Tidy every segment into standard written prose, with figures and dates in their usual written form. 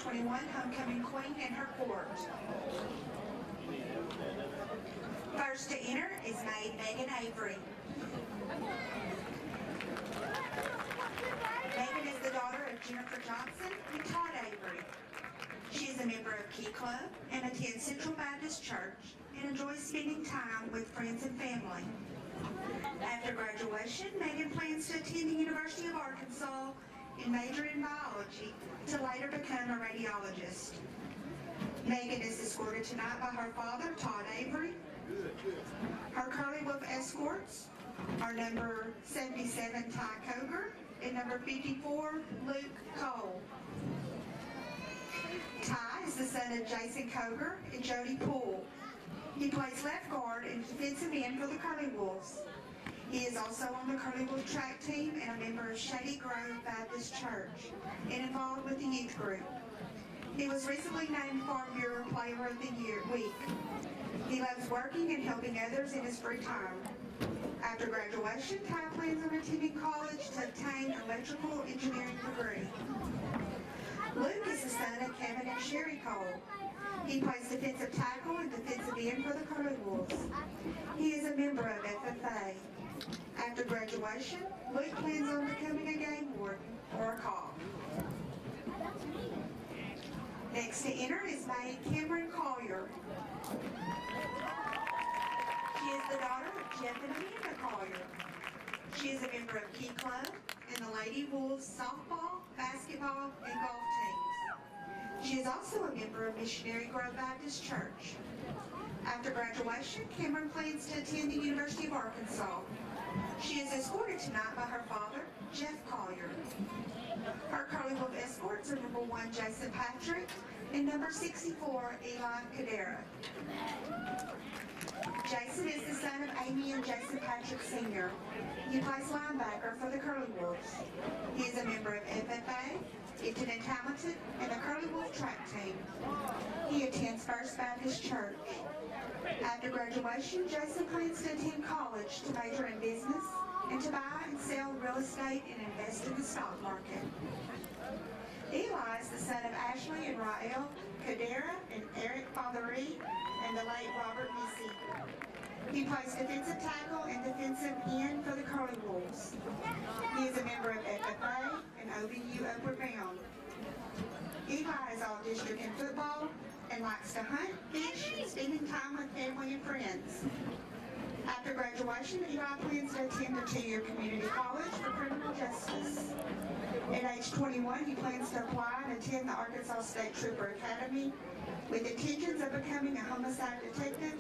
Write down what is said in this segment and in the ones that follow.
2021 Homecoming Queen and her court. First to enter is maid Megan Avery. Megan is the daughter of Jennifer Johnson and Todd Avery. She is a member of Key Club and attends Central Baptist Church and enjoys spending time with friends and family. After graduation, Megan plans to attend the University of Arkansas and major in biology to later become a radiologist. Megan is escorted tonight by her father, Todd Avery. Her Curly Wolf escorts are number 77, Ty Coger, and number 54, Luke Cole. Ty is the son of Jason Coger and Jody Poole. He plays left guard and defensive end for the Curly Wolves. He is also on the Curly Wolf track team and a member of Shady Grove Baptist Church and involved with the youth group. He was recently named Farm Bureau Player of the Week. He loves working and helping others in his free time. After graduation, Ty plans on attending college to obtain an electrical engineering degree. Luke is the son of Kevin and Sherry Cole. He plays defensive tackle and defensive end for the Curly Wolves. He is a member of FFA. After graduation, Luke plans on becoming a game warden or a cop. Next to enter is maid Cameron Collier. She is the daughter of Jeff and Amanda Collier. She is a member of Key Club and the Lady Wolves softball, basketball, and golf teams. She is also a member of Missionary Grove Baptist Church. After graduation, Cameron plans to attend the University of Arkansas. She is escorted tonight by her father, Jeff Collier. Her Curly Wolf escorts are number 1, Jason Patrick, and number 64, Eli Cadera. Jason is the son of Amy and Jason Patrick Sr. He plays linebacker for the Curly Wolves. He is a member of FFA, Gifted and Talented, and the Curly Wolf track team. He attends First Baptist Church. After graduation, Jason plans to attend college to major in business and to buy and sell real estate and invest in the stock market. Eli is the son of Ashley and Rael Cadera and Eric Fathery and the late Robert Missy. He plays defensive tackle and defensive end for the Curly Wolves. He is a member of FFA and OBU Upward Bound. Eli is all district in football and likes to hunt, fish, and spending time with family and friends. After graduation, Eli plans to attend a 2-year community college for criminal justice. At age 21, he plans to apply and attend the Arkansas State Trooper Academy with intentions of becoming a homicide detective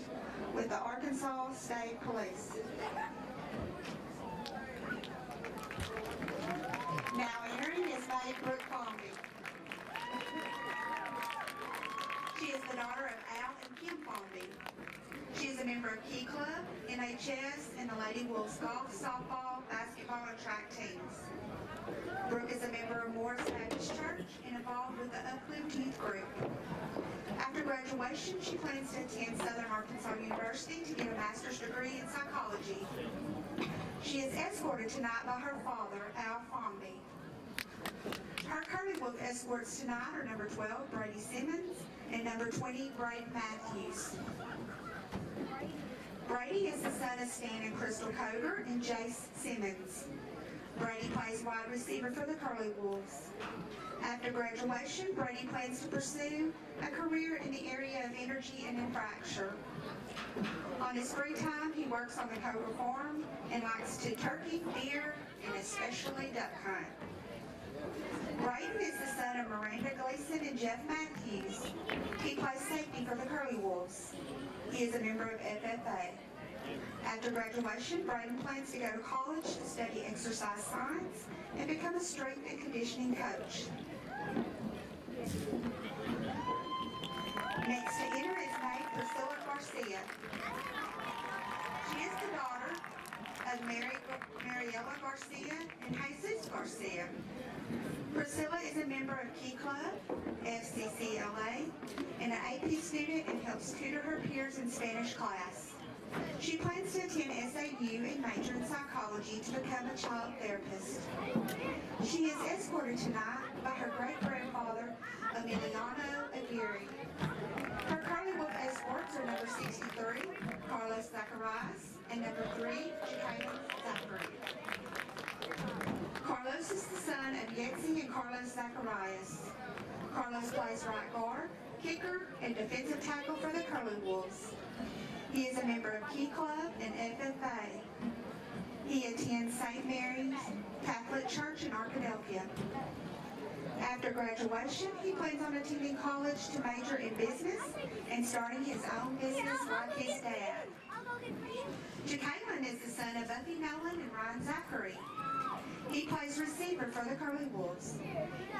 with the Arkansas State Police. Now entering is maid Brooke Bombi. She is the daughter of Al and Kim Bombi. She is a member of Key Club, NHS, and the Lady Wolves golf, softball, basketball, and track teams. Brooke is a member of Morris Baptist Church and involved with the Uplift Youth Group. After graduation, she plans to attend Southern Arkansas University to get a master's degree in psychology. She is escorted tonight by her father, Al Fomby. Her Curly Wolf escorts tonight are number 12, Brady Simmons, and number 20, Braden Matthews. Brady is the son of Stan and Crystal Coger and Jace Simmons. Brady plays wide receiver for the Curly Wolves. After graduation, Brady plans to pursue a career in the area of energy and infrastructure. On his free time, he works on the Coger farm and likes to turkey, deer, and especially duck hunt. Braden is the son of Miranda Gleason and Jeff Matthews. He plays safety for the Curly Wolves. He is a member of FFA. After graduation, Braden plans to go to college to study exercise science and become a strength and conditioning coach. Next to enter is maid Priscilla Garcia. She is the daughter of Mariela Garcia and Jesus Garcia. Priscilla is a member of Key Club, FCCLA, and an AP student and helps tutor her peers in Spanish class. She plans to attend SAU and major in psychology to become a child therapist. She is escorted tonight by her great-grandfather, Emiliano Aguirre. Her curly wolf escorts are number 63, Carlos Zacharias, and number 3, Jacqueline Zachary. Carlos is the son of Yetzi and Carlos Zacharias. Carlos plays right guard, kicker, and defensive tackle for the Curly Wolves. He is a member of Key Club and FFA. He attends St. Mary's Catholic Church in Arkadelphia. After graduation, he plans on attending college to major in business and starting his own business like his dad. Jacqueline is the son of Buffy Nolan and Ryan Zachary. He plays receiver for the Curly Wolves.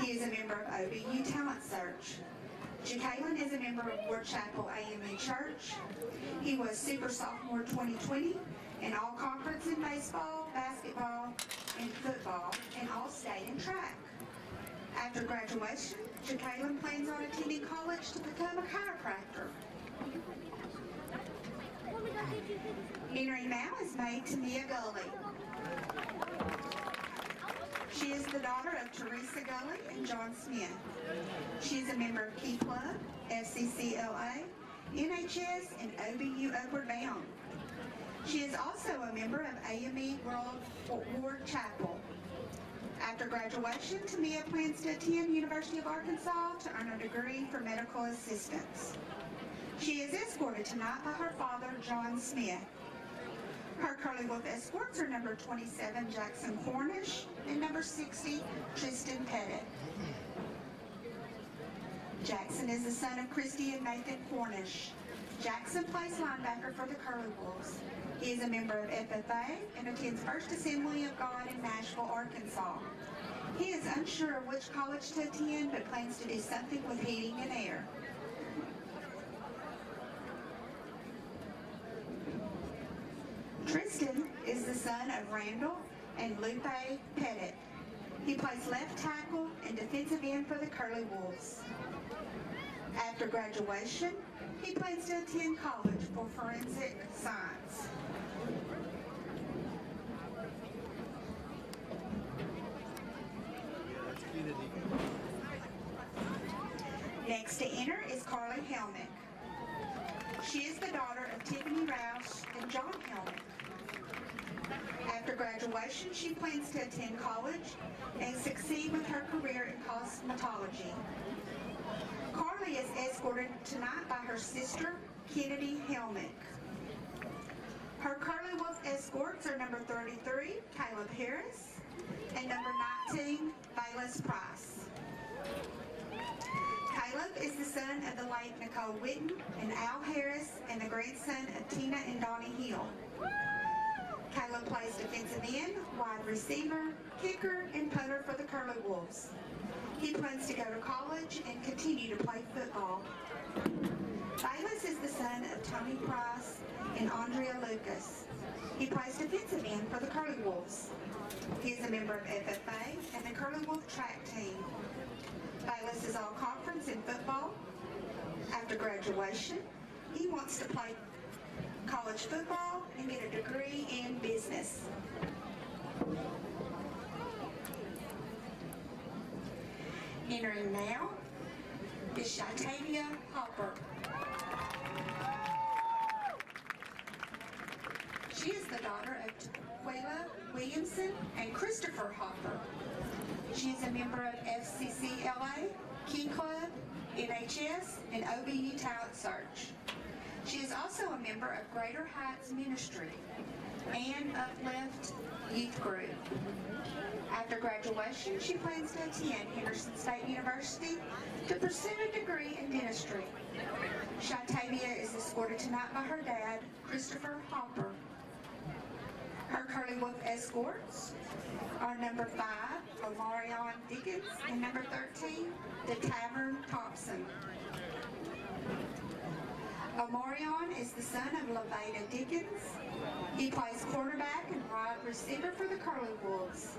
He is a member of OBU Talent Search. Jacqueline is a member of Ward Chapel AME Church. He was Super Sophomore 2020 and All-Conference in baseball, basketball, and football, and All-State in track. After graduation, Jacqueline plans on attending college to become a chiropractor. Entering now is maid Tamia Gully. She is the daughter of Teresa Gully and John Smith. She is a member of Key Club, FCCLA, NHS, and OBU Upward Bound. She is also a member of AME World Ward Chapel. After graduation, Tamia plans to attend University of Arkansas to earn a degree for medical assistance. She is escorted tonight by her father, John Smith. Her Curly Wolf escorts are number 27, Jackson Cornish, and number 60, Tristan Pettit. Jackson is the son of Christy and Nathan Cornish. Jackson plays linebacker for the Curly Wolves. He is a member of FFA and attends First Assembly of God in Nashville, Arkansas. He is unsure of which college to attend, but plans to do something with heating and air. Tristan is the son of Randall and Lupe Pettit. He plays left tackle and defensive end for the Curly Wolves. After graduation, he plans to attend college for forensic science. Next to enter is Carly Helmick. She is the daughter of Tiffany Roush and John Helmick. After graduation, she plans to attend college and succeed with her career in cosmetology. Carly is escorted tonight by her sister, Kennedy Helmick. Her Curly Wolf escorts are number 33, Caleb Harris, and number 19, Bayless Price. Caleb is the son of the late Nicole Whitten and Al Harris and the grandson of Tina and Donnie Hill. Caleb plays defensive end, wide receiver, kicker, and punter for the Curly Wolves. He plans to go to college and continue to play football. Bayless is the son of Tony Price and Andrea Lucas. He plays defensive end for the Curly Wolves. He is a member of FFA and the Curly Wolf track team. Bayless is all-conference in football. After graduation, he wants to play college football and get a degree in business. Entering now is Shatavia Hopper. She is the daughter of Taquila Williamson and Christopher Hopper. She is a member of FCCLA, Key Club, NHS, and OBU Talent Search. She is also a member of Greater Heights Ministry and Uplift Youth Group. After graduation, she plans to attend Henderson State University to pursue a degree in dentistry. Shatavia is escorted tonight by her dad, Christopher Hopper. Her Curly Wolf escorts are number 5, Omarion Dickens, and number 13, the Tavern Thompson. Omarion is the son of Lavada Dickens. He plays quarterback and wide receiver for the Curly Wolves.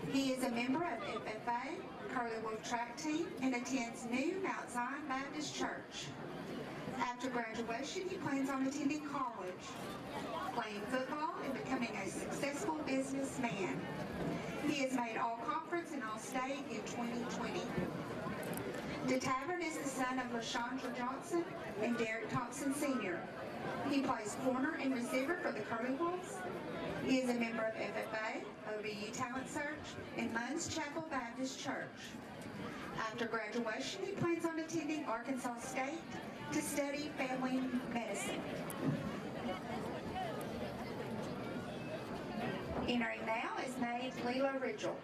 He is a member of FFA, Curly Wolf track team, and attends New Mount Zion Baptist Church. After graduation, he plans on attending college. He has made All-Conference and All-State in 2020. DeTavern is the son of LaShondra Johnson and Derek Thompson Sr. He plays corner and receiver for the Curly Wolves. He is a member of FFA, OBU Talent Search, and Munns Chapel Baptist Church. After graduation, he plans on attending Arkansas State to study family medicine. Entering now is maid Leela Ridgel.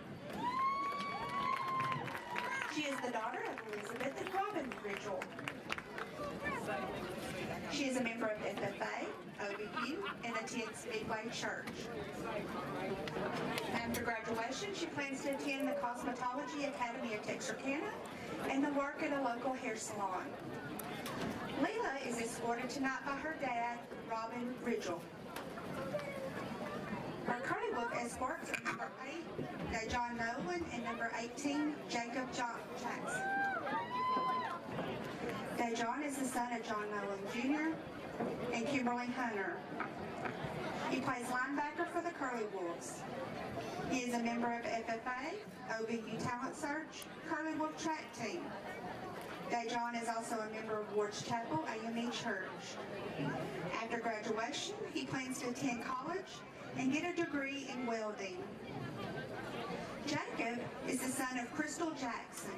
She is the daughter of Elizabeth and Robin Ridgel. She is a member of FFA, OBU, and attends Midway Church. After graduation, she plans to attend the Cosmetology Academy of Texarkana and to work at a local hair salon. Leela is escorted tonight by her dad, Robin Ridgel. Our Curly Wolf escorts are number 8, John Nolan, and number 18, Jacob Jackson. John is the son of John Nolan Jr. and Kimberly Hunter. He plays linebacker for the Curly Wolves. He is a member of FFA, OBU Talent Search, Curly Wolf Track Team. John is also a member of Ward's Chapel AME Church. After graduation, he plans to attend college and get a degree in welding. Jacob is the son of Crystal Jackson.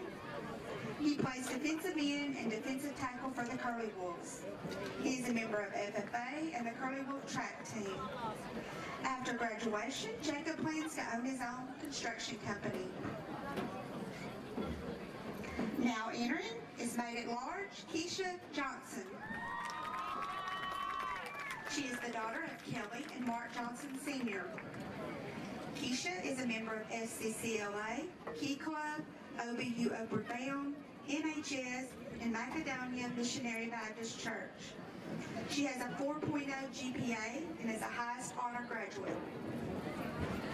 He plays defensive end and defensive tackle for the Curly Wolves. He is a member of FFA and the Curly Wolf Track Team. After graduation, Jacob plans to own his own construction company. Now entering is maid at large, Keisha Johnson. She is the daughter of Kelly and Mark Johnson Sr. Keisha is a member of SCCLA, Key Club, OBU Upward Bound, NHS, and Macedonia Missionary Baptist Church. She has a 4.0 GPA and is a highest honor graduate.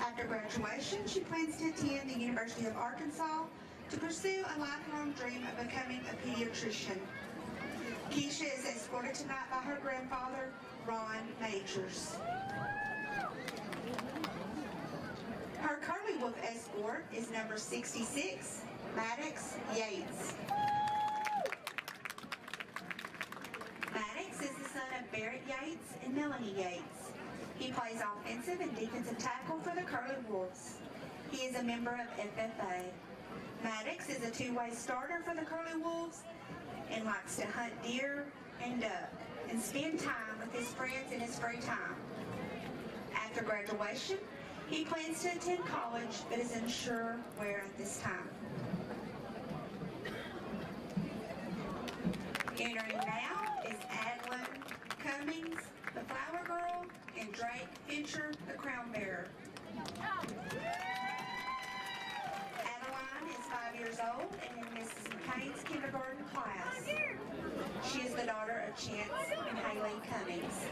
After graduation, she plans to attend the University of Arkansas to pursue a lifelong dream of becoming a pediatrician. Keisha is escorted tonight by her grandfather, Ron Majors. Her Curly Wolf escort is number 66, Maddox Yates. Maddox is the son of Barrett Yates and Melanie Yates. He plays offensive and defensive tackle for the Curly Wolves. He is a member of FFA. Maddox is a two-way starter for the Curly Wolves and likes to hunt deer and duck and spend time with his friends in his free time. After graduation, he plans to attend college but is unsure where at this time. Entering now is Adeline Cummings, the Flower Girl, and Drake Fincher, the Crown Bearer. Adeline is 5 years old and in Mrs. McCain's kindergarten class. She is the daughter of Chance and Haley Cummings.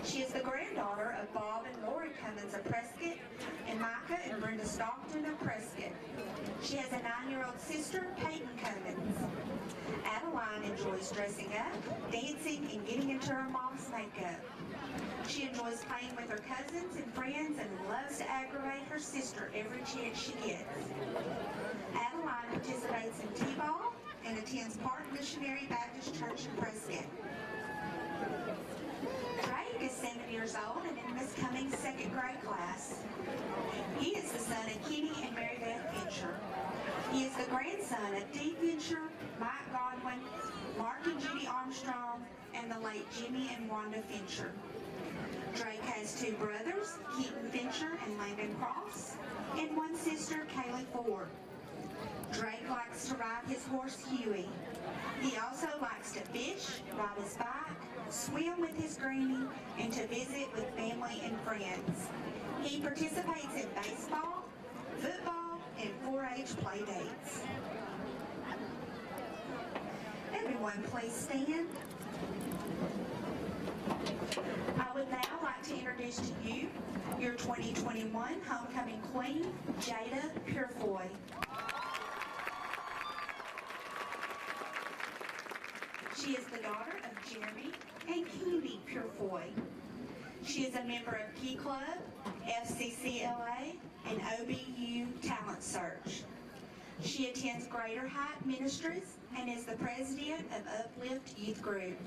She is the granddaughter of Bob and Lori Cummings of Prescott and Micah and Brenda Stockton of Prescott. She has a 9-year-old sister, Peyton Cummings. Adeline enjoys dressing up, dancing, and getting into her mom's makeup. She enjoys playing with her cousins and friends and loves to aggravate her sister every chance she gets. Adeline participates in T-ball and attends Park Missionary Baptist Church in Prescott. Drake is 7 years old and in Miss Cummings' 2nd grade class. He is the son of Kenny and Mary Beth Fincher. He is the grandson of Dee Fincher, Mike Godwin, Mark and Judy Armstrong, and the late Jimmy and Wanda Fincher. Drake has 2 brothers, Keaton Fincher and Landon Cross, and 1 sister, Kaylee Ford. Drake likes to ride his horse, Huey. He also likes to fish, ride his bike, swim with his granny, and to visit with family and friends. He participates in baseball, football, and 4-H play dates. Everyone, please stand. I would now like to introduce to you your 2021 Homecoming Queen, Jada Purefoy. She is the daughter of Jeremy and Candy Purefoy. She is a member of Key Club, FCCLA, and OBU Talent Search. She attends Greater Height Ministries and is the president of Uplift Youth Group.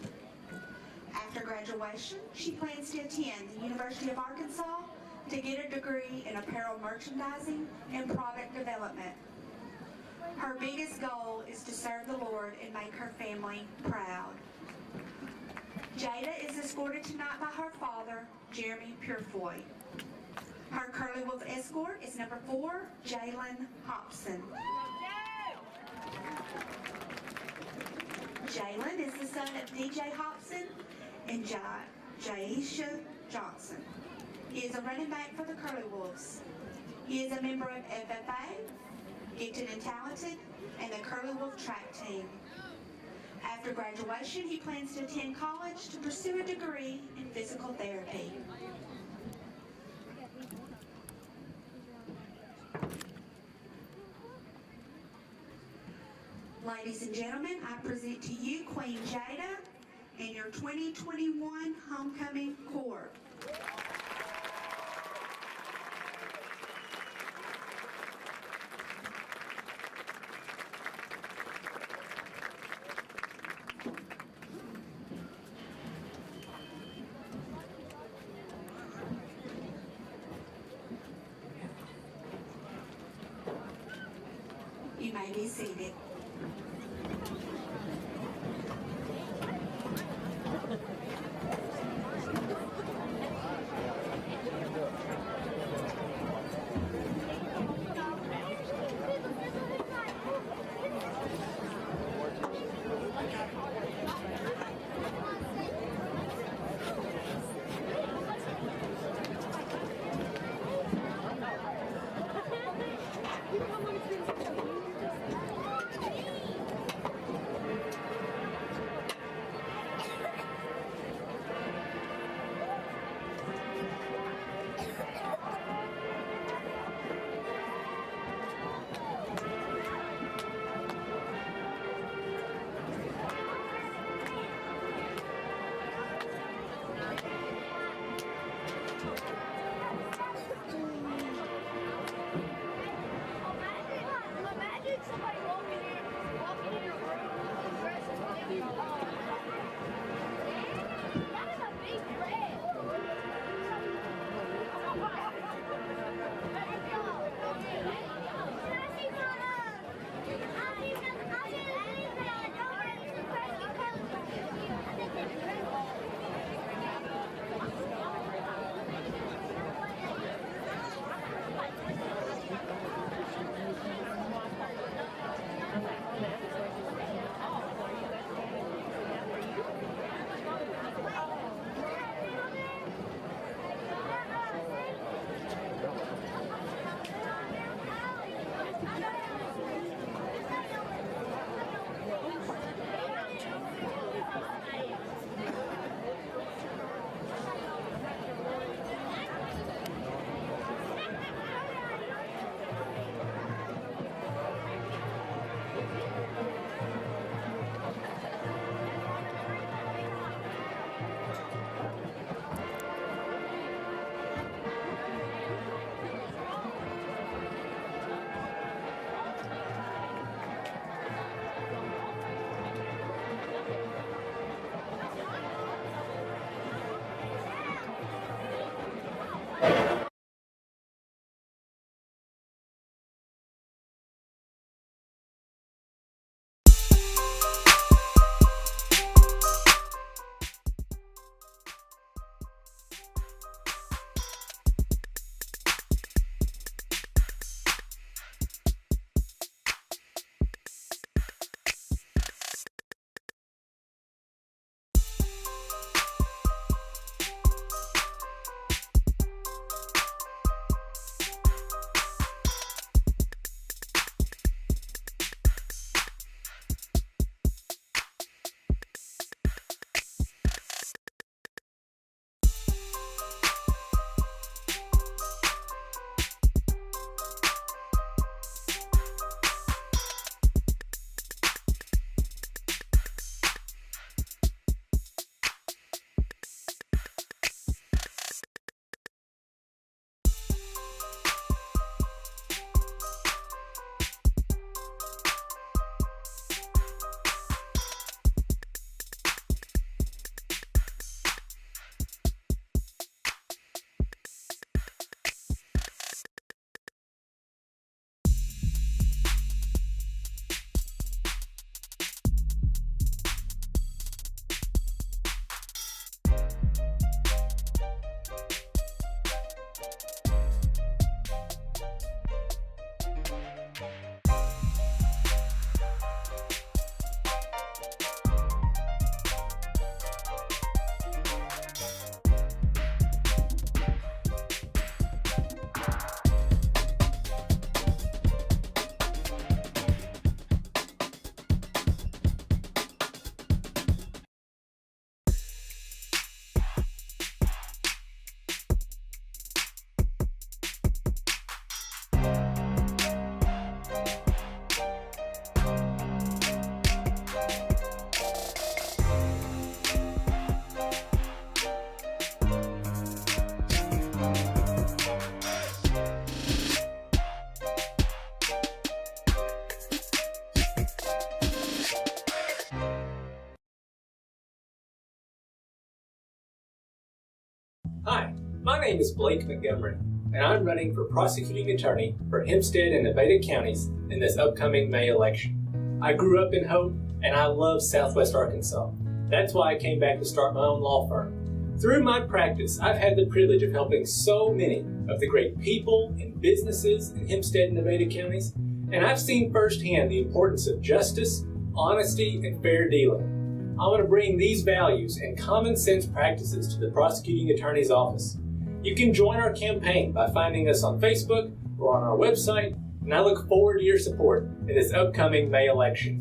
After graduation, she plans to attend the University of Arkansas to get a degree in apparel merchandising and product development. Her biggest goal is to serve the Lord and make her family proud. Jada is escorted tonight by her father, Jeremy Purefoy. Her Curly Wolf escort is number 4, Jalen Hobson. Jalen is the son of DJ Hobson and Jaisha Johnson. He is a running back for the Curly Wolves. He is a member of FFA, Gifted and Talented, and the Curly Wolf track team. After graduation, he plans to attend college to pursue a degree in physical therapy. Ladies and gentlemen, I present to you Queen Jada and your 2021 Homecoming Corps. You may be seated. Hi, my name is Blake Montgomery, and I'm running for prosecuting attorney for Hempstead and Nevada counties in this upcoming May election. I grew up in Hope, and I love Southwest Arkansas. That's why I came back to start my own law firm. Through my practice, I've had the privilege of helping so many of the great people and businesses in Hempstead and Nevada counties, and I've seen firsthand the importance of justice, honesty, and fair dealing. I want to bring these values and common sense practices to the prosecuting attorney's office. You can join our campaign by finding us on Facebook or on our website, and I look forward to your support in this upcoming May election.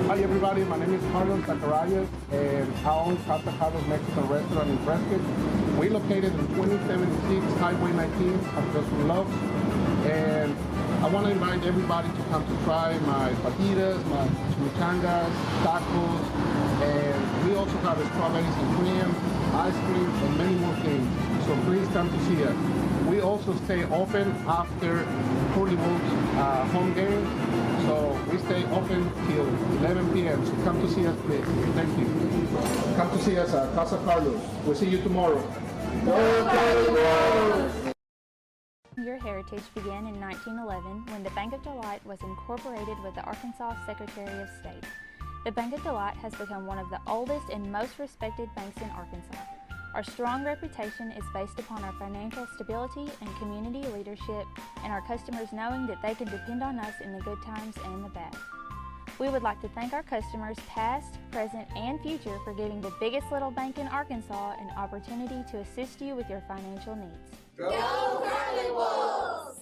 Hi everybody, my name is Carlos Zacharias and I own Casa Carlos Mexican Restaurant in Prescott. We're located in 2076 Highway 19 at Justin Loves, and I want to invite everybody to come to try my fajitas, my chimichangas, tacos, and we also have strawberries and cream, ice cream, and many more things. So please come to see us. We also stay open after Curly Wolves home game, so we stay open till 11 p.m. So come to see us, please. Thank you. Come to see us at Casa Carlos. We'll see you tomorrow. Go Curly Wolves! Your heritage began in 1911 when the Bank of Delight was incorporated with the Arkansas Secretary of State. The Bank of Delight has become one of the oldest and most respected banks in Arkansas. Our strong reputation is based upon our financial stability and community leadership, and our customers knowing that they can depend on us in the good times and the bad. We would like to thank our customers past, present, and future for giving the biggest little bank in Arkansas an opportunity to assist you with your financial needs. Go Curly Wolves!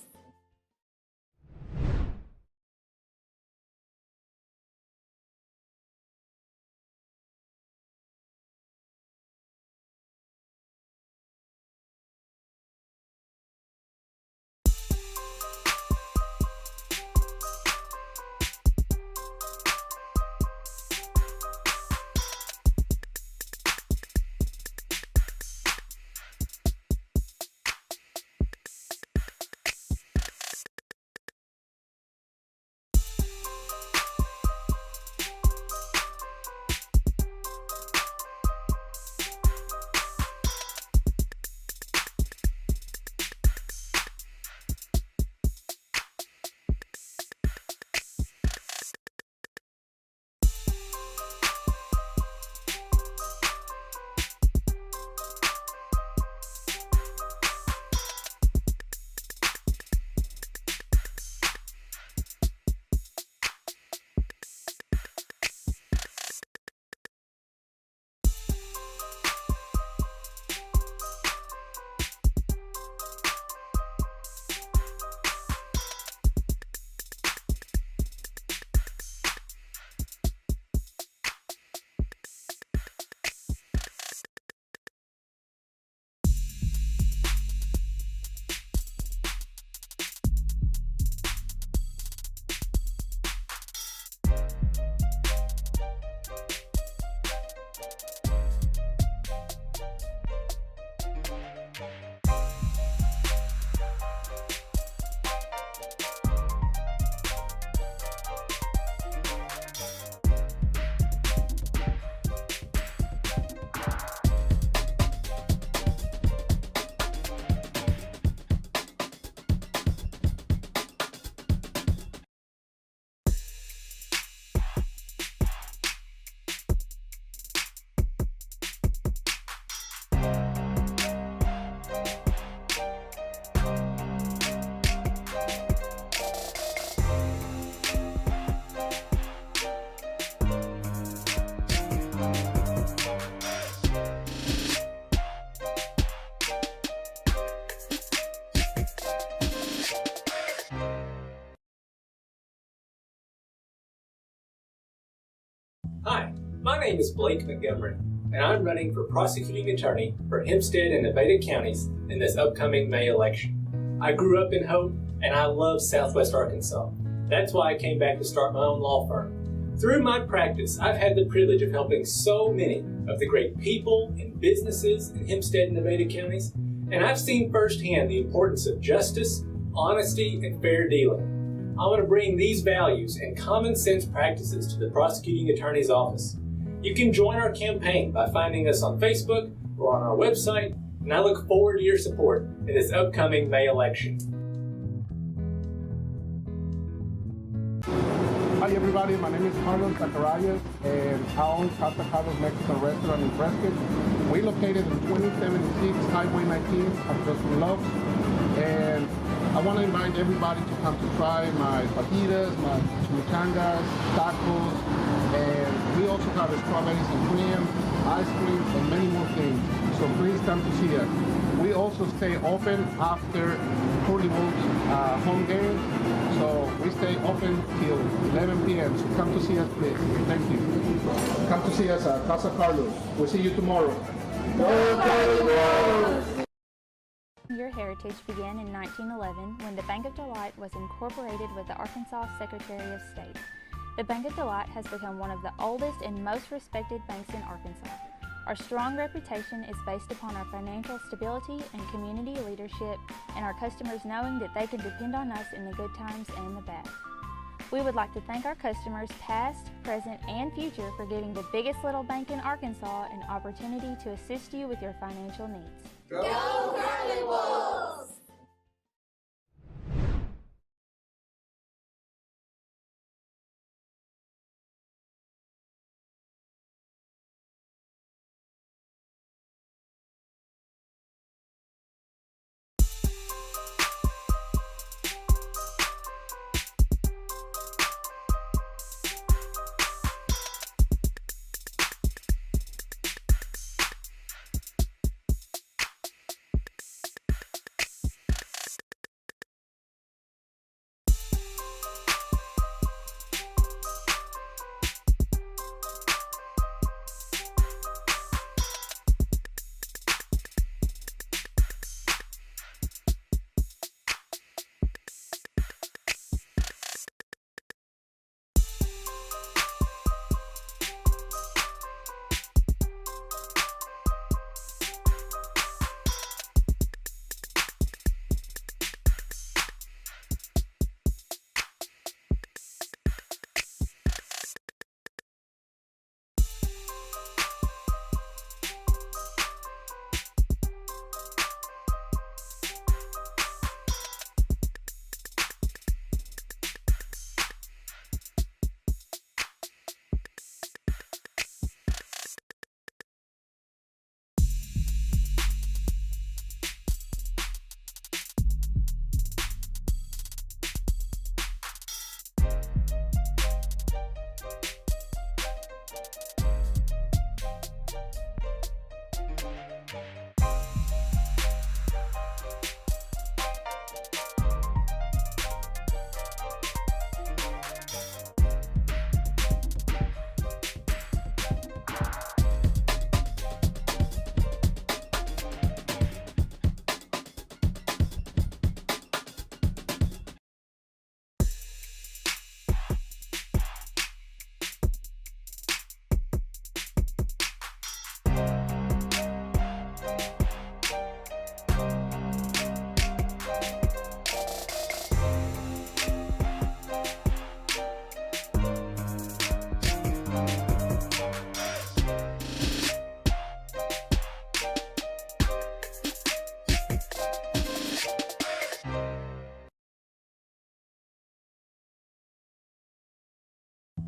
Hi, my name is Blake Montgomery, and I'm running for prosecuting attorney for Hempstead and Nevada counties in this upcoming May election. I grew up in Hope, and I love Southwest Arkansas. That's why I came back to start my own law firm. Through my practice, I've had the privilege of helping so many of the great people and businesses in Hempstead and Nevada counties, and I've seen firsthand the importance of justice, honesty, and fair dealing. I want to bring these values and common sense practices to the prosecuting attorney's office. You can join our campaign by finding us on Facebook or on our website, and I look forward to your support in this upcoming May election. Hi everybody, my name is Carlos Zacharias and I own Casa Carlos Mexican Restaurant in Prescott. We're located in 2076 Highway 19 across from Love's, and I want to invite everybody to come to try my fajitas, my chimichangas, tacos, and we also have strawberries and cream, ice cream, and many more things. So please come to see us. We also stay open after Curly Wolves home game, so we stay open till 11 p.m. So come to see us, please. Thank you. Come to see us at Casa Carlos. We'll see you tomorrow. Go Curly Wolves! Your heritage began in 1911 when the Bank of Delight was incorporated with the Arkansas Secretary of State. The Bank of Delight has become one of the oldest and most respected banks in Arkansas. Our strong reputation is based upon our financial stability and community leadership, and our customers knowing that they can depend on us in the good times and the bad. We would like to thank our customers past, present, and future for giving the biggest little bank in Arkansas an opportunity to assist you with your financial needs. Go Curly Wolves!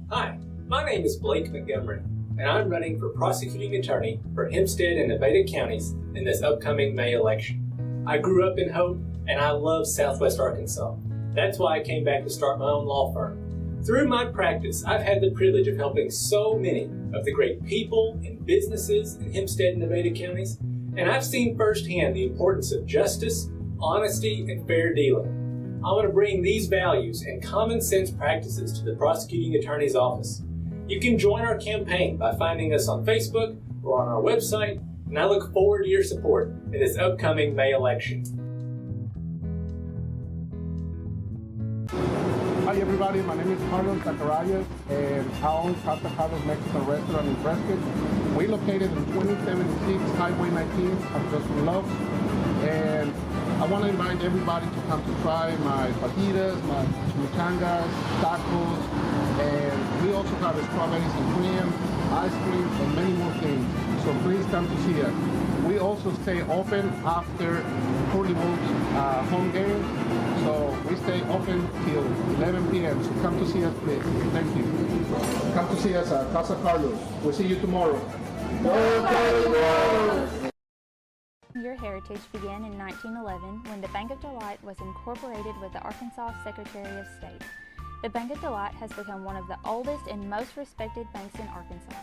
Hi, my name is Blake Montgomery, and I'm running for prosecuting attorney for Hempstead and Nevada counties in this upcoming May election. I grew up in Hope, and I love Southwest Arkansas. That's why I came back to start my own law firm. Through my practice, I've had the privilege of helping so many of the great people and businesses in Hempstead and Nevada counties, and I've seen firsthand the importance of justice, honesty, and fair dealing. I want to bring these values and common sense practices to the prosecuting attorney's office. You can join our campaign by finding us on Facebook or on our website, and I look forward to your support in this upcoming May election. Hi everybody. everybody. My name is Carlos Zacarias, and I own Casa Carlos Mexican Restaurant in Prescott. We located in 2076 Highway 19 of Justin Loves. And I want to invite everybody to come to try my fajitas, my chimichangas, tacos, and we also have strawberries and cream, ice cream, and many more things. So please come to see us. We also stay open after Curly Wolves home game. So we stay open till 11 p.m. So come to see us, please. Thank you. Come to see us at Casa Carlos. We'll see you tomorrow. Go Curly Wolves! Your heritage began in 1911 when the Bank of Delight was incorporated with the Arkansas Secretary of State. The Bank of Delight has become one of the oldest and most respected banks in Arkansas.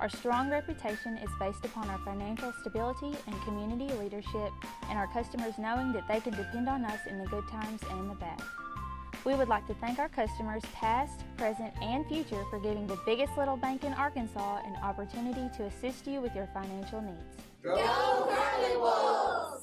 Our strong reputation is based upon our financial stability and community leadership, and our customers knowing that they can depend on us in the good times and the bad. We would like to thank our customers past, present, and future for giving the biggest little bank in Arkansas an opportunity to assist you with your financial needs. Go Curly Wolves!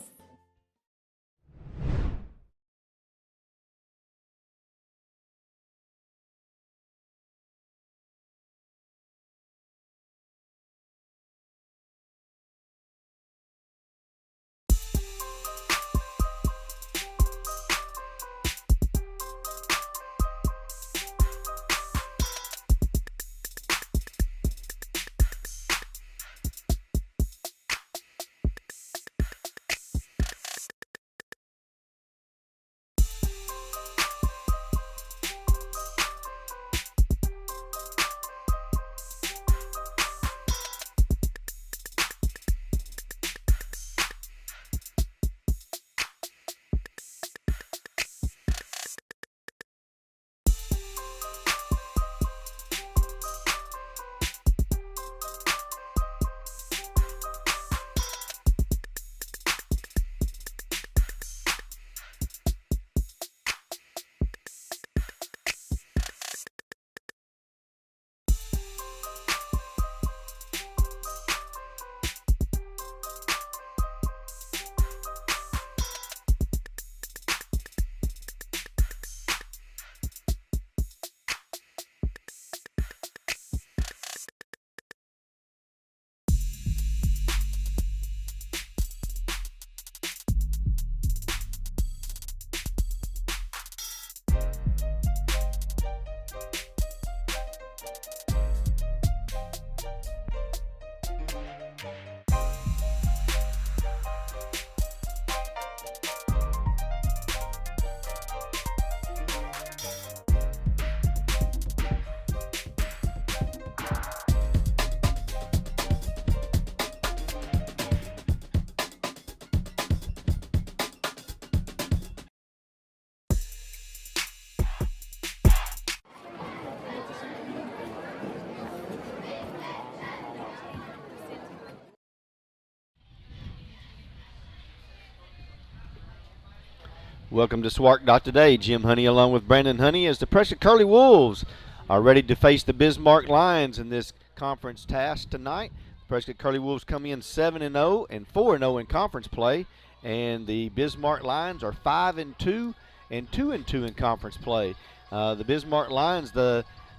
Welcome to SWARC Today. Jim Honey along with Brandon Honey as the Prescott Curly Wolves are ready to face the Bismarck Lions in this conference task tonight. The Prescott Curly Wolves come in 7-0 and 4-0 in conference play, and the Bismarck Lions are 5-2 and 2-2 in conference play. The Bismarck Lions,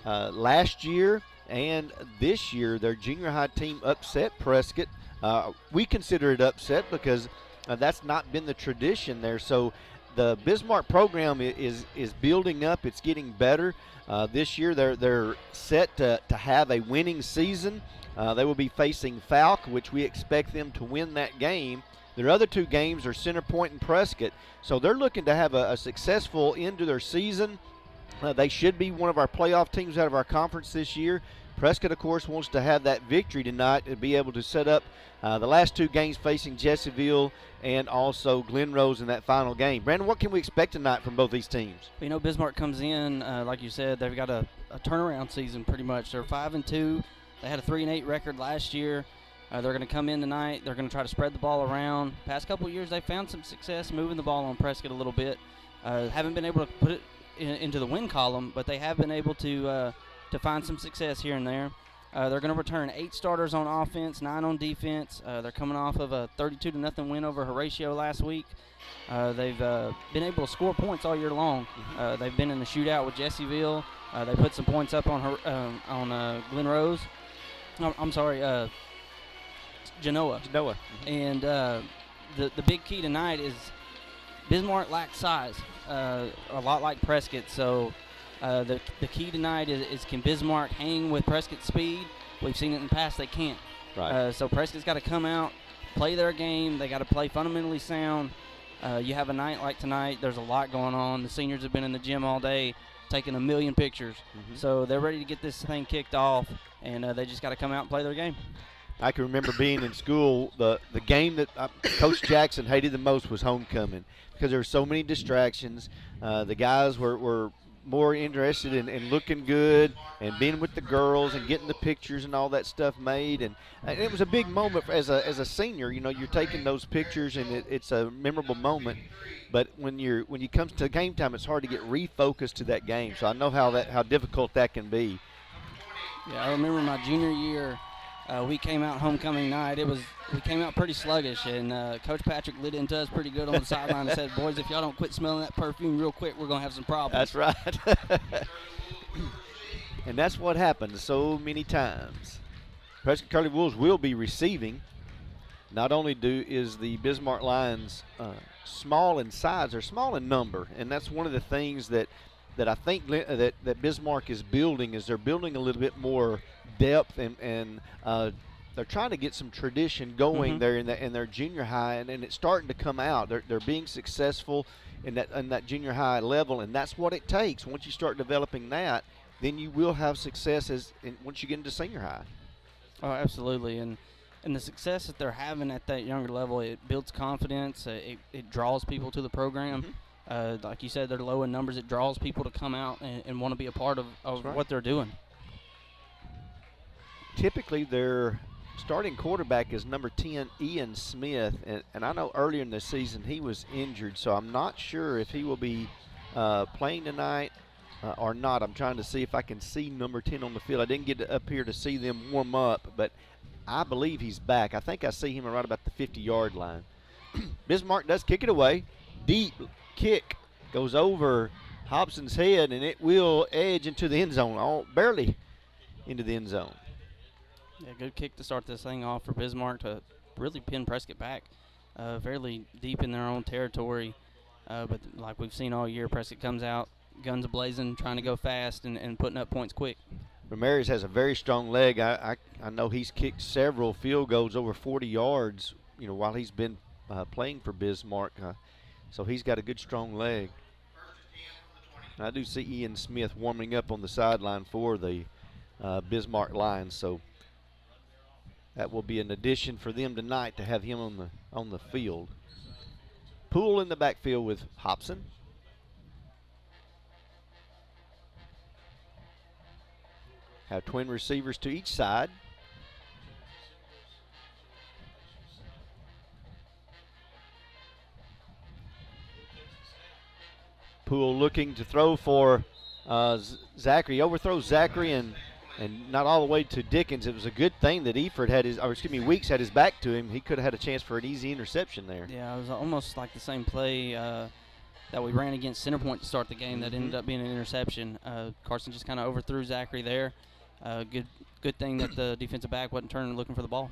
last year and this year, their junior high team upset Prescott. We consider it upset because that's not been the tradition there. So the Bismarck program is building up. It's getting better. This year they're set to have a winning season. They will be facing Falk, which we expect them to win that game. Their other two games are Center Point and Prescott. So they're looking to have a successful end to their season. They should be one of our playoff teams out of our conference this year. Prescott, of course, wants to have that victory tonight and be able to set up the last two games facing Jesseville and also Glen Rose in that final game. Brandon, what can we expect tonight from both these teams? You know, Bismarck comes in, like you said, they've got a turnaround season pretty much. They're 5-2. They had a 3-8 record last year. They're going to come in tonight. They're going to try to spread the ball around. Past couple of years, they've found some success moving the ball on Prescott a little bit. Haven't been able to put it into the win column, but they have been able to find some success here and there. They're going to return 8 starters on offense, 9 on defense. They're coming off of a 32-0 win over Horatio last week. They've been able to score points all year long. They've been in the shootout with Jessieville. They put some points up on Glen Rose. I'm sorry, Genoa. And the big key tonight is Bismarck lacks size, a lot like Prescott. So the key tonight is can Bismarck hang with Prescott's speed? We've seen it in the past. They can't. Right. So Prescott's got to come out, play their game. They got to play fundamentally sound. You have a night like tonight. There's a lot going on. The seniors have been in the gym all day, taking a million pictures. So they're ready to get this thing kicked off, and they just got to come out and play their game. I can remember being in school, the game that Coach Jackson hated the most was homecoming because there were so many distractions. The guys were more interested in looking good and being with the girls and getting the pictures and all that stuff made. And it was a big moment as a senior. You know, you're taking those pictures and it's a memorable moment. But when you come to game time, it's hard to get refocused to that game. So I know how difficult that can be. Yeah, I remember my junior year. We came out homecoming night. We came out pretty sluggish, and Coach Patrick lit into us pretty good on the sideline and said, "Boys, if y'all don't quit smelling that perfume real quick, we're gonna have some problems." That's right. And that's what happens so many times. Prescott Curly Wolves will be receiving. Not only is the Bismarck Lions small in size, they're small in number, and that's one of the things that I think that Bismarck is building. Is they're building a little bit more depth and they're trying to get some tradition going there in their junior high, and it's starting to come out. They're being successful in that junior high level, and that's what it takes. Once you start developing that, then you will have success once you get into senior high. Oh, absolutely, and the success that they're having at that younger level, it builds confidence. It draws people to the program. Like you said, they're low in numbers. It draws people to come out and want to be a part of right. what they're doing. Typically, their starting quarterback is number 10, Ian Smith, and I know earlier in the season he was injured, so I'm not sure if he will be playing tonight or not. I'm trying to see if I can see number 10 on the field. I didn't get up here to see them warm up, but I believe he's back. I think I see him right about the 50-yard line. Bismarck does kick it away. Deep kick goes over Hobson's head, and it will edge into the end zone, barely into the end zone. Yeah, good kick to start this thing off for Bismarck to really pin Prescott back fairly deep in their own territory. But like we've seen all year, Prescott comes out, guns a-blazing, trying to go fast and putting up points quick. Ramirez has a very strong leg. I know he's kicked several field goals over 40 yards, while he's been playing for Bismarck. So he's got a good, strong leg. I do see Ian Smith warming up on the sideline for the Bismarck Lions. So that will be an addition for them tonight to have him on the field. Poole in the backfield with Hobson. Have twin receivers to each side. Poole looking to throw for Zachary. Overthrows Zachary and not all the way to Dickens. It was a good thing that Weeks had his back to him. He could have had a chance for an easy interception there. Yeah, it was almost like the same play that we ran against Centerpoint to start the game that ended up being an interception. Carson just kind of overthrew Zachary there. Good thing that the defensive back wasn't turning looking for the ball.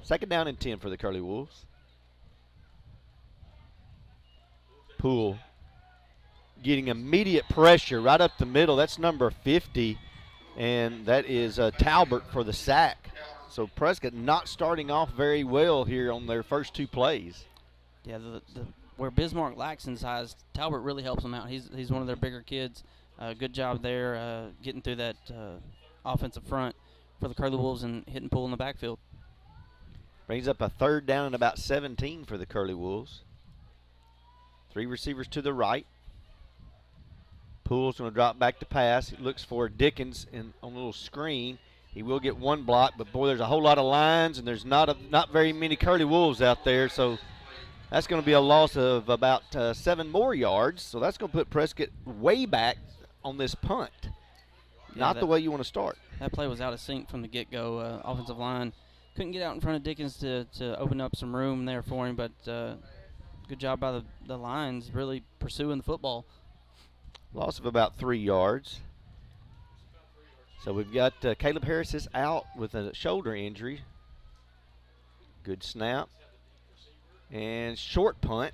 2nd down and 10 for the Curly Wolves. Poole getting immediate pressure right up the middle. That's number 50, and that is Talbert for the sack. So Prescott not starting off very well here on their first 2 plays. Yeah, where Bismarck lacks in size, Talbert really helps them out. He's one of their bigger kids. Good job there getting through that offensive front for the Curly Wolves and hitting Poole in the backfield. Brings up a 3rd down and about 17 for the Curly Wolves. 3 receivers to the right. Poole's going to drop back to pass. He looks for Dickens on a little screen. He will get 1 block, but boy, there's a whole lot of lines, and there's not very many Curly Wolves out there, so that's going to be a loss of about 7 more yards. So that's going to put Prescott way back on this punt. Yeah, not the way you want to start. That play was out of sync from the get-go. Offensive line couldn't get out in front of Dickens to open up some room there for him, but good job by the Lions really pursuing the football. Loss of about 3 yards. So we've got Caleb Harris is out with a shoulder injury. Good snap. And short punt.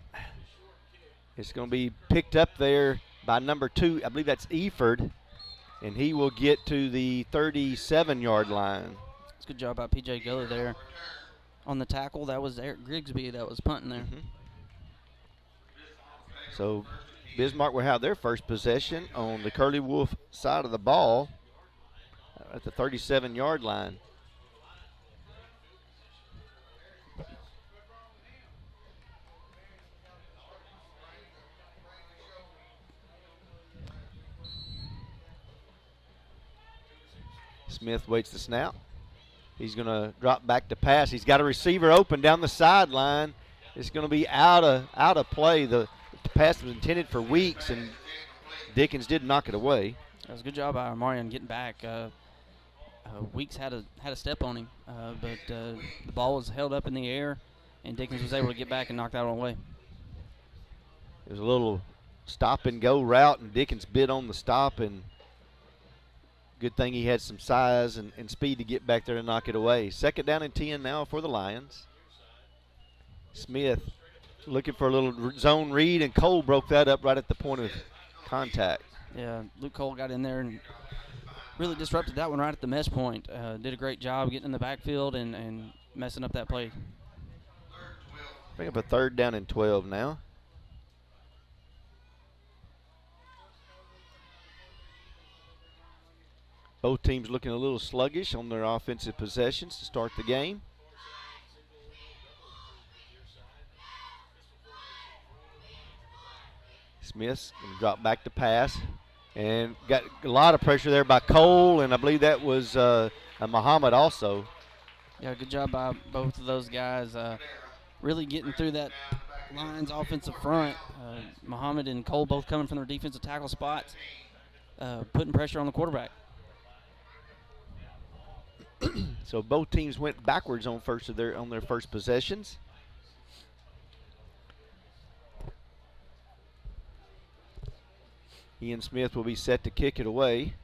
It's going to be picked up there by number 2. I believe that's Eford. And he will get to the 37-yard line. It's a good job by P.J. Gully there. On the tackle, that was Eric Grigsby that was punting there. So Bismarck will have their first possession on the Curly Wolf side of the ball at the 37-yard line. Smith waits the snap. He's going to drop back to pass. He's got a receiver open down the sideline. It's going to be out of play. The pass was intended for Weeks, and Dickens did knock it away. That was a good job by Marion getting back. Weeks had a step on him, but the ball was held up in the air, and Dickens was able to get back and knock that one away. It was a little stop-and-go route, and Dickens bid on the stop, and good thing he had some size and speed to get back there and knock it away. 2nd down and 10 now for the Lions. Smith looking for a little zone read, and Cole broke that up right at the point of contact. Yeah, Luke Cole got in there and really disrupted that one right at the mesh point. Did a great job getting in the backfield and messing up that play. Bring up a 3rd down and 12 now. Both teams looking a little sluggish on their offensive possessions to start the game. Smith's going to drop back to pass. And got a lot of pressure there by Cole, and I believe that was Muhammad also. Yeah, good job by both of those guys. Really getting through that Lions offensive front. Muhammad and Cole both coming from their defensive tackle spots, putting pressure on the quarterback. So both teams went backwards on their first possessions. Ian Smith will be set to kick it away.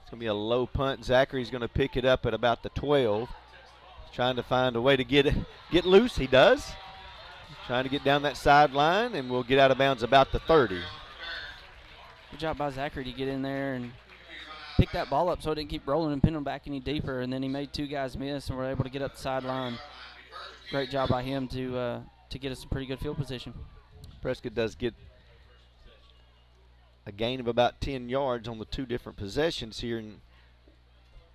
It's going to be a low punt. Zachary's going to pick it up at about the 12. Trying to find a way to get loose. He does. Trying to get down that sideline, and we'll get out of bounds about the 30. Good job by Zachary to get in there and pick that ball up so it didn't keep rolling and pin him back any deeper. And then he made 2 guys miss and were able to get up the sideline. Great job by him to get us a pretty good field position. Prescott does get a gain of about 10 yards on the 2 different possessions here, and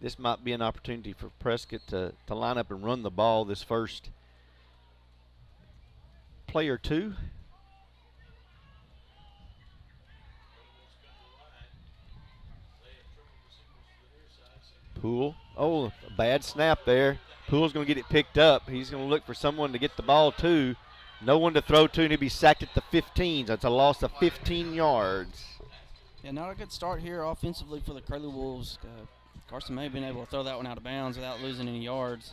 this might be an opportunity for Prescott to line up and run the ball this first play or 2. Poole. Oh, a bad snap there. Poole's going to get it picked up. He's going to look for someone to get the ball to. No one to throw to, and he'll be sacked at the 15. That's a loss of 15 yards. Yeah, not a good start here offensively for the Curly Wolves. Carson may have been able to throw that one out of bounds without losing any yards.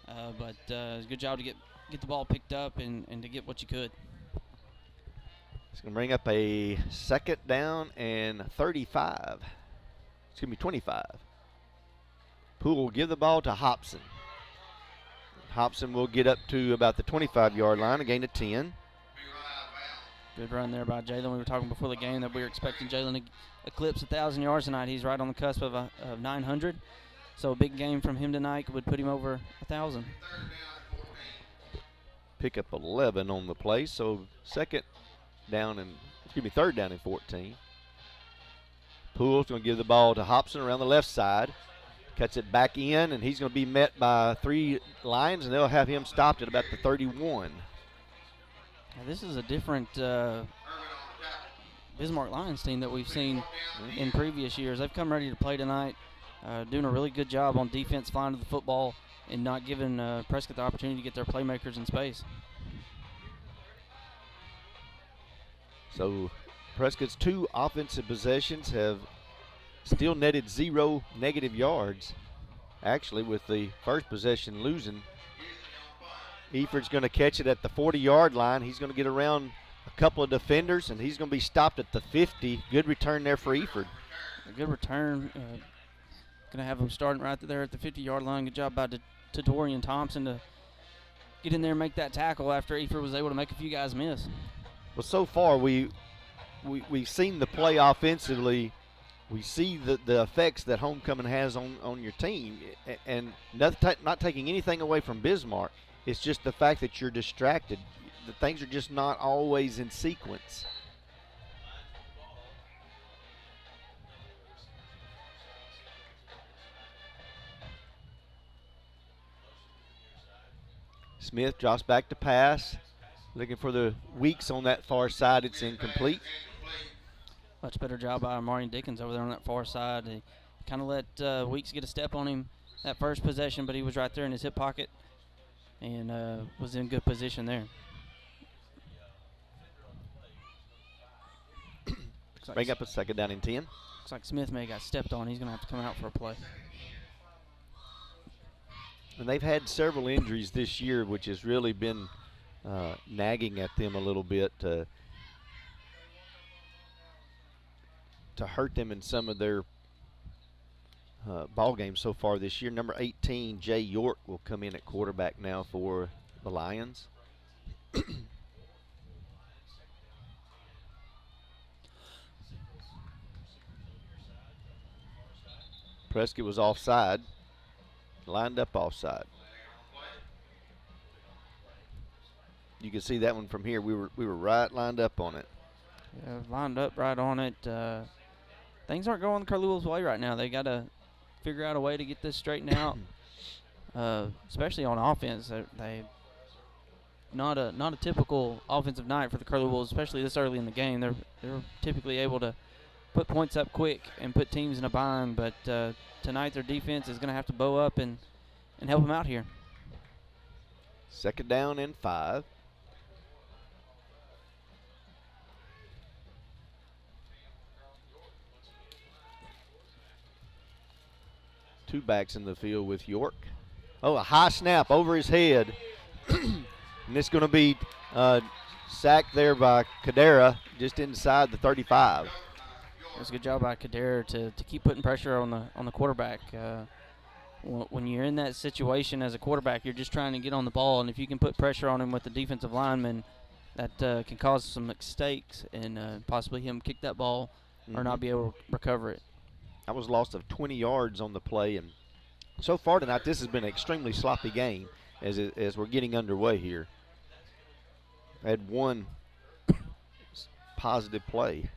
But it's a good job to get the ball picked up and to get what you could. It's going to bring up a 2nd down and 35. Excuse me, 25. Poole will give the ball to Hobson. Hobson will get up to about the 25-yard line, a gain of 10. Good run there by Jalen. We were talking before the game that we were expecting Jalen to eclipse 1,000 yards tonight. He's right on the cusp of 900. So a big game from him tonight would put him over 1,000. Pick up 11 on the play, so 3rd down and 14. Poole's going to give the ball to Hobson around the left side. Cuts it back in, and he's going to be met by 3 Lions, and they'll have him stopped at about the 31. Now this is a different Bismarck Lions team that we've seen in previous years. They've come ready to play tonight, doing a really good job on defense, flying to the football, and not giving Prescott the opportunity to get their playmakers in space. So Prescott's 2 offensive possessions have still netted 0 negative yards. Actually, with the first possession losing, Eford's going to catch it at the 40-yard line. He's going to get around a couple of defenders, and he's going to be stopped at the 50. Good return there for Eford. A good return. Going to have him starting right there at the 50-yard line. Good job by Dorian Thompson to get in there and make that tackle after Eford was able to make a few guys miss. Well, so far we've seen the play offensively. We see the effects that homecoming has on your team, and not taking anything away from Bismarck. It's just the fact that you're distracted. The things are just not always in sequence. Smith drops back to pass, looking for the Weeks on that far side. It's incomplete. Much better job by Marion Dickens over there on that far side. He kind of let Weeks get a step on him that first possession, but he was right there in his hip pocket and was in good position there. Bring up a 2nd down and 10. Looks like Smith may have got stepped on. He's going to have to come out for a play. And they've had several injuries this year, which has really been nagging at them a little bit to hurt them in some of their ball games so far this year. Number 18, Jay York, will come in at quarterback now for the Lions. Prescott was offside, lined up offside. You can see that one from here. We were right lined up on it. Yeah, lined up right on it. Things aren't going the Curly Wolves' way right now. They got to figure out a way to get this straightened out, especially on offense. They not a typical offensive night for the Curly Wolves, especially this early in the game. They're typically able to put points up quick and put teams in a bind, but tonight their defense is going to have to bow up and help them out here. 2nd down and 5. Two backs in the field with York. Oh, a high snap over his head. And it's going to be sacked there by Cadera just inside the 35. It was a good job by Cadera to keep putting pressure on the quarterback. When you're in that situation as a quarterback, you're just trying to get on the ball, and if you can put pressure on him with the defensive lineman, that can cause some mistakes and possibly him kick that ball or not be able to recover it. I was lost of 20 yards on the play, and so far tonight this has been an extremely sloppy game as we're getting underway here. I had one positive play.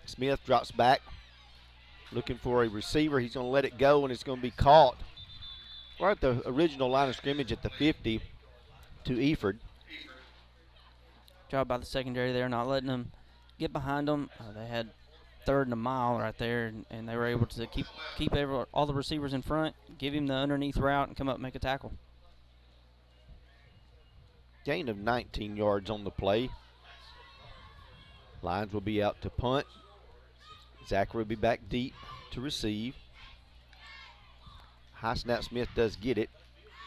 Smith drops back, looking for a receiver. He's going to let it go, and it's going to be caught right at the original line of scrimmage at the 50 to Eford. Job by the secondary there, not letting them get behind them. They had 3rd and a mile right there, and they were able to keep all the receivers in front, give him the underneath route, and come up and make a tackle. Gain of 19 yards on the play. Lions will be out to punt. Zachary will be back deep to receive. High snap, Smith does get it.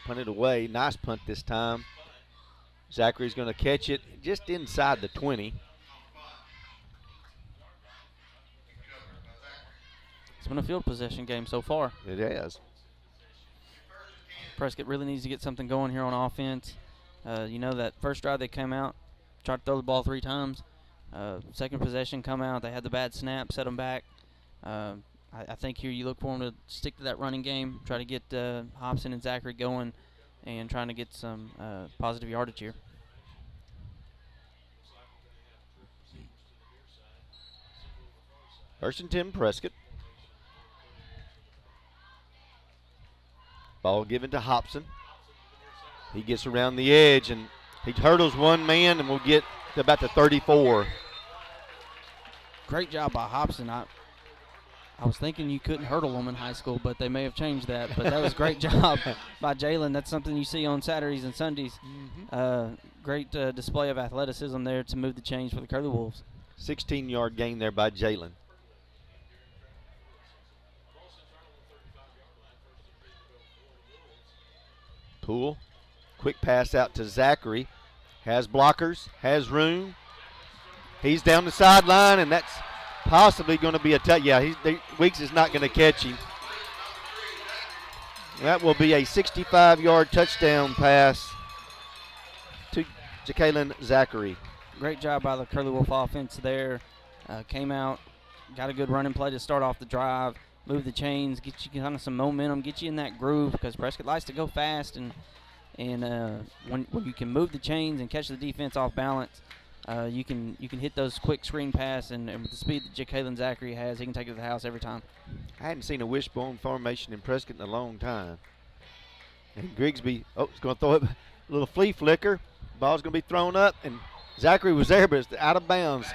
Punt it away. Nice punt this time. Zachary's going to catch it just inside the 20. It's been a field possession game so far. It has. Prescott really needs to get something going here on offense. You know, that first drive they came out, tried to throw the ball 3 times. Second possession come out, they had the bad snap, set them back. I think here you look for them to stick to that running game, try to get Hobson and Zachary going and trying to get some positive yardage here. First and 10, Prescott. Ball given to Hobson. He gets around the edge, and he hurdles one man and will get to about the 34. Great job by Hobson. I I was thinking you couldn't hurdle them in high school, but they may have changed that. But that was a great job by Jalen. That's something you see on Saturdays and Sundays. Great display of athleticism there to move the chains for the Curly Wolves. 16-yard gain there by Jalen. Poole, quick pass out to Zachary. Has blockers, has room. He's down the sideline, and that's possibly going to be a touch. Yeah, Weeks is not going to catch him. That will be a 65-yard touchdown pass to Ja'Kalen Zachary. Great job by the Curly Wolf offense there. Came out, got a good running play to start off the drive, move the chains, get you kind of some momentum, get you in that groove, because Prescott likes to go fast, and when you can move the chains and catch the defense off balance, you can hit those quick screen pass, and with the speed that Ja'Kalen Zachary has, he can take it to the house every time. I hadn't seen a wishbone formation in Prescott in a long time. And Grigsby, is going to throw it, a little flea flicker. Ball's going to be thrown up, and Zachary was there, but it's out of bounds.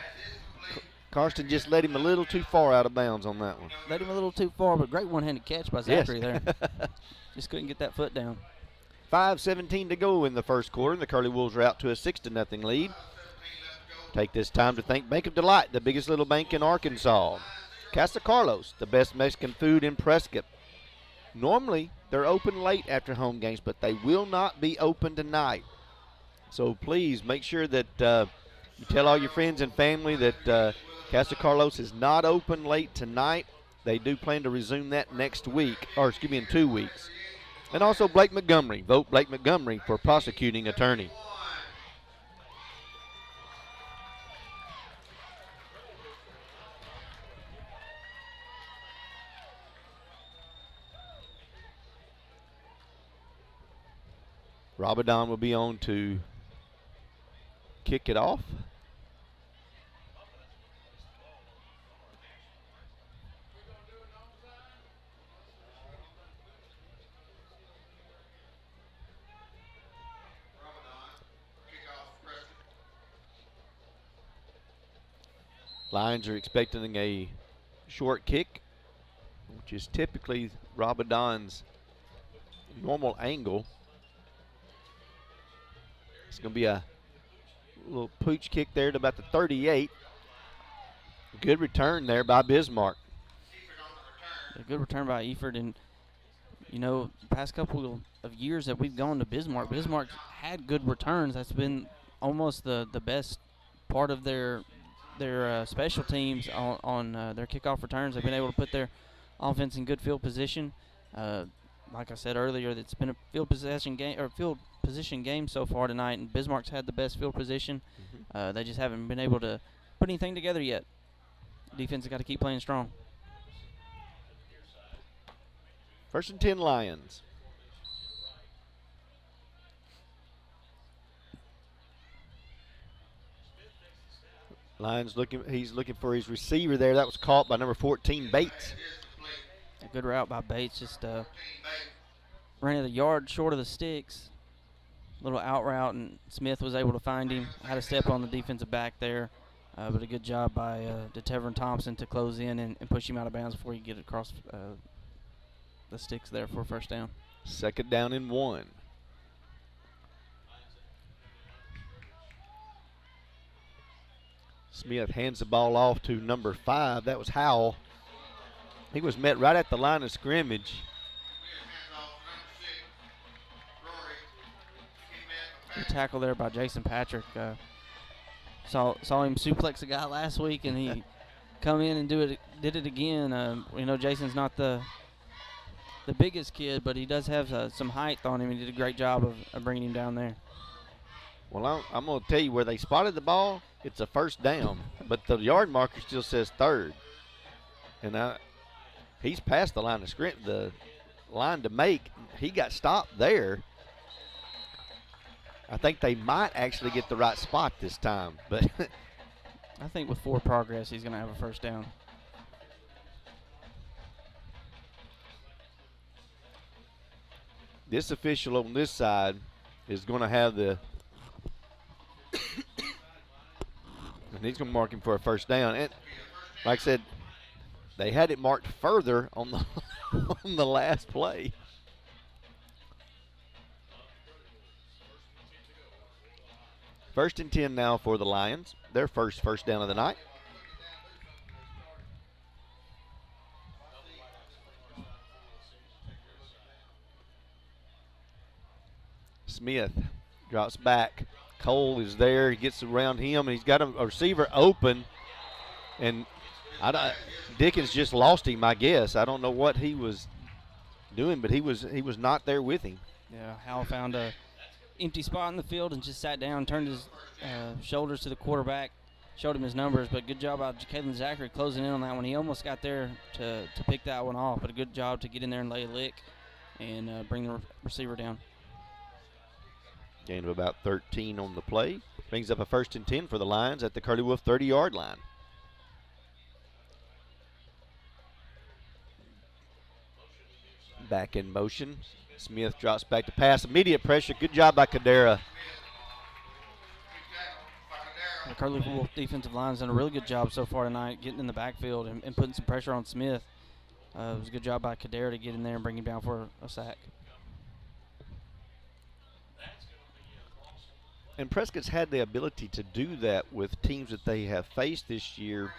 Karsten just led him a little too far out of bounds on that one. Led him a little too far, but great one-handed catch by Zachary there. Just couldn't get that foot down. 5:17 to go in the first quarter, and the Curly Wolves are out to a 6-0 lead. Take this time to thank Bank of Delight, the biggest little bank in Arkansas. Casa Carlos, the best Mexican food in Prescott. Normally, they're open late after home games, but they will not be open tonight. So please make sure that you tell all your friends and family that Casa Carlos is not open late tonight. They do plan to resume that next week, in 2 weeks. And also Blake Montgomery. Vote Blake Montgomery for prosecuting attorney. Rabadon will be on to kick it off. Lions are expecting a short kick, which is typically Rabadon's normal angle. It's going to be a little pooch kick there to about the 38. Good return there by Bismarck. A good return by Eford, and the past couple of years that we've gone to Bismarck, Bismarck's had good returns. That's been almost the best part of their special teams on their kickoff returns. They've been able to put their offense in good field position. Like I said earlier, it's been a field position game so far tonight, and Bismarck's had the best field position. They just haven't been able to put anything together yet. Defense has got to keep playing strong. 1st and 10 Lions. Lions he's looking for his receiver there. That was caught by number 14, Bates. A good route by Bates, just ran it a yard short of the sticks. Little out route, and Smith was able to find him. Had a step on the defensive back there, but a good job by DeTevin Thompson to close in and push him out of bounds before he get across the sticks there for a first down. 2nd down and 1. Smith hands the ball off to number 5. That was Howell. He was met right at the line of scrimmage. Good tackle there by Jason Patrick. Saw him suplex a guy last week, and he come in and did it again. Jason's not the biggest kid, but he does have some height on him. He did a great job of bringing him down there. Well, I'm going to tell you, where they spotted the ball, it's a first down, but the yard marker still says 3rd. And he's past the line of scrimmage, the line to make. He got stopped there. I think they might actually get the right spot this time, but I think with forward progress, he's going to have a first down. This official on this side is going to have and he's going to mark him for a first down. And like I said, They had it marked further on the on the last play. First and 10 now for the Lions. Their first down of the night. Smith drops back. Cole is there. He gets around him, and he's got a receiver open. And Dickens just lost him, I guess. I don't know what he was doing, but he was not there with him. Yeah, Howell found a empty spot in the field and just sat down, turned his shoulders to the quarterback, showed him his numbers. But good job by Jalen Zachary closing in on that one. He almost got there to pick that one off, but a good job to get in there and lay a lick and bring the receiver down. Gain of about 13 on the play. Brings up a 1st and 10 for the Lions at the Curly Wolf 30-yard line. Back in motion. Smith drops back to pass. Immediate pressure. Good job by Cadera. The Curly Wolf defensive line's done a really good job so far tonight getting in the backfield and putting some pressure on Smith. It was a good job by Cadera to get in there and bring him down for a sack. And Prescott's had the ability to do that with teams that they have faced this year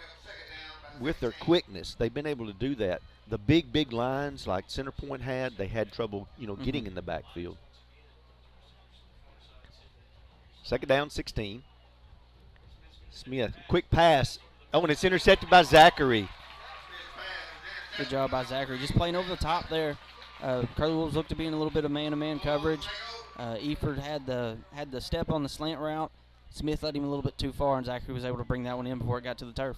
with their quickness. They've been able to do that. The big lines like Center Point had, they had trouble, getting in the backfield. 2nd down, 16. Smith, quick pass. Oh, and it's intercepted by Zachary. Good job by Zachary. Just playing over the top there. Curly Wolves looked to be in a little bit of man-to-man coverage. Eford had the step on the slant route. Smith led him a little bit too far, and Zachary was able to bring that one in before it got to the turf.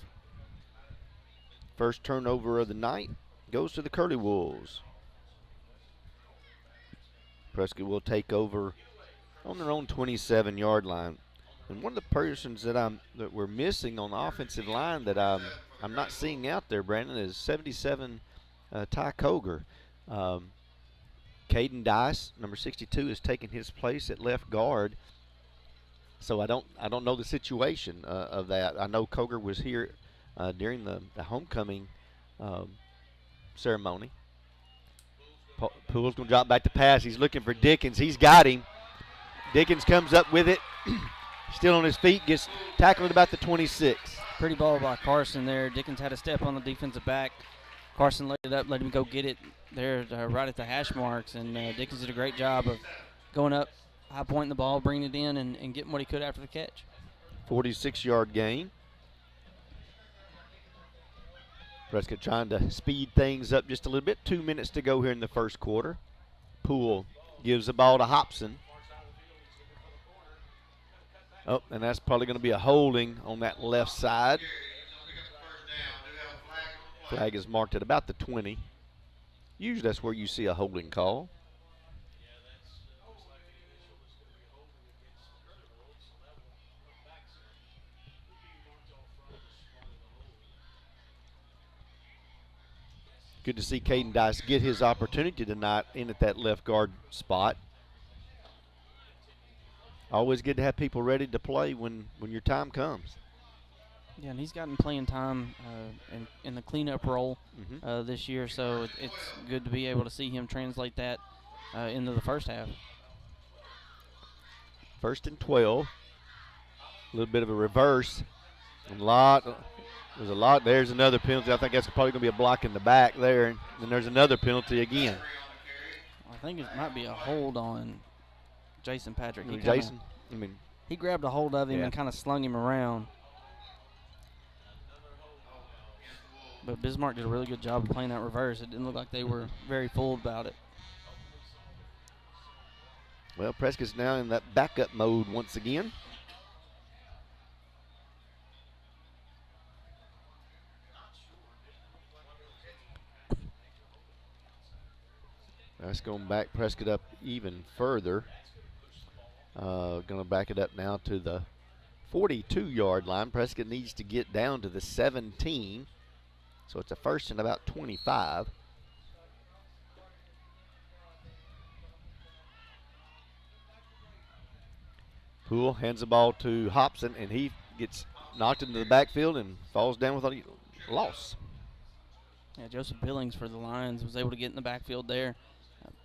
First turnover of the night goes to the Curly Wolves. Prescott will take over on their own 27-yard line. And one of the persons that we're missing on the offensive line that I'm not seeing out there, Brandon, is 77 Ty Koger. Caden Dice, number 62, is taking his place at left guard. So I don't know the situation of that. I know Koger was here during the homecoming ceremony. Poole's going to drop back to pass. He's looking for Dickens. He's got him. Dickens comes up with it. Still on his feet. Gets tackled at about the 26. Pretty ball by Carson there. Dickens had a step on the defensive back. Carson laid it up, let him go get it there right at the hash marks. And Dickens did a great job of going up, high pointing the ball, bringing it in, and getting what he could after the catch. 46-yard gain. Prescott trying to speed things up just a little bit. 2 minutes to go here in the first quarter. Poole gives the ball to Hobson. Oh, and that's probably going to be a holding on that left side. Flag is marked at about the 20. Usually that's where you see a holding call. Good to see Caden Dice get his opportunity tonight in at that left guard spot. Always good to have people ready to play when your time comes. Yeah, and he's gotten playing time in the cleanup role this year, so it's good to be able to see him translate that into the first half. 1st and 12. A little bit of a reverse. There's a lot. There's another penalty. I think that's probably going to be a block in the back there. And then there's another penalty again. I think it might be a hold on Jason Patrick. He grabbed a hold of him and kind of slung him around. But Bismarck did a really good job of playing that reverse. It didn't look like they were very fooled about it. Well, Prescott's now in that backup mode once again. That's going to back Prescott up even further. Going to back it up now to the 42-yard line. Prescott needs to get down to the 17. So it's a 1st and about 25. Poole hands the ball to Hobson, and he gets knocked into the backfield and falls down with a loss. Yeah, Joseph Billings for the Lions was able to get in the backfield there.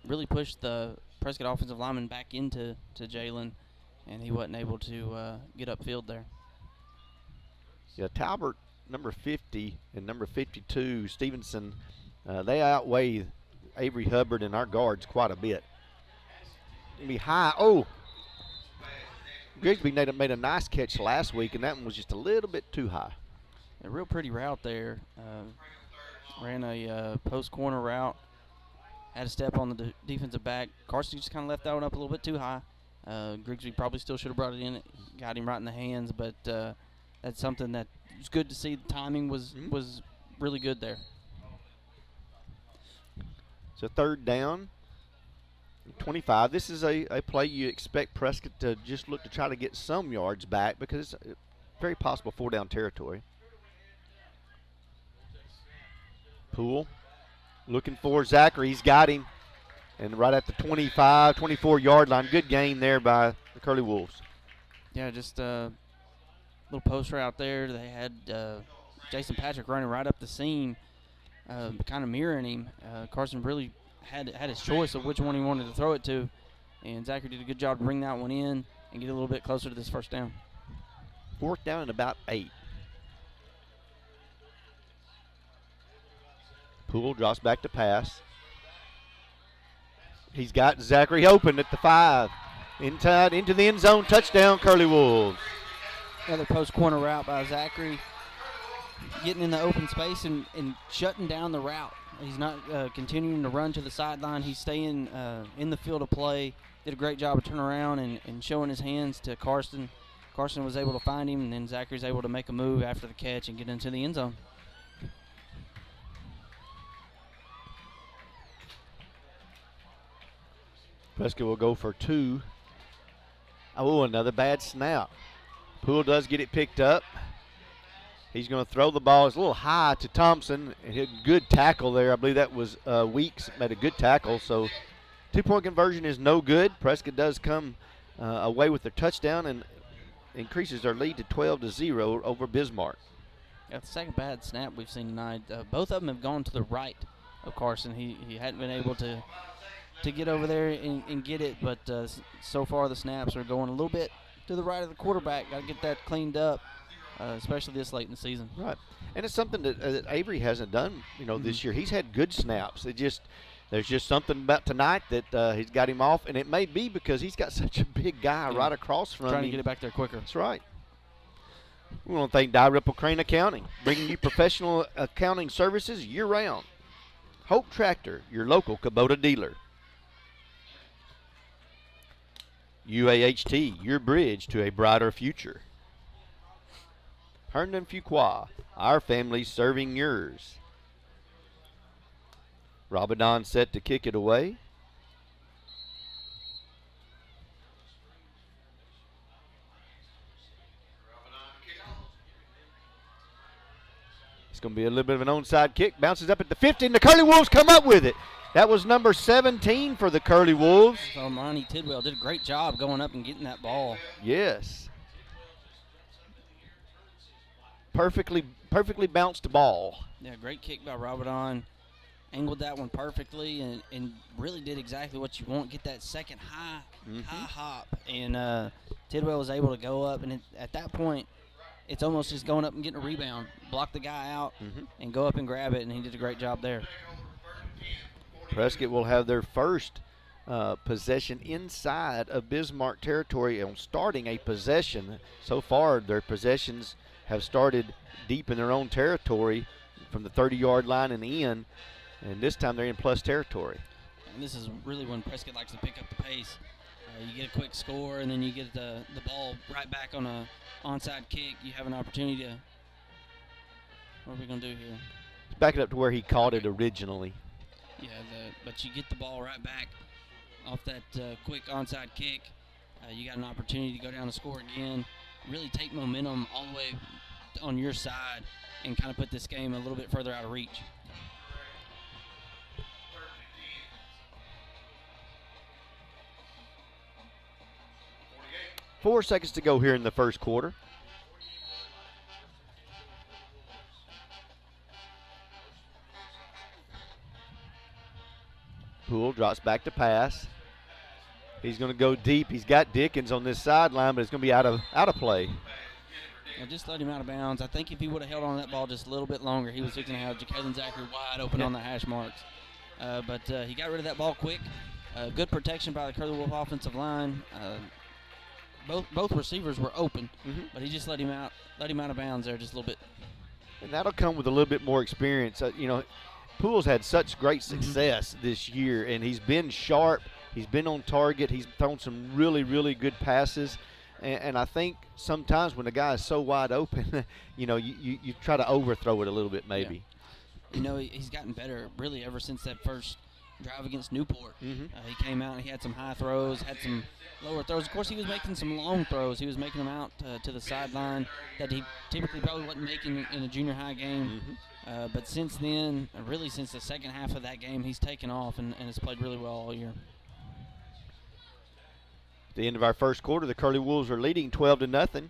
Really pushed the Prescott offensive lineman back into Jalen, and he wasn't able to get upfield there. Yeah, Talbert, number 50, and number 52, Stevenson, they outweigh Avery Hubbard and our guards quite a bit. It'll be high. Oh! Grigsby made a nice catch last week, and that one was just a little bit too high. A real pretty route there. Ran a post corner route. Had a step on the defensive back. Carson just kind of left that one up a little bit too high. Grigsby probably still should have brought it in. Got him right in the hands, but that's something that was good to see. The timing was really good there. So third down, 25. This is a play you expect Prescott to just look to try to get some yards back because it's very possible 4-down territory. Poole looking for Zachary. He's got him. And right at the 25, 24-yard line. Good gain there by the Curly Wolves. Yeah, just a little post route there. They had Jason Patrick running right up the seam, kind of mirroring him. Carson really had his choice of which one he wanted to throw it to. And Zachary did a good job to bring that one in and get a little bit closer to this first down. Fourth down and about 8. Poole drops back to pass. He's got Zachary open at the 5. Inside into the end zone. Touchdown, Curly Wolves. Another post corner route by Zachary. Getting in the open space and shutting down the route. He's not continuing to run to the sideline. He's staying in the field of play. Did a great job of turning around and showing his hands to Carson. Carson was able to find him, and then Zachary's able to make a move after the catch and get into the end zone. Prescott will go for 2. Oh, another bad snap. Poole does get it picked up. He's going to throw the ball. It's a little high to Thompson. Good tackle there. I believe that was Weeks made a good tackle. So 2-point conversion is no good. Prescott does come away with their touchdown and increases their lead to 12-0 over Bismarck. Yeah, the second bad snap we've seen tonight. Both of them have gone to the right of Carson. He hadn't been able to get over there and get it, but so far the snaps are going a little bit to the right of the quarterback. Got to get that cleaned up, especially this late in the season. Right, and it's something that Avery hasn't done, this year. He's had good snaps. There's just something about tonight that he's got him off, and it may be because he's got such a big guy right across from him. Trying to get it back there quicker. That's right. We want to thank Dalrymple Crane Accounting, bringing you professional accounting services year-round. Hope Tractor, your local Kubota dealer. UAHT, your bridge to a brighter future. Herndon Fuqua, our family serving yours. Rabadon set to kick it away. It's going to be a little bit of an onside kick. Bounces up at the 50, and the Curly Wolves come up with it. That was number 17 for the Curly Wolves. So Monty Tidwell did a great job going up and getting that ball. Yes. Perfectly bounced ball. Yeah, great kick by Rabadon. Angled that one perfectly and really did exactly what you want. Get that second high hop. And Tidwell was able to go up. And at that point, it's almost just going up and getting a rebound. Block the guy out and go up and grab it. And he did a great job there. Prescott will have their first possession inside of Bismarck territory on starting a possession. So far, their possessions have started deep in their own territory from the 30-yard line and in, and this time they're in plus territory. And this is really when Prescott likes to pick up the pace. You get a quick score, and then you get the ball right back on a onside kick. You have an opportunity to – what are we going to do here? Let's back it up to where he caught it originally. Yeah, but you get the ball right back off that quick onside kick. You got an opportunity to go down and score again, really take momentum all the way on your side and kind of put this game a little bit further out of reach. Four seconds to go here in the first quarter. Poole drops back to pass. He's going to go deep. He's got Dickens on this sideline, but it's going to be out of play. Yeah, just let him out of bounds. I think if he would have held on that ball just a little bit longer, he was fixing to have Jalen Zachary wide open on the hash marks. But he got rid of that ball quick. Good protection by the Curly Wolf offensive line. Both receivers were open, but he just let him out of bounds there just a little bit. And that'll come with a little bit more experience. Poole's had such great success this year, and he's been sharp. He's been on target. He's thrown some really, really good passes. And I think sometimes when the guy is so wide open, you try to overthrow it a little bit maybe. Yeah. He's gotten better really ever since that first drive against Newport. He came out and he had some high throws, had some lower throws. Of course, he was making some long throws. He was making them out to the sideline that he typically probably wasn't making in a junior high game. But since then, really since the second half of that game, he's taken off and has played really well all year. At the end of our first quarter, the Curly Wolves are leading 12-0.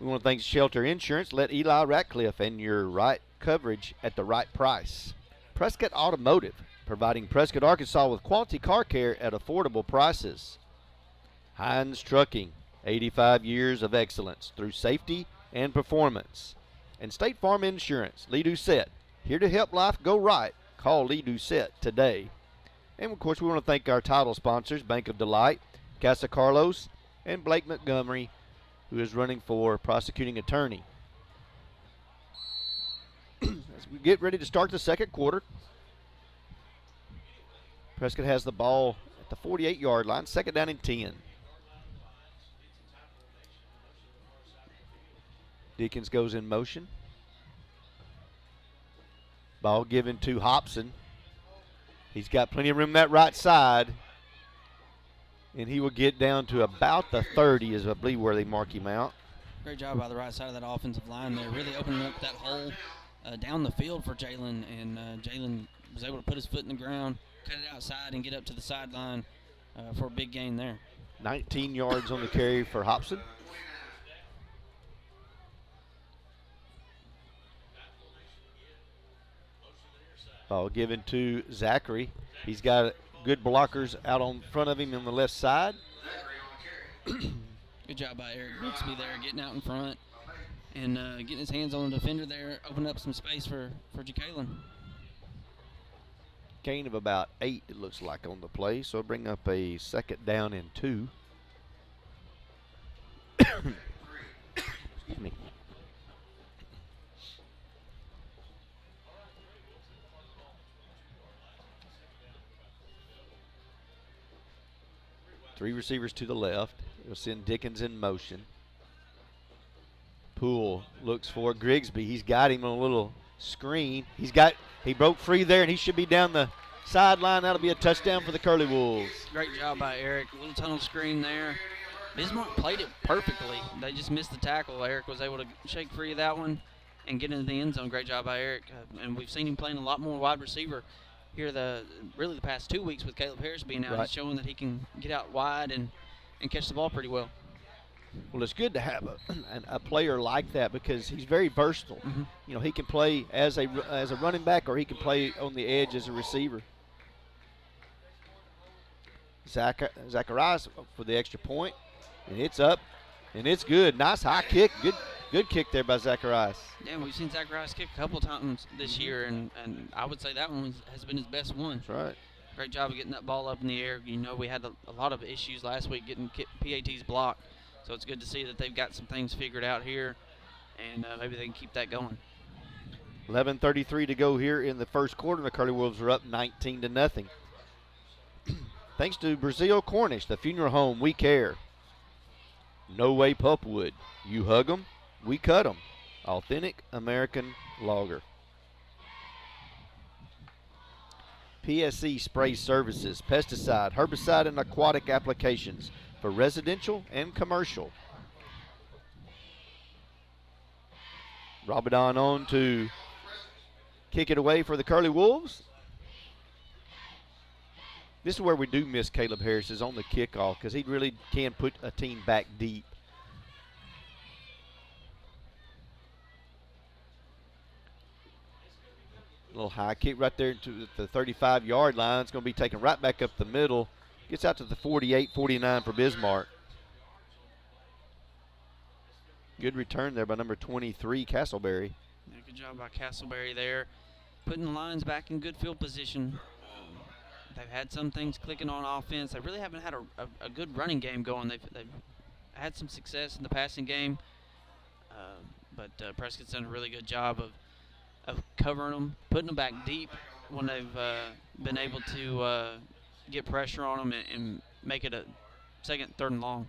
We want to thank Shelter Insurance. Let Eli Ratcliffe and your right coverage at the right price. Prescott Automotive, providing Prescott, Arkansas with quality car care at affordable prices. Hines Trucking, 85 years of excellence through safety and performance. And State Farm Insurance, Lee Doucette, here to help life go right. Call Lee Doucette today. And, of course, we want to thank our title sponsors, Bank of Delight, Casa Carlos, and Blake Montgomery, who is running for prosecuting attorney. As we get ready to start the second quarter, Prescott has the ball at the 48-yard line, second down and 10. Dickens goes in motion. Ball given to Hobson. He's got plenty of room that right side. And he will get down to about the 30 is, I believe, where they mark him out. Great job by the right side of that offensive line there, really opening up that hole down the field for Jalen. And Jalen was able to put his foot in the ground, cut it outside, and get up to the sideline for a big gain there. 19 yards on the carry for Hobson. Ball given to Zachary. He's got good blockers out on front of him on the left side. Good job by Eric Bixby there, getting out in front and getting his hands on the defender there, opening up some space for Jacalen. Gain of about 8, it looks like, on the play. So it'll bring up a second down and 2. Excuse me. Three receivers to the left. We'll send Dickens in motion. Poole looks for Grigsby. He's got him on a little screen. He broke free there, and he should be down the sideline. That'll be a touchdown for the Curly Wolves. Great job by Eric. A little tunnel screen there. Bismarck played it perfectly. They just missed the tackle. Eric was able to shake free of that one and get into the end zone. Great job by Eric. And we've seen him playing a lot more wide receiver here the past 2 weeks with Caleb Harris being out. Right. He's showing that he can get out wide and catch the ball pretty well. Well, it's good to have a player like that because he's very versatile. He can play as a running back or he can play on the edge as a receiver. Zacharias for the extra point, and it's up, and it's good. Nice high kick. Good kick there by Zacharias. Yeah, we've seen Zacharias kick a couple of times this year, and I would say that one has been his best one. That's right. Great job of getting that ball up in the air. We had a lot of issues last week getting PATs blocked, so it's good to see that they've got some things figured out here, and maybe they can keep that going. 11:33 to go here in the first quarter. The Curly Wolves are up 19-0. Thanks to Brazil Cornish, the funeral home we care. No Way Pulpwood. You hug 'em, we cut 'em. Authentic American lager. PSC Spray Services, pesticide, herbicide, and aquatic applications for residential and commercial. Robidon on to kick it away for the Curly Wolves. This is where we do miss Caleb Harris, is on the kickoff, because he really can put a team back deep. Little high kick right there to the 35-yard line. It's going to be taken right back up the middle. Gets out to the 48-49 for Bismarck. Good return there by number 23, Castleberry. Yeah, good job by Castleberry there, putting the lines back in good field position. They've had some things clicking on offense. They really haven't had a good running game going. They've had some success in the passing game, but Prescott's done a really good job of covering them, putting them back deep when they've been able to get pressure on them and make it a second, third and long.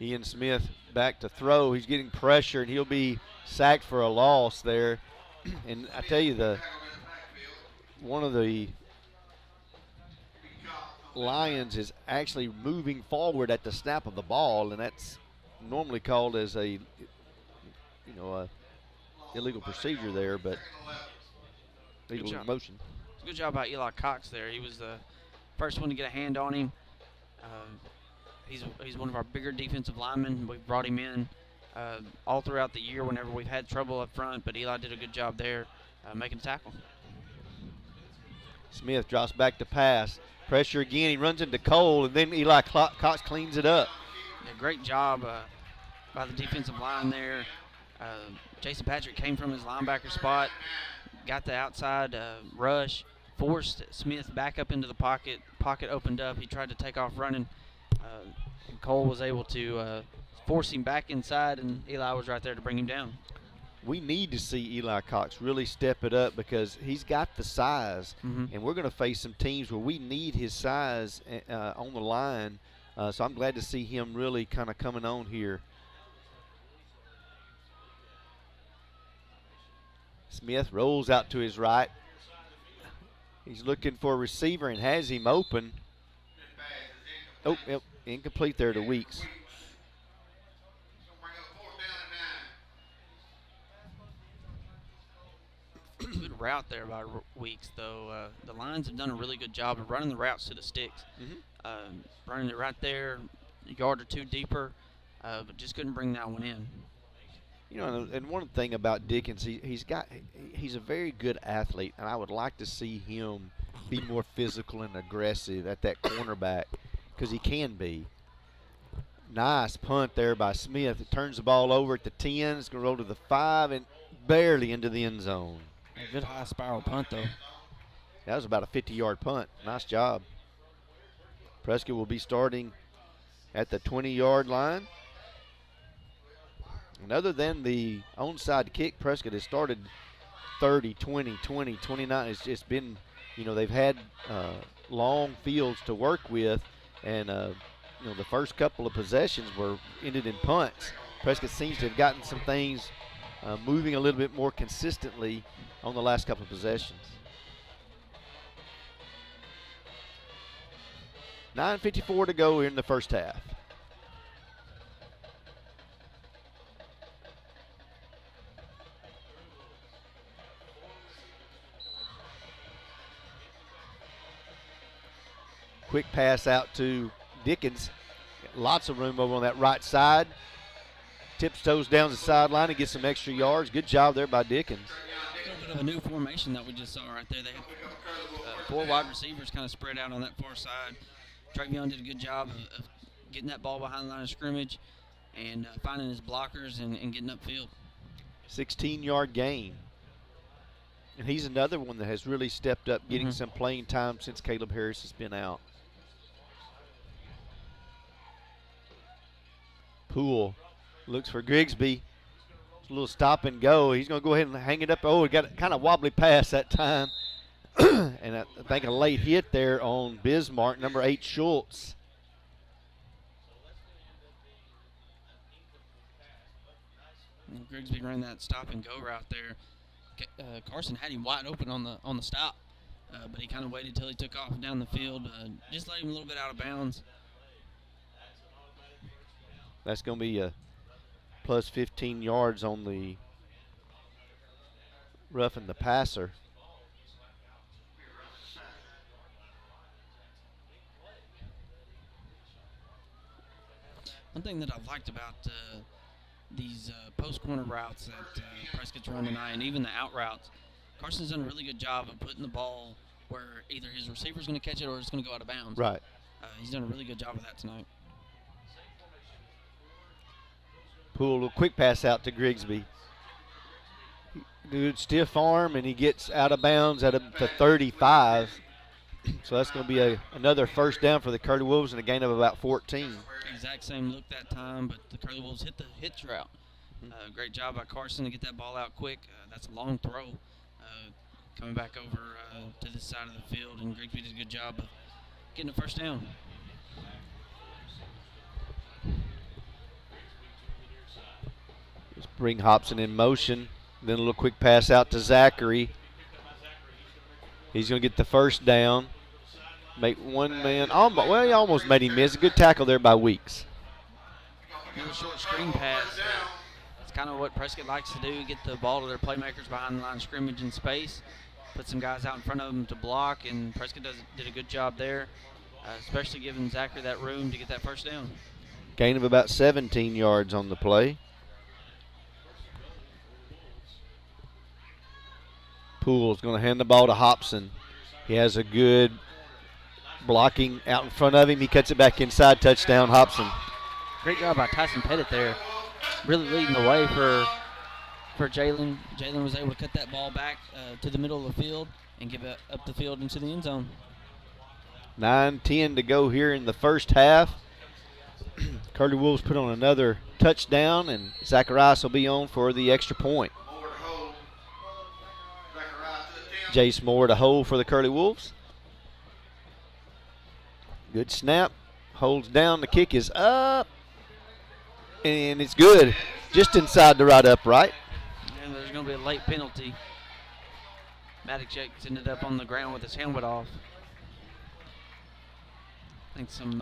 Ian Smith back to throw. He's getting pressure, and he'll be sacked for a loss there. And I tell you, one of the Lions is actually moving forward at the snap of the ball, and that's normally called as a illegal procedure there, but legal in motion. Good job by Eli Cox there. He was the first one to get a hand on him. He's one of our bigger defensive linemen. We've brought him in all throughout the year whenever we've had trouble up front, but Eli did a good job there making the tackle. Smith drops back to pass. Pressure again. He runs into Cole, and then Eli Cox cleans it up. Yeah, great job by the defensive line there. Jason Patrick came from his linebacker spot, got the outside rush, forced Smith back up into the pocket. Pocket opened up. He tried to take off running. And Cole was able to force him back inside, and Eli was right there to bring him down. We need to see Eli Cox really step it up because he's got the size, and we're going to face some teams where we need his size on the line. So I'm glad to see him really kind of coming on here. Smith rolls out to his right. He's looking for a receiver and has him open. Oh, yep, incomplete there to Weeks. Good route there by Weeks, though. The Lions have done a really good job of running the routes to the sticks. Running it right there, a yard or two deeper, but just couldn't bring that one in. You know, and one thing about Dickens, he's a very good athlete, and I would like to see him be more physical and aggressive at that cornerback because he can be. Nice punt there by Smith. It turns the ball over at the 10. It's going to roll to the 5 and barely into the end zone. A good high spiral punt, though. That was about a 50-yard punt. Nice job. Prescott will be starting at the 20-yard line. And other than the onside kick, Prescott has started 30, 20, 20, 29. It's just been, you know, they've had long fields to work with, and you know, the first couple of possessions were ended in punts. Prescott seems to have gotten some things moving a little bit more consistently on the last couple of possessions. 9:54 to go in the first half. Quick pass out to Dickens. Lots of room over on that right side. Tiptoes down the sideline and gets some extra yards. Good job there by Dickens. A little bit of a new formation that we just saw right there. They have 4 wide receivers kind of spread out on that far side. Travion did a good job of getting that ball behind the line of scrimmage and finding his blockers and getting upfield. 16-yard gain. And he's another one that has really stepped up, getting some playing time since Caleb Harris has been out. Poole looks for Grigsby. It's a little stop and go. He's going to go ahead and hang it up. Oh, he got a kind of wobbly pass that time. And I think a late hit there on Bismarck, number 8, Schultz. And Grigsby ran that stop and go route there. Carson had him wide open on the stop, but he kind of waited till he took off down the field. Just let him a little bit out of bounds. That's going to be a plus 15 yards on the roughing the passer. One thing that I've liked about these post corner routes that Prescott's run tonight, and even the out routes. Carson's done a really good job of putting the ball where either his receiver's going to catch it or it's going to go out of bounds. Right. He's done a really good job of that tonight. Poole, a quick pass out to Grigsby. Good stiff arm, and he gets out of bounds at the 35. So that's going to be another first down for the Curly Wolves and a gain of about 14. Exact same look that time, but the Curly Wolves hit the hitch route. Great job by Carson to get that ball out quick. That's a long throw. Coming back over to this side of the field, and Grigsby did a good job of getting a first down. Just bring Hobson in motion. Then a little quick pass out to Zachary. He's going to get the first down. Make one man. Well, he almost made him miss. A good tackle there by Weeks. Little short screen pass. It's kind of what Prescott likes to do, get the ball to their playmakers behind the line of scrimmage in space, put some guys out in front of them to block, and Prescott did a good job there, especially giving Zachary that room to get that first down. Gain of about 17 yards on the play. Poole's going to hand the ball to Hobson. He has a good blocking out in front of him. He cuts it back inside. Touchdown, Hobson. Great job by Tyson Pettit there. Really leading the way for Jalen. Jalen was able to cut that ball back to the middle of the field and give it up the field into the end zone. 9:10 to go here in the first half. Curly Wolves put on another touchdown, and Zacharias will be on for the extra point. Jace Moore to hold for the Curly Wolves. Good snap. Holds down. The kick is up. And it's good. Just inside the right upright. And there's going to be a late penalty. Maddox Jakes ended up on the ground with his helmet off. I think some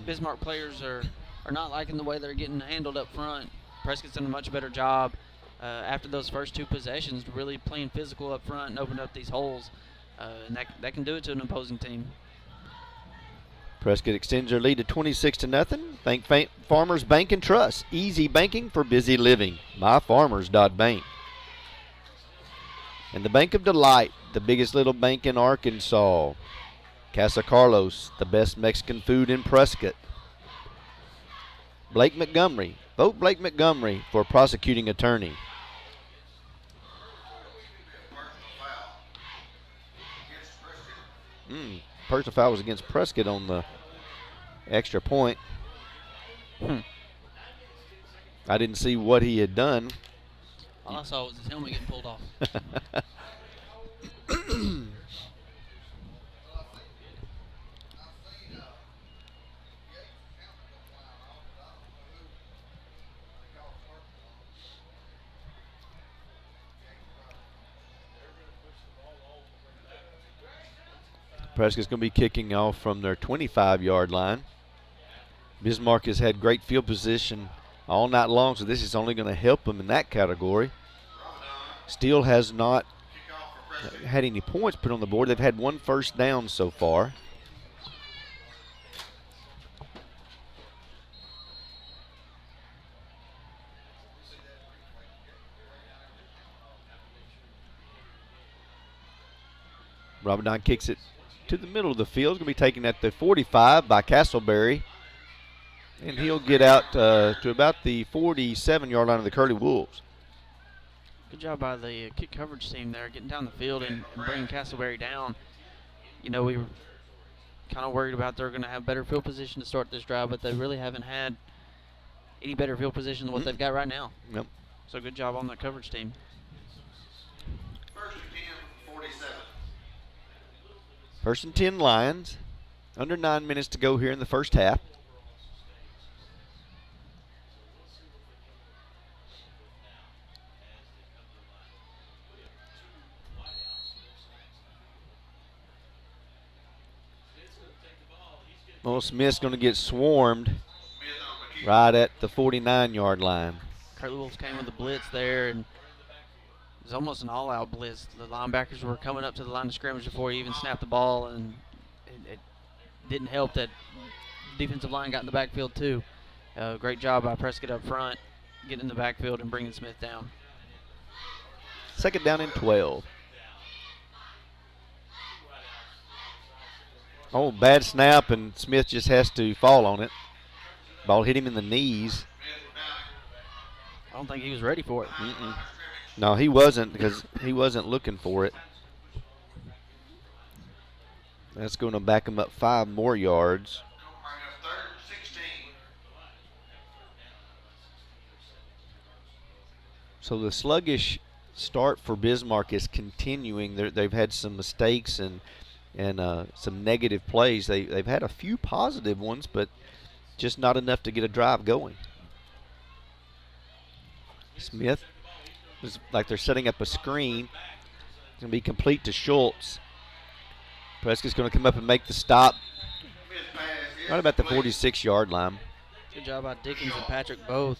Bismarck players are not liking the way they're getting handled up front. Prescott's done a much better job after those first two possessions, really playing physical up front and opening up these holes. And that can do it to an opposing team. Prescott extends their lead to 26-0. Thank Farmers Bank and Trust. Easy banking for busy living. MyFarmers.bank. And the Bank of Delight, the biggest little bank in Arkansas. Casa Carlos, the best Mexican food in Prescott. Blake Montgomery. Vote Blake Montgomery for prosecuting attorney. Personal foul was against Prescott on the extra point. I didn't see what he had done. All I saw was his helmet getting pulled off. Prescott's going to be kicking off from their 25-yard line. Bismarck has had great field position all night long, so this is only going to help them in that category. Steele has not had any points put on the board. They've had one first down so far. Robinson kicks it to the middle of the field. It's going to be taken at the 45 by Castleberry. And he'll get out to about the 47-yard line of the Curly Wolves. Good job by the kick coverage team there, getting down the field and bringing Castleberry down. You know, we were kind of worried about they're going to have better field position to start this drive, but they really haven't had any better field position than what they've got right now. Yep. So good job on the coverage team. First and 10, 47. First and 10 Lions. Under 9 minutes to go here in the first half. Well, Smith's going to get swarmed right at the 49-yard line. Curly Wolves came with a blitz there, and it was almost an all-out blitz. The linebackers were coming up to the line of scrimmage before he even snapped the ball, and it didn't help that defensive line got in the backfield too. Great job by Prescott up front, getting in the backfield and bringing Smith down. 2nd down and 12. Oh, bad snap, and Smith just has to fall on it. Ball hit him in the knees. I don't think he was ready for it. No, he wasn't, because he wasn't looking for it. That's going to back him up 5 more yards. So the sluggish start for Bismarck is continuing. They've had some mistakes and some negative plays. They've had a few positive ones, but just not enough to get a drive going. Smith is like they're setting up a screen. It's going to be complete to Schultz. Prescott's going to come up and make the stop right about the 46-yard line. Good job by Dickens and Patrick both.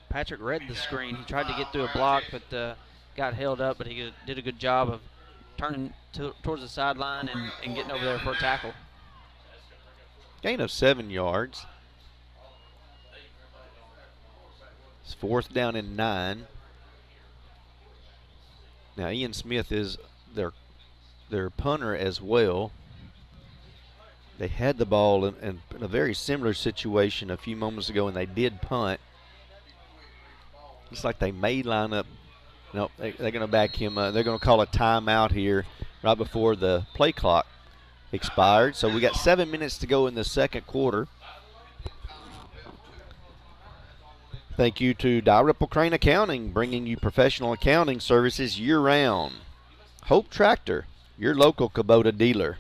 Patrick read the screen. He tried to get through a block, but got held up, but he did a good job of turning towards the sideline and getting over there for a tackle. Gain of 7 yards. It's 4th down and 9. Now Ian Smith is their punter as well. They had the ball in a very similar situation a few moments ago, and they did punt. Looks like they may line up. No, they're going to back him. They're going to call a timeout here right before the play clock expired. So we got 7 minutes to go in the 2nd quarter. Thank you to Dalrymple Crane Accounting, bringing you professional accounting services year-round. Hope Tractor, your local Kubota dealer.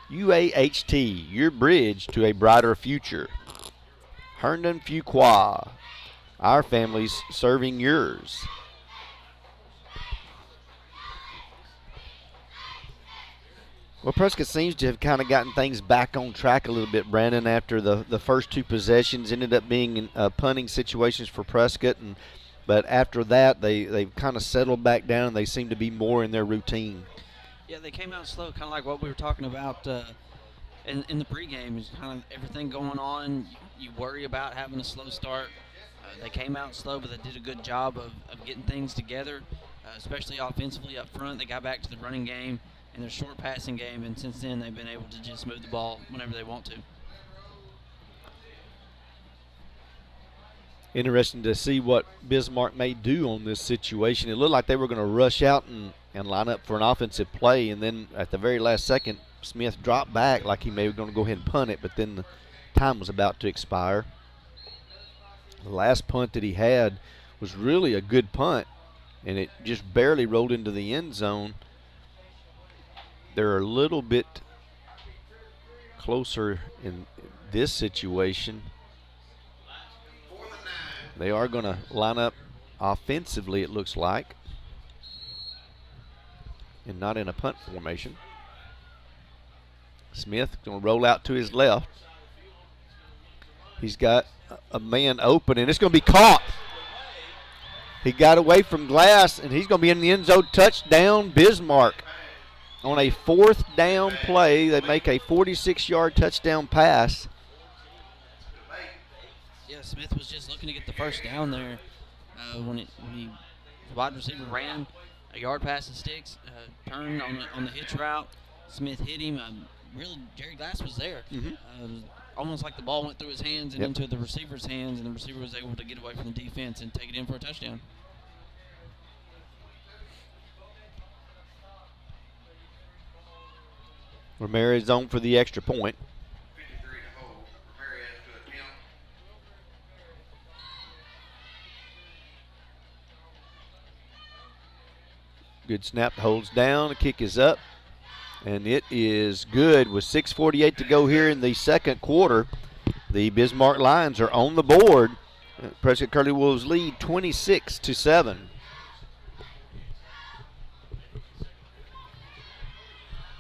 UAHT, your bridge to a brighter future. Herndon Fuqua, our families serving yours. Well, Prescott seems to have kind of gotten things back on track a little bit, Brandon, after the first 2 possessions ended up being punting situations for Prescott. But after that, they've kind of settled back down, and they seem to be more in their routine. Yeah, they came out slow, kind of like what we were talking about in the pregame. Is kind of everything going on. You worry about having a slow start. They came out slow, but they did a good job of getting things together, especially offensively up front. They got back to the running game and their short passing game, and since then they've been able to just move the ball whenever they want to. Interesting to see what Bismarck may do on this situation. It looked like they were going to rush out and line up for an offensive play, and then at the very last second, Smith dropped back like he may be going to go ahead and punt it, but then the time was about to expire. The last punt that he had was really a good punt, and it just barely rolled into the end zone. They're a little bit closer in this situation. They are going to line up offensively, it looks like, and not in a punt formation. Smith going to roll out to his left. He's got a man open, and it's going to be caught. He got away from Glass, and he's going to be in the end zone. Touchdown, Bismarck. On a 4th down play, they make a 46-yard touchdown pass. Yeah, Smith was just looking to get the first down there when the wide receiver ran a yard past the sticks, turned on the hitch route. Smith hit him. Really, Jerry Glass was there. Almost like the ball went through his hands and into the receiver's hands, and the receiver was able to get away from the defense and take it in for a touchdown. Ramirez on for the extra point. 53 to hold. Ramirez to attempt. Good snap, holds down, the kick is up, and it is good with 6:48 to go here in the 2nd quarter. The Bismarck Lions are on the board. Prescott Curly Wolves lead 26-7.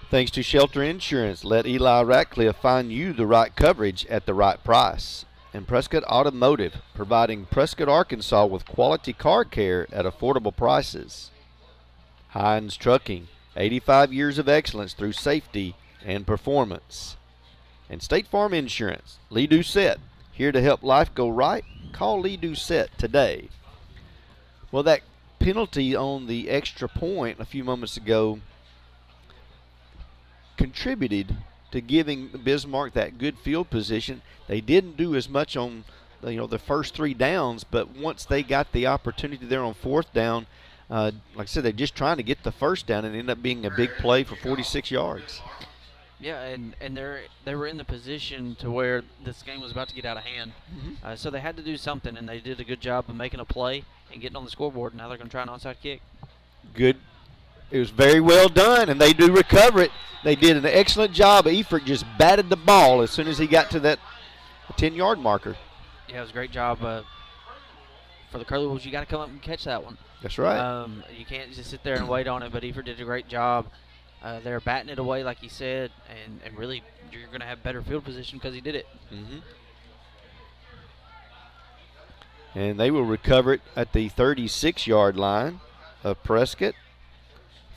Thanks to Shelter Insurance, let Eli Ratcliffe find you the right coverage at the right price. And Prescott Automotive, providing Prescott, Arkansas with quality car care at affordable prices. Hines Trucking, 85 years of excellence through safety and performance. And State Farm Insurance, Lee Doucette, Here to help life go right, call Lee Doucette today. Well, that penalty on the extra point a few moments ago contributed to giving Bismarck that good field position. They didn't do as much on the first 3 downs, but once they got the opportunity there on 4th down, like I said, they're just trying to get the first down and end up being a big play for 46 yards. Yeah, and they were in the position to where this game was about to get out of hand. So they had to do something, and they did a good job of making a play and getting on the scoreboard. Now they're going to try an onside kick. Good. It was very well done, and they do recover it. They did an excellent job. Eford just batted the ball as soon as he got to that 10-yard marker. Yeah, it was a great job. For the Curly Wolves, you got to come up and catch that one. That's right. You can't just sit there and wait on it, but Eford did a great job. They're batting it away, like he said, and really you're going to have better field position because he did it. And they will recover it at the 36-yard line of Prescott.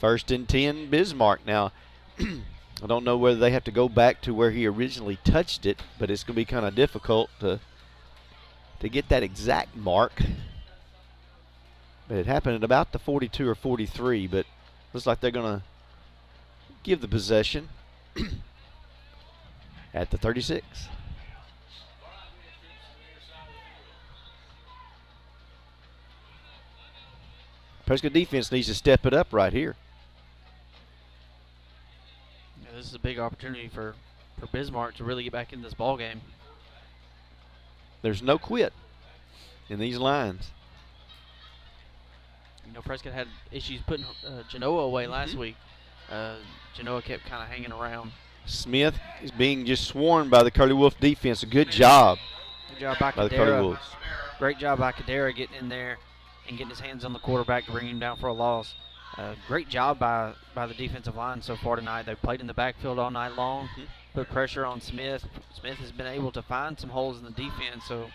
1st and 10, Bismarck. Now, I don't know whether they have to go back to where he originally touched it, but it's going to be kind of difficult to get that exact mark. But it happened at about the 42 or 43, but looks like they're going to give the possession at the 36. Prescott defense needs to step it up right here. Yeah, this is a big opportunity for Bismarck to really get back in this ball game. There's no quit in these lines. You know, Prescott had issues putting Genoa away last week. Genoa kept kind of hanging around. Smith is being just swarmed by the Curly Wolf defense. A good job. Good job by the Curly Wolves. Great job by Kadera getting in there and getting his hands on the quarterback to bring him down for a loss. Great job by the defensive line so far tonight. They've played in the backfield all night long, put pressure on Smith. Smith has been able to find some holes in the defense, so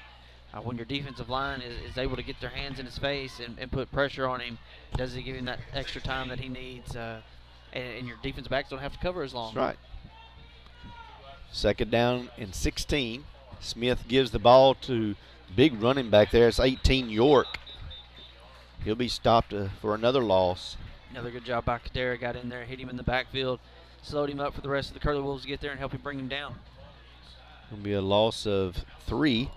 when your defensive line is able to get their hands in his face and put pressure on him, does it give him that extra time that he needs, and your defensive backs don't have to cover as long. That's right. 2nd down and 16. Smith gives the ball to big running back there. It's 18 York. He'll be stopped for another loss. Another good job by Kadera. Got in there, hit him in the backfield, slowed him up for the rest of the Curly Wolves to get there and help him bring him down. It'll be a loss of 3.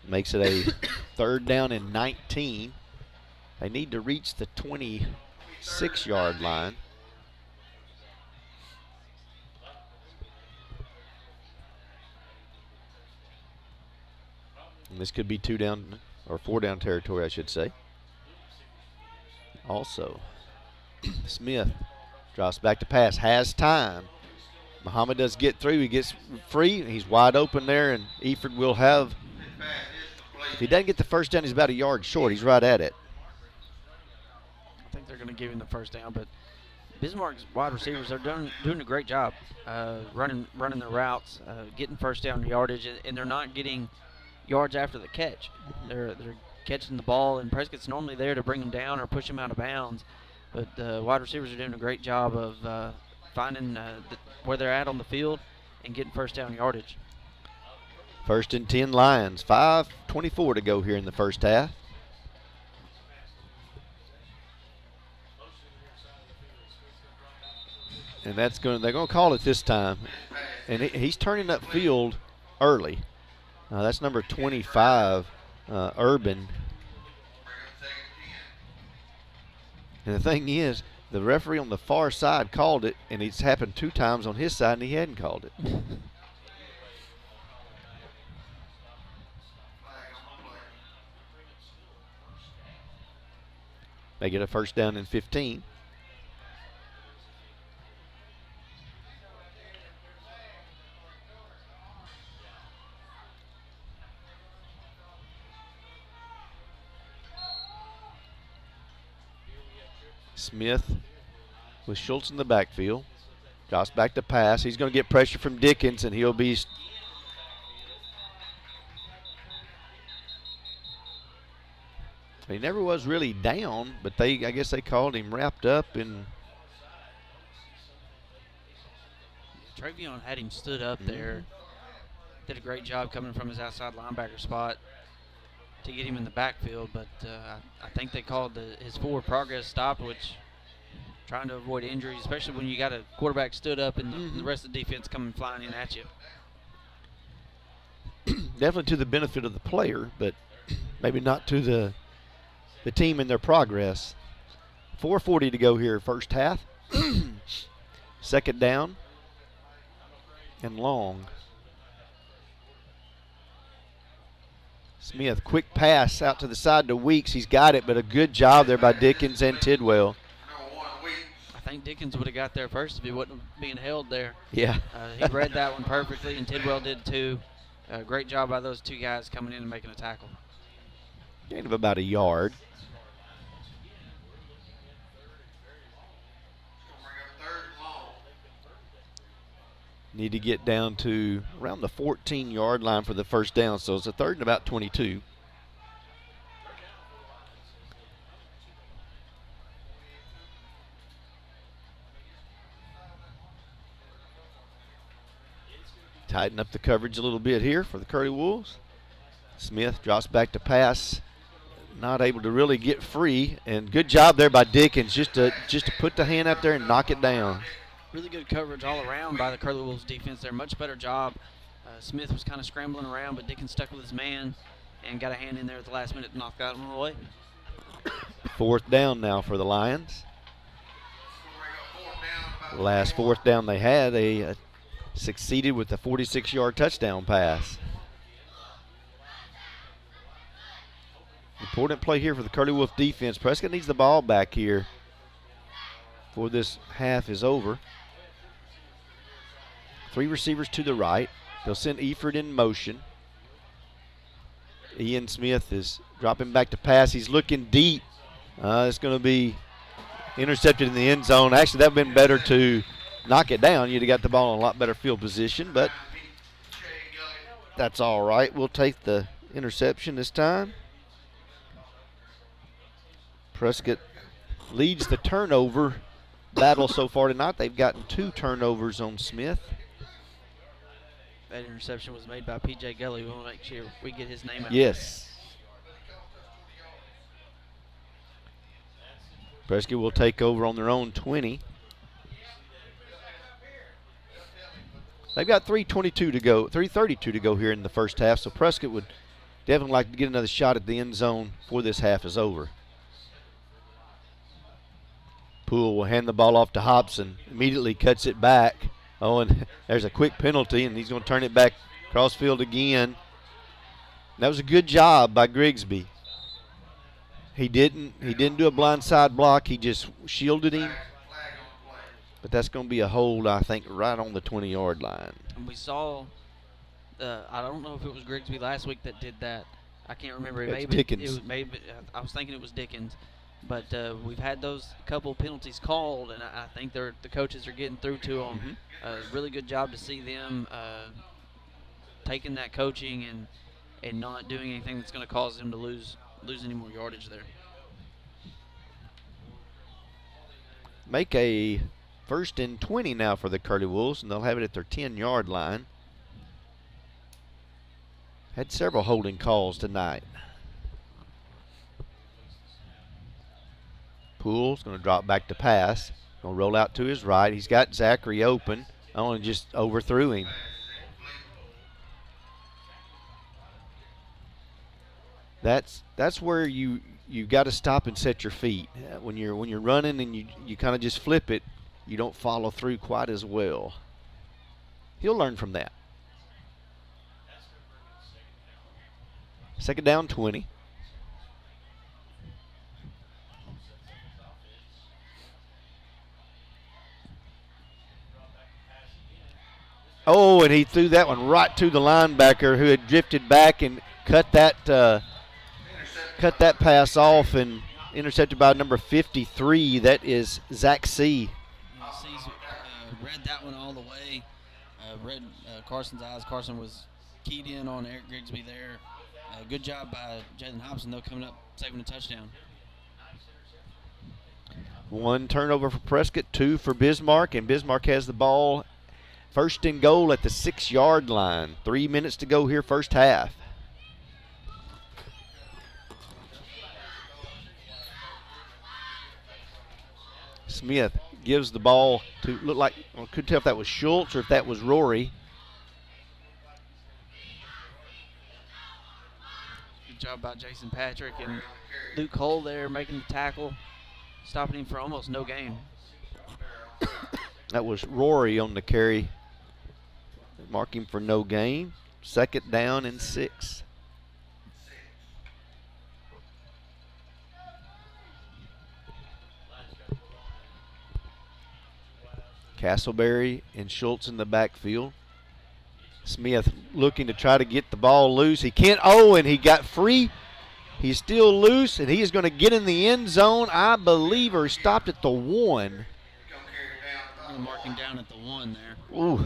Makes it a 3rd down and 19. They need to reach the 26-yard line. And this could be 2 down or 4 down territory, I should say. Also, Smith drops back to pass, has time. Muhammad does get through. He gets free. He's wide open there, and Eford will have. If he doesn't get the first down, he's about a yard short. He's right at it. I think they're going to give him the first down, but Bismarck's wide receivers are doing a great job running their routes, getting first down yardage, and they're not getting yards after the catch. They're catching the ball, and Prescott's normally there to bring him down or push him out of bounds. But the wide receivers are doing a great job of finding where they're at on the field and getting first down yardage. 1st and 10 Lions. 5:24 to go here in the first half. And they're going to call it this time. And he's turning upfield early. That's number 25, Urban. And the thing is, the referee on the far side called it, and it's happened 2 times on his side, and he hadn't called it. They get a first down and 15. Smith with Schultz in the backfield. Drops back to pass. He's going to get pressure from Dickens, and he'll be. He never was really down, but I guess they called him wrapped up in. Travion had him stood up there, did a great job coming from his outside linebacker spot to get him in the backfield, but I think they called his forward progress stop, which trying to avoid injuries, especially when you got a quarterback stood up and the rest of the defense coming flying in at you. Definitely to the benefit of the player, but maybe not to the team and their progress. 4:40 to go here, first half. Second down and long. Smith, quick pass out to the side to Weeks. He's got it, but a good job there by Dickens and Tidwell. I think Dickens would have got there first if he wasn't being held there. Yeah. He read that one perfectly, and Tidwell did too. Great job by those two guys coming in and making a tackle. Gain of about a yard. Need to get down to around the 14-yard line for the first down, so it's a third and about 22. Tighten up the coverage a little bit here for the Curly Wolves. Smith drops back to pass, not able to really get free, and good job there by Dickens just to put the hand out there and knock it down. Really good coverage all around by the Curly Wolves defense there. Much better job. Smith was kind of scrambling around, but Dickens stuck with his man and got a hand in there at the last minute to knock that one away. Fourth down now for the Lions. Last fourth down they had, they succeeded with a 46-yard touchdown pass. Important play here for the Curly Wolf defense. Prescott needs the ball back here before this half is over. 3 receivers to the right. They'll send Eford in motion. Ian Smith is dropping back to pass. He's looking deep. It's going to be intercepted in the end zone. Actually, that would have been better to knock it down. You'd have got the ball in a lot better field position, but that's all right. We'll take the interception this time. Prescott leads the turnover battle so far tonight. They've gotten 2 turnovers on Smith. That interception was made by P.J. Gully. We want to make sure we get his name out. Yes. Prescott will take over on their own 20. They've got 3:22 to go, 3:32 to go here in the first half, so Prescott would definitely like to get another shot at the end zone before this half is over. Poole will hand the ball off to Hobson, immediately cuts it back. Oh, and there's a quick penalty, and he's going to turn it back cross field again. That was a good job by Grigsby. He didn't do a blindside block. He just shielded him. But that's going to be a hold, I think, right on the 20-yard line. And we saw, I don't know if it was Grigsby last week that did that. I can't remember. Dickens. I was thinking it was Dickens. But we've had those couple penalties called, and I think the coaches are getting through to them. Really good job to see them taking that coaching and not doing anything that's going to cause them to lose any more yardage there. Make a 1st and 20 now for the Curly Wolves, and they'll have it at their 10-yard line. Had several holding calls tonight. Poole's going to drop back to pass. Going to roll out to his right. He's got Zachary open. Only just overthrew him. That's where you got to stop and set your feet. When you're running and you kind of just flip it, you don't follow through quite as well. He'll learn from that. 2nd down, 20. Oh, and he threw that one right to the linebacker who had drifted back and cut that pass off and intercepted by number 53. That is Zach C. C's read that one all the way. Read Carson's eyes. Carson was keyed in on Eric Grigsby there. Good job by Jalen Hobson, though, coming up, saving a touchdown. 1 turnover for Prescott, 2 for Bismarck, and Bismarck has the ball First and goal at the 6-yard line. 3 minutes to go here, first half. Smith gives the ball to, look like, well, couldn't tell if that was Schultz or if that was Rory. Good job by Jason Patrick and Luke Cole there making the tackle, stopping him for almost no gain. That was Rory on the carry, marking for no gain. Second down and 6. Castleberry and Schultz in the backfield. Smith looking to try to get the ball loose. He can't. Oh, and he got free. He's still loose, and he is going to get in the end zone, I believe, or stopped at the 1. Marking down at the 1 there. Ooh.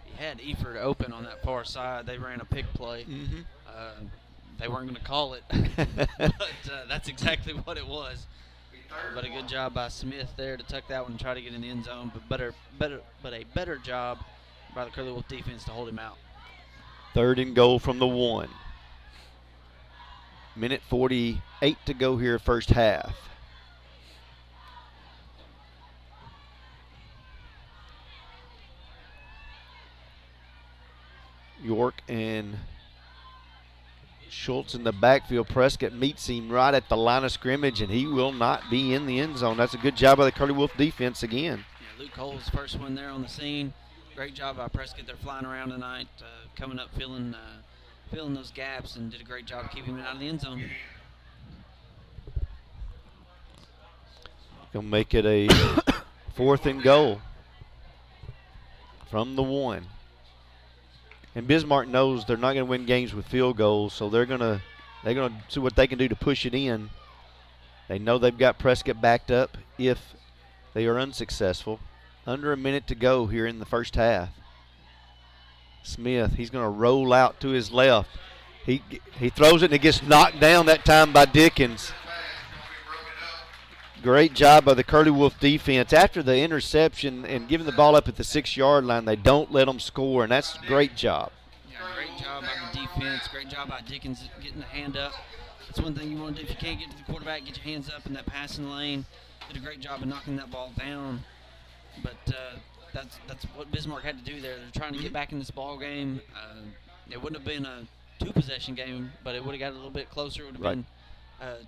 He had Eford open on that far side. They ran a pick play. They weren't going to call it, but that's exactly what it was. But a good job by Smith there to tuck that one and try to get in the end zone. But a better job by the Curly Wolf defense to hold him out. Third and goal from the 1. Minute 48 to go here, first half. York and Schultz in the backfield. Prescott meets him right at the line of scrimmage, and he will not be in the end zone. That's a good job by the Curly Wolf defense again. Yeah, Luke Cole's first one there on the scene. Great job by Prescott. They're flying around tonight, coming up, filling those gaps, and did a great job keeping him out of the end zone. Gonna make it a 4th and goal from the 1. And Bismarck knows they're not going to win games with field goals, so they're gonna see what they can do to push it in. They know they've got Prescott backed up if they are unsuccessful. Under a minute to go here in the first half. Smith, he's going to roll out to his left. He throws it and it gets knocked down that time by Dickens. Great job by the Curly Wolf defense. After the interception and giving the ball up at the 6-yard line, they don't let them score, and that's a great job. Yeah, great job by the defense. Great job by Dickens getting the hand up. That's one thing you want to do. If you can't get to the quarterback, get your hands up in that passing lane. Did a great job of knocking that ball down. But that's what Bismarck had to do there. They're trying to get back in this ball game. It wouldn't have been a 2-possession game, but it would have got a little bit closer. It would have been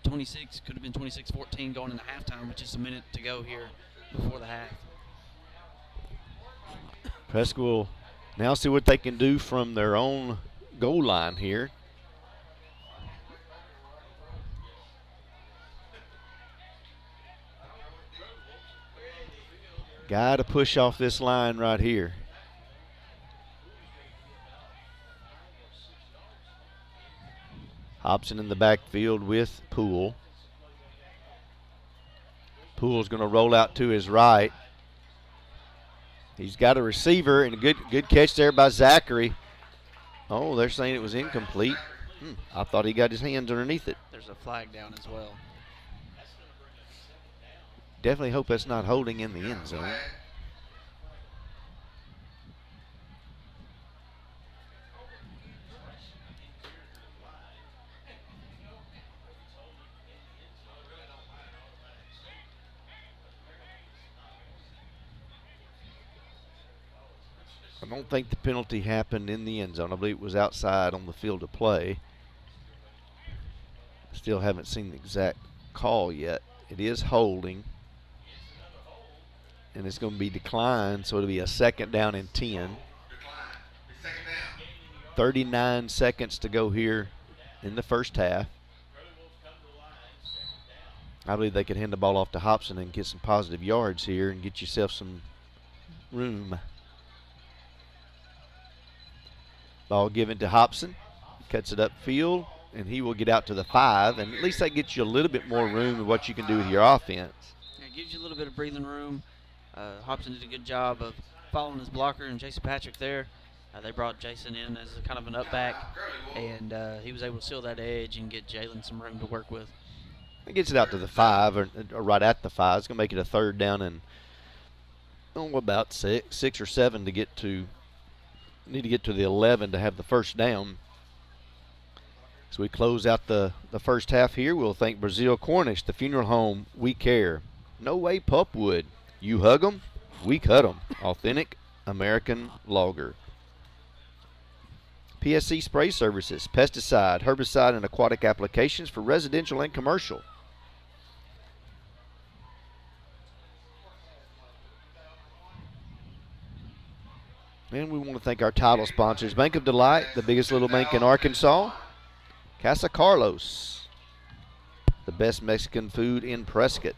26, could have been 26-14 going into halftime with just a minute to go here before the half. Prescott will now see what they can do from their own goal line here. Got to push off this line right here. Hobson in the backfield with Poole. Poole's going to roll out to his right. He's got a receiver, and a good catch there by Zachary. Oh, they're saying it was incomplete. I thought he got his hands underneath it. There's a flag down as well. Definitely hope that's not holding in the end zone. I don't think the penalty happened in the end zone. I believe it was outside on the field of play. Still haven't seen the exact call yet. It is holding. And it's going to be declined, so it'll be a 2nd down and 10. 39 seconds to go here in the first half. I believe they could hand the ball off to Hobson and get some positive yards here and get yourself some room. Ball given to Hobson. Cuts it upfield, and he will get out to the 5, and at least that gets you a little bit more room of what you can do with your offense. Yeah, it gives you a little bit of breathing room. Hobson did a good job of following his blocker and Jason Patrick there. They brought Jason in as a kind of an up back, and he was able to seal that edge and get Jalen some room to work with. It gets it out to the 5 or right at the 5. It's going to make it a 3rd down and about six or 7 to get to. Need to get to the 11 to have the first down. So we close out the first half here. We'll thank Brazil Cornish, the funeral home, We Care. No Way Pupwood. You hug 'em, we cut 'em. Authentic American Lager. PSC Spray Services, pesticide, herbicide, and aquatic applications for residential and commercial. And we want to thank our title sponsors, Bank of Delight, the biggest little bank in Arkansas. Casa Carlos, the best Mexican food in Prescott.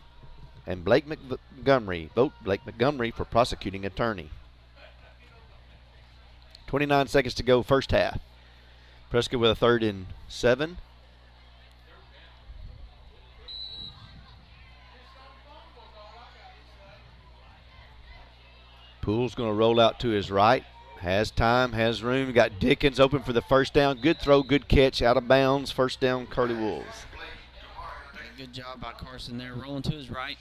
And Blake Montgomery, vote Blake Montgomery for prosecuting attorney. 29 seconds to go, first half. Prescott with a 3rd and 7. Poole's going to roll out to his right. Has time, has room. Got Dickens open for the first down. Good throw, good catch, out of bounds. First down, Curly Wolves. Good job by Carson there, rolling to his right,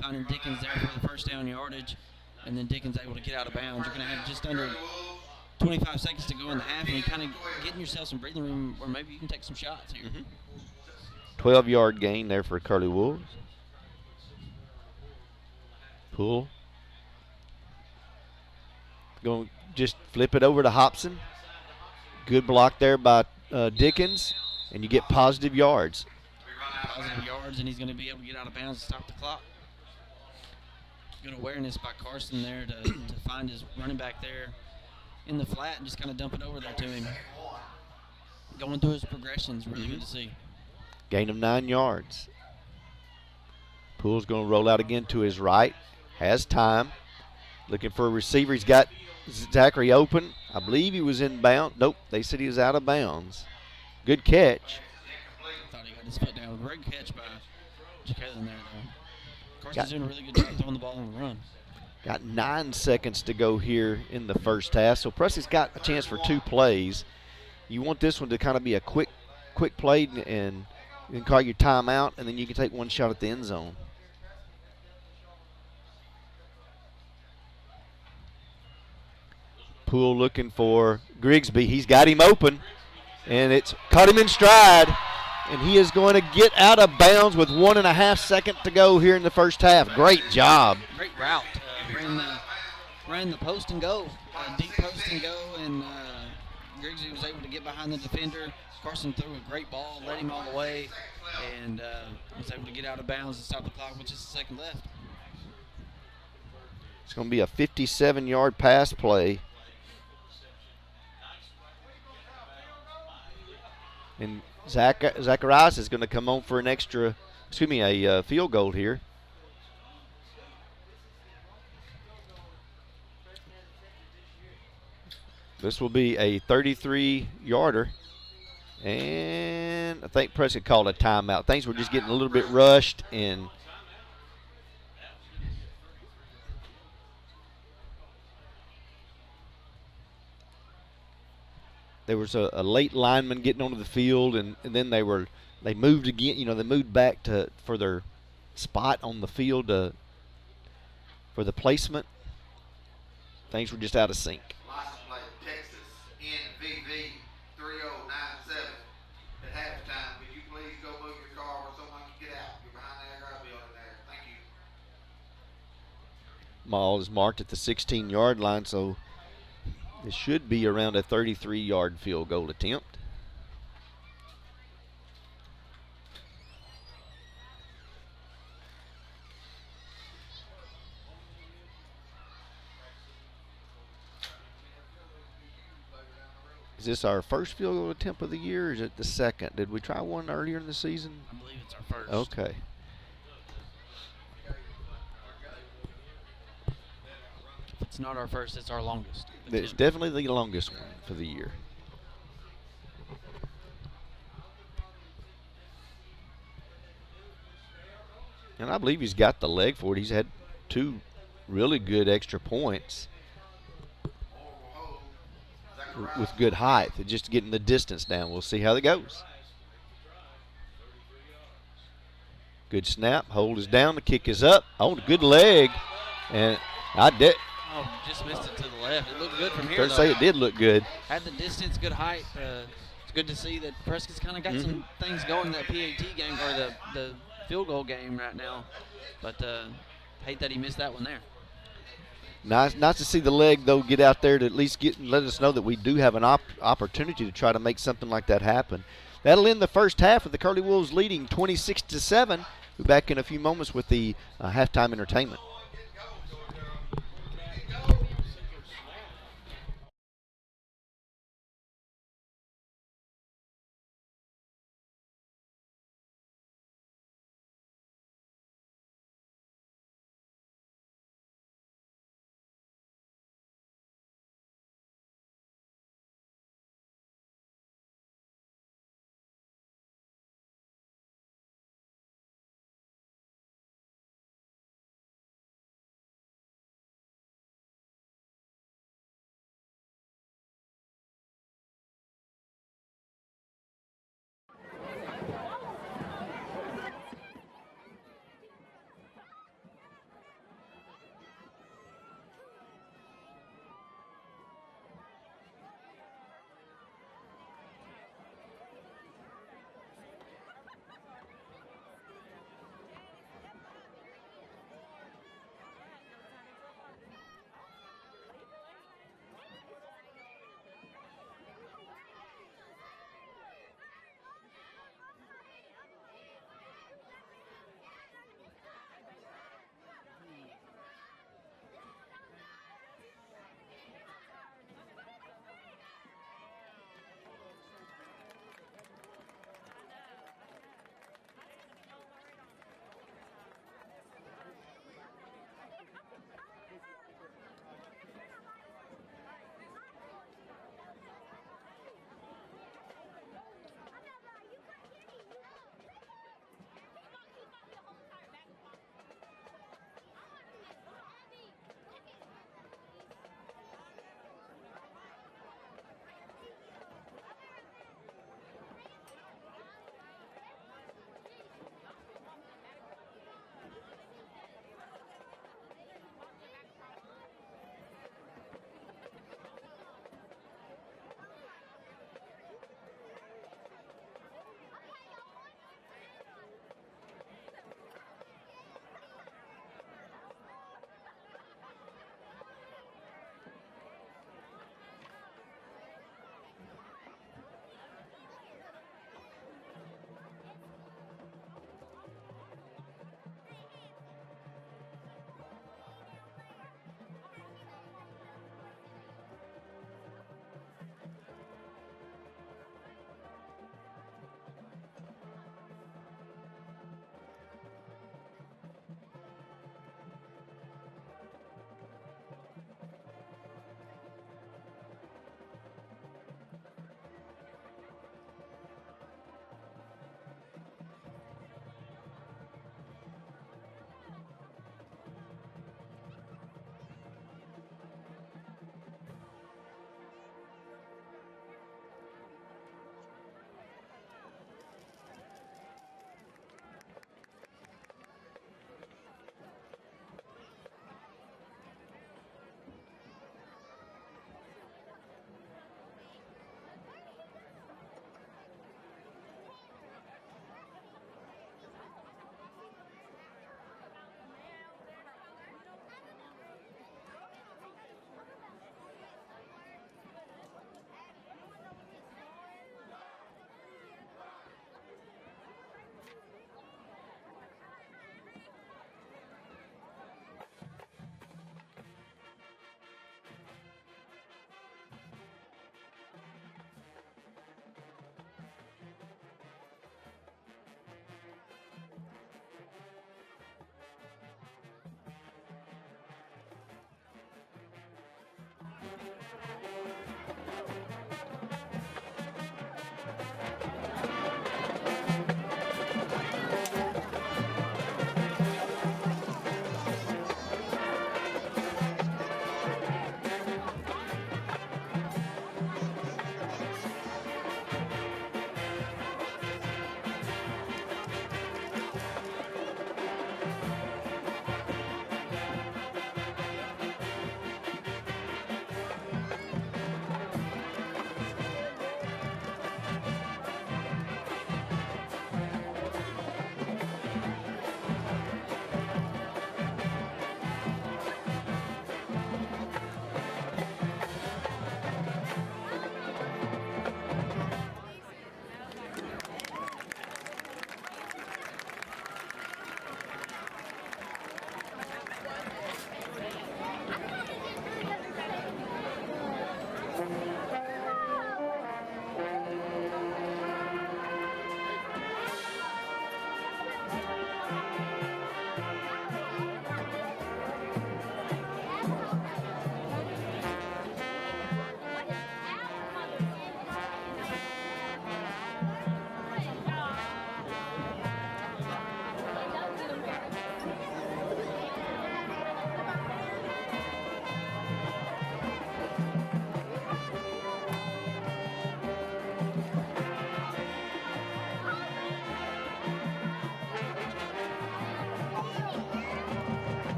finding Dickens there for the first down yardage, and then Dickens able to get out of bounds. You're going to have just under 25 seconds to go in the half, and you're kind of getting yourself some breathing room, or maybe you can take some shots here. 12-yard gain there for Curly Wolves. Poole. Going to just flip it over to Hobson. Good block there by Dickens, and you get positive yards. Positive yards, and he's going to be able to get out of bounds and stop the clock. Good awareness by Carson there to find his running back there in the flat and just kind of dump it over there to him. Going through his progressions, really good to see. Gain of 9 yards. Poole's going to roll out again to his right. Has time. Looking for a receiver. He's got Zachary open. I believe he was in bounds. Nope, they said he was out of bounds. Good catch. I thought he got his foot down. Great catch by Jacqueline there, though. Carson's doing a really good job throwing the ball on the run. Got 9 seconds to go here in the first half. So Prescott's got a chance for 2 plays. You want this one to kind of be a quick play, and you can call your timeout, and then you can take one shot at the end zone. Poole looking for Grigsby. He's got him open, and it's caught him in stride, and he is going to get out of bounds with 1.5 seconds to go here in the first half. Great job. Great route. Ran the post and go, deep post and go, and Grigsby was able to get behind the defender. Carson threw a great ball, led him all the way, and was able to get out of bounds and stop the clock with just a second left. It's going to be a 57-yard pass play. And Zacharias is going to come on for an a field goal here. This will be a 33-yarder. And I think Prescott called a timeout. Things were just getting a little bit rushed, and there was a late lineman getting onto the field, and then they moved again. They moved back for their spot on the field for the placement. Things were just out of sync. License plate Texas NVV 3097 at halftime. Would you please go move your car where someone can get out? You're behind the air building there. Thank you. Ball is marked at the 16-yard line, so it should be around a 33-yard field goal attempt. Is this our first field goal attempt of the year, or is it the second? Did we try one earlier in the season? I believe it's our first. Okay. If it's not our first, it's our longest. It's definitely the longest one for the year. And I believe he's got the leg for it. He's had 2 really good extra points with good height. Just getting the distance down. We'll see how that goes. Good snap. Hold is down. The kick is up. Oh, good leg. And I did. Oh, just missed it to the left. It looked good from here, Fair to though. say it did look good. Had the distance, good height. It's good to see that Prescott's kind of got some things going in that PAT game, or the field goal game right now. But hate that he missed that one there. Nice to see the leg, though, get out there to at least let us know that we do have an opportunity to try to make something like that happen. That'll end the first half with the Curly Wolves leading 26-7. We'll be back in a few moments with the halftime entertainment.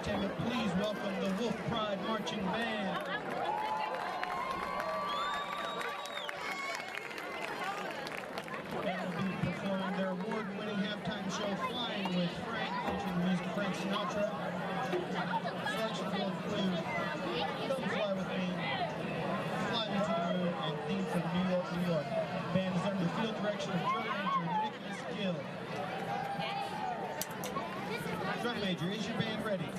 Entertainment, please welcome the Wolf Pride Marching Band. They will be performing their award-winning halftime show, Flying with Frank, featuring the music of Frank Sinatra. Selections will include Come Fly With Me, Fly Me to the Moon, and Theme from New York, New York. The band is under the field direction of drum major Nicholas Gill. Drum major, is your band ready?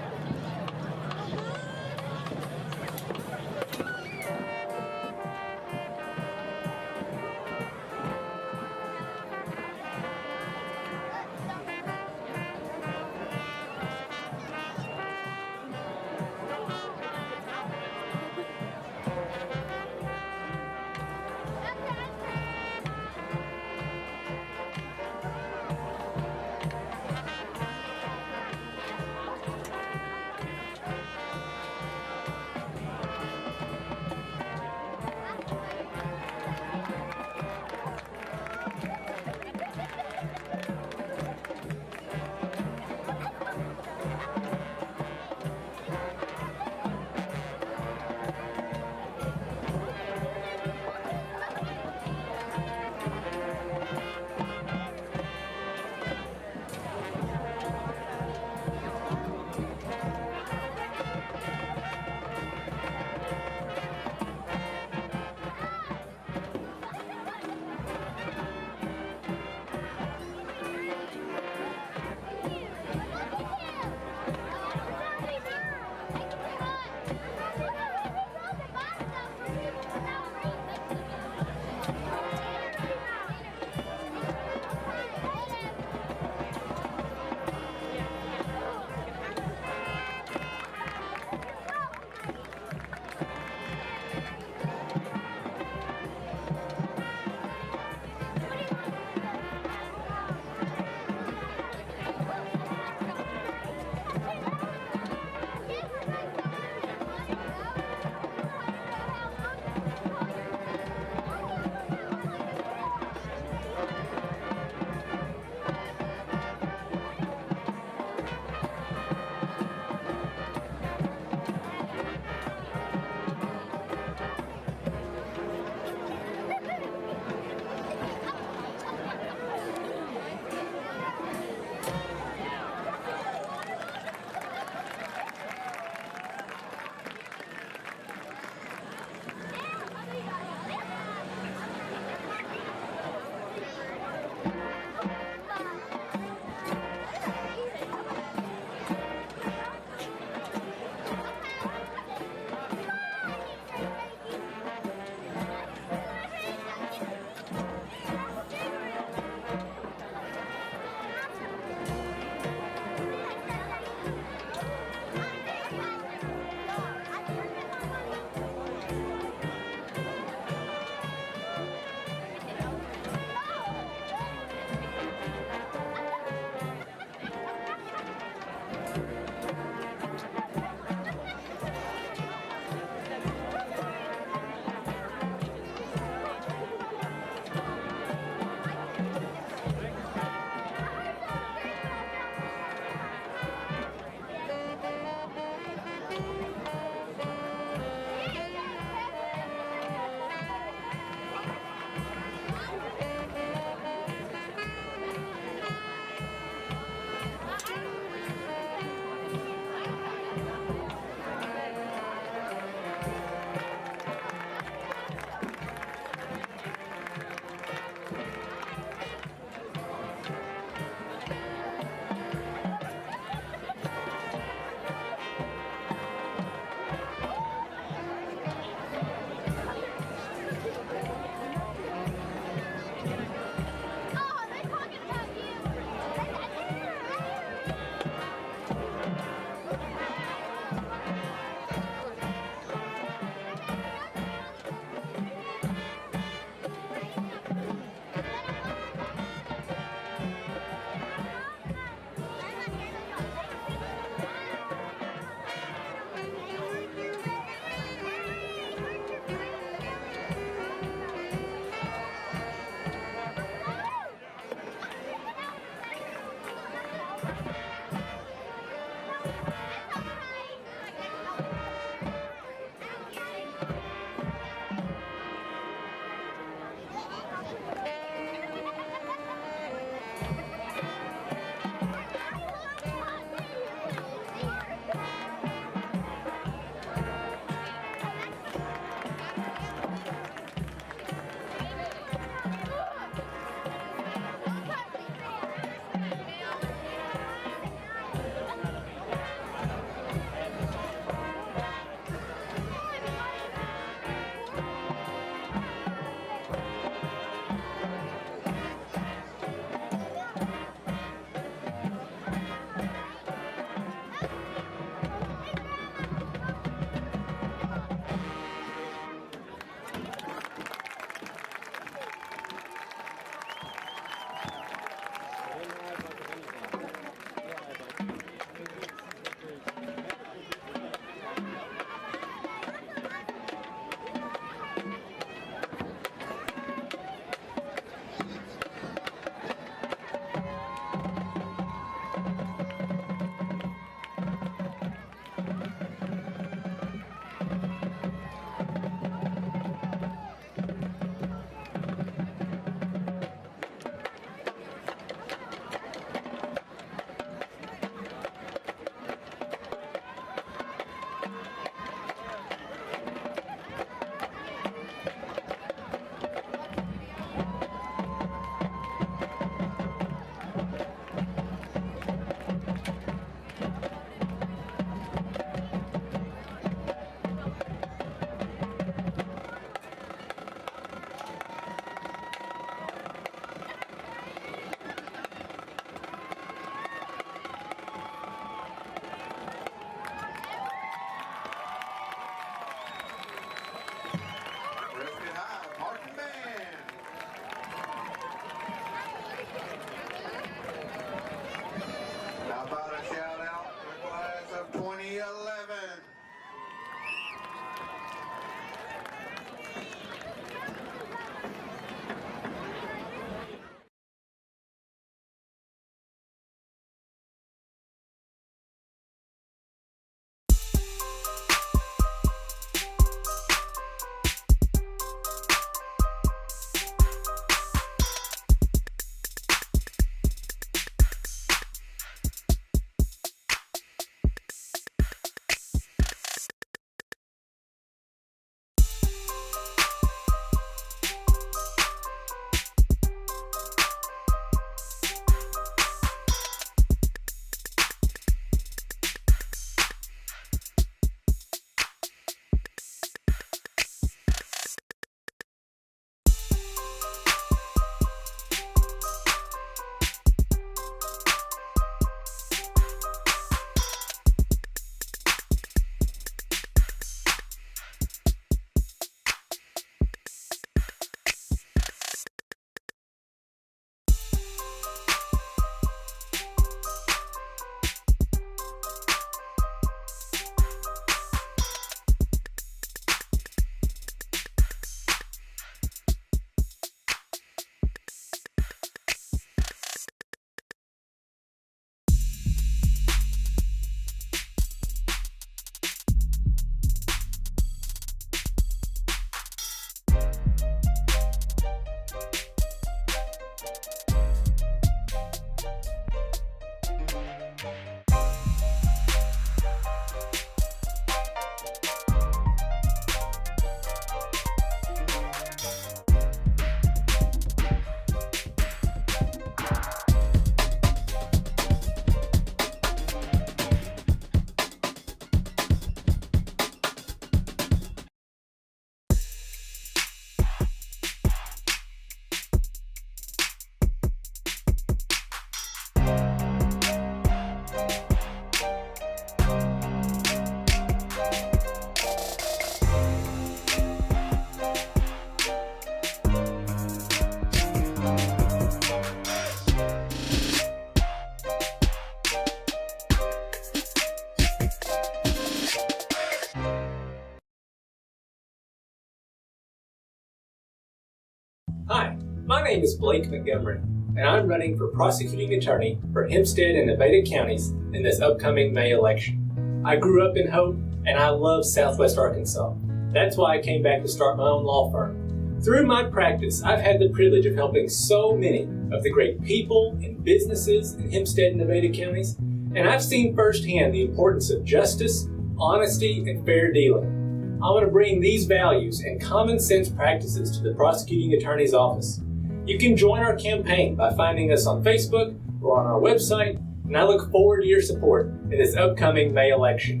Hi, my name is Blake Montgomery, and I'm running for prosecuting attorney for Hempstead and Nevada counties in this upcoming May election. I grew up in Hope, and I love Southwest Arkansas. That's why I came back to start my own law firm. Through my practice, I've had the privilege of helping so many of the great people and businesses in Hempstead and Nevada counties, and I've seen firsthand the importance of justice, honesty, and fair dealing. I want to bring these values and common sense practices to the prosecuting attorney's office. You can join our campaign by finding us on Facebook or on our website, and I look forward to your support in this upcoming May election.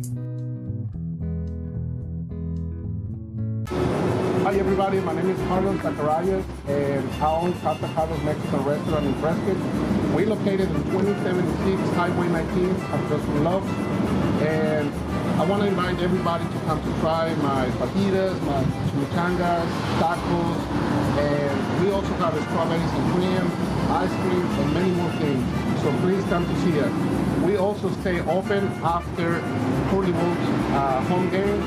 Hi everybody, my name is Carlos Zacharias and I own Casa Carlos Mexican Restaurant in Prescott. We're located in 2076 Highway 19 across from Love. And I want to invite everybody to come to try my fajitas, my chimichangas, tacos, and we also have strawberries and cream, ice cream, and many more things. So please come to see us. We also stay open after Curly Wolves home game.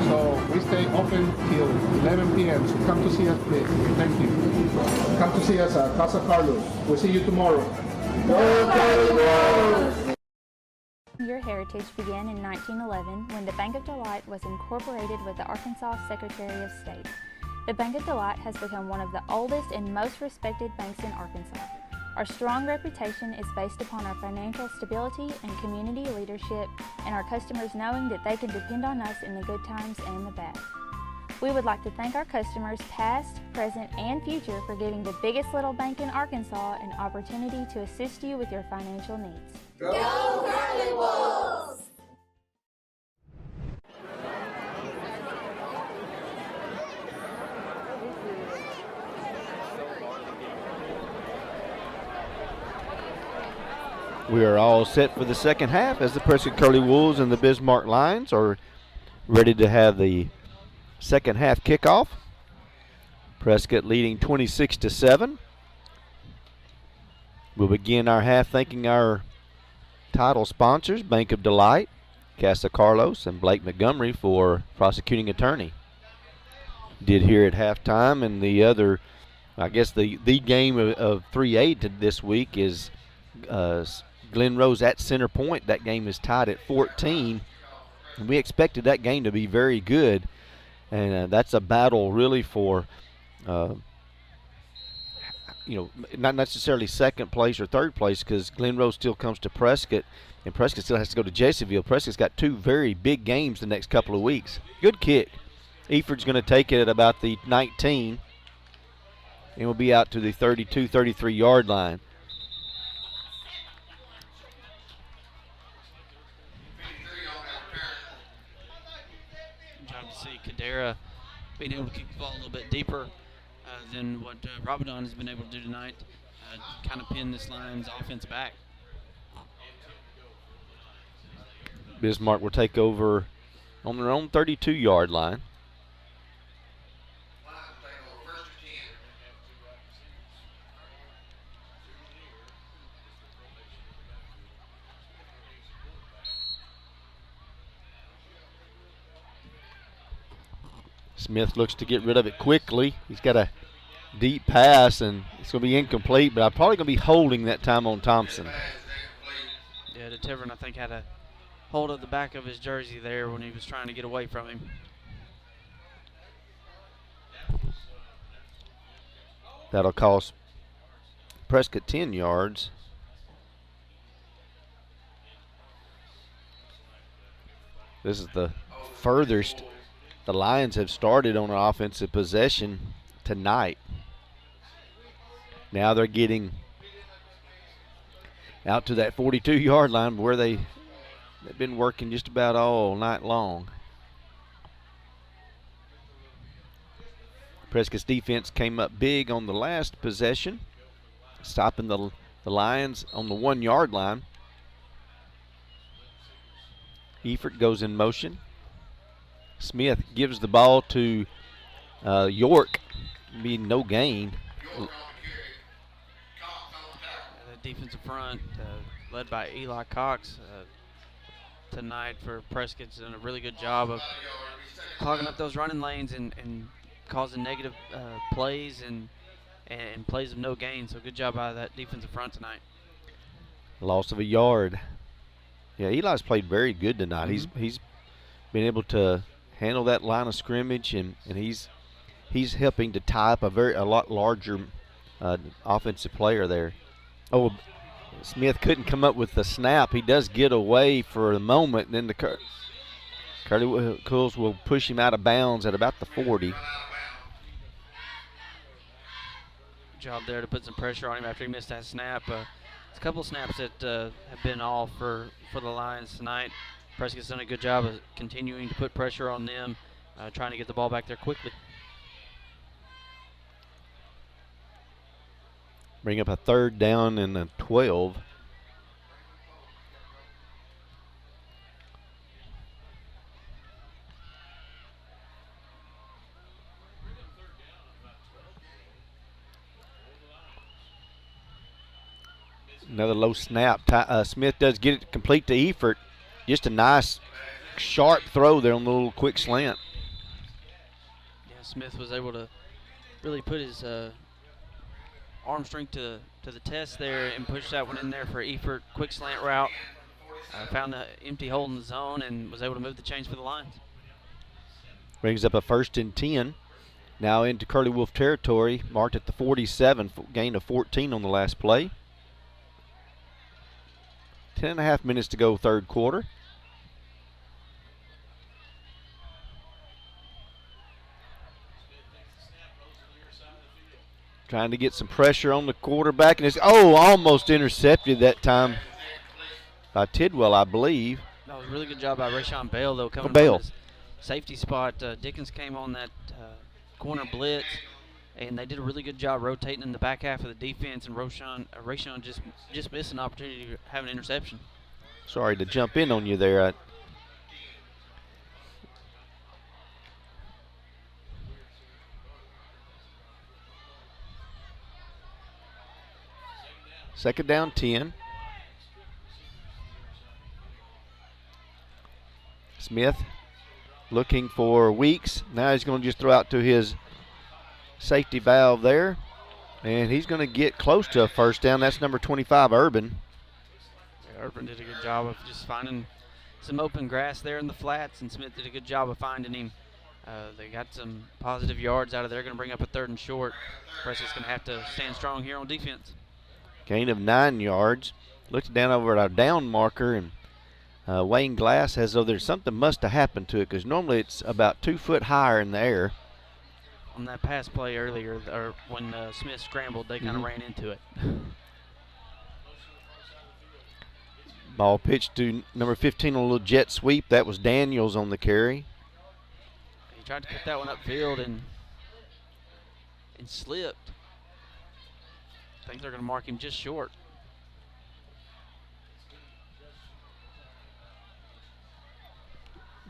So we stay open till 11 p.m. So come to see us, please. Thank you. Come to see us at Casa Carlos. We'll see you tomorrow. Go Curly Wolves! Your heritage began in 1911 when the Bank of Delight was incorporated with the Arkansas Secretary of State. The Bank of Delight has become one of the oldest and most respected banks in Arkansas. Our strong reputation is based upon our financial stability and community leadership, and our customers knowing that they can depend on us in the good times and the bad. We would like to thank our customers past, present, and future for giving the biggest little bank in Arkansas an opportunity to assist you with your financial needs. Go Curly Wolves! We are all set for the second half as the Prescott Curly Wolves and the Bismarck Lions are ready to have the second half kickoff. Prescott leading 26-7. We'll begin our half thanking our title sponsors, Bank of Delight, Casa Carlos, and Blake Montgomery for prosecuting attorney. Did here at halftime, and the other, I guess the game of 3A this week is Glen Rose at Center Point. That game is tied at 14. And we expected that game to be very good, and that's a battle really for not necessarily second place or third place, because Glen Rose still comes to Prescott, and Prescott still has to go to Jesseville. Prescott's got two very big games the next couple of weeks. Good kick. Eford's going to take it at about the 19, and will be out to the 32, 33-yard line. Trying to see Kadera being able to kick the ball a little bit deeper than what Rabadon has been able to do tonight, kind of pin this Lions offense back. Bismarck will take over on their own 32-yard line. Smith looks to get rid of it quickly. He's got a deep pass, and it's going to be incomplete, but I'm probably going to be holding that time on Thompson. Yeah, DeTevern, I think, had a hold of the back of his jersey there when he was trying to get away from him. That'll cost Prescott 10 yards. This is the furthest the Lions have started on an offensive possession tonight. Now they're getting out to that 42-yard line where they've been working just about all night long. Prescott's defense came up big on the last possession, stopping the Lions on the 1-yard line. Eford goes in motion. Smith gives the ball to York. Be no gain. The defensive front, led by Eli Cox, tonight for Prescott's done a really good job of clogging up those running lanes and causing negative plays and and plays of no gain. So good job by that defensive front tonight. Loss of a yard. Yeah, Eli's played very good tonight. He's been able to handle that line of scrimmage, and he's helping to tie up a lot larger offensive player there. Oh, Smith couldn't come up with the snap. He does get away for a moment, and then the Curly Wolves will push him out of bounds at about the 40. Job there to put some pressure on him after he missed that snap. It's a couple of snaps that have been off for the Lions tonight. Prescott's done a good job of continuing to put pressure on them, trying to get the ball back there quickly. Bring up a 3rd down and a 12. Another low snap. Smith does get it complete to Efert. Just a nice, sharp throw there on the little quick slant. Yeah, Smith was able to really put his arm strength to the test there and push that one in there for Efert. Quick slant route. Found the empty hole in the zone and was able to move the chains for the Lions. Brings up a 1st and 10. Now into Curly Wolf territory, marked at the 47, gain of 14 on the last play. 10.5 minutes to go, 3rd quarter. Trying to get some pressure on the quarterback, and it's almost intercepted that time by Tidwell, I believe. That was a really good job by Rashawn Bell, though, coming Bell. from his safety spot. Dickens came on that corner blitz, and they did a really good job rotating in the back half of the defense, and Rashawn just missed an opportunity to have an interception. Sorry to jump in on you there. Second down, 10. Smith looking for Weeks. Now he's going to just throw out to his safety valve there. And he's going to get close to a 1st down. That's number 25, Urban. Yeah, Urban did a good job of just finding some open grass there in the flats, and Smith did a good job of finding him. They got some positive yards out of there. Going to bring up a 3rd and short. Prescott's going to have to stand strong here on defense. Gain of 9 yards. Looked down over at our down marker, and Wayne Glass has though there's something must have happened to it, because normally it's about 2 foot higher in the air. On that pass play earlier, or when Smith scrambled, they kind of ran into it. Ball pitched to number 15 on a little jet sweep. That was Daniels on the carry. He tried to cut that one upfield and slipped. I think they're going to mark him just short.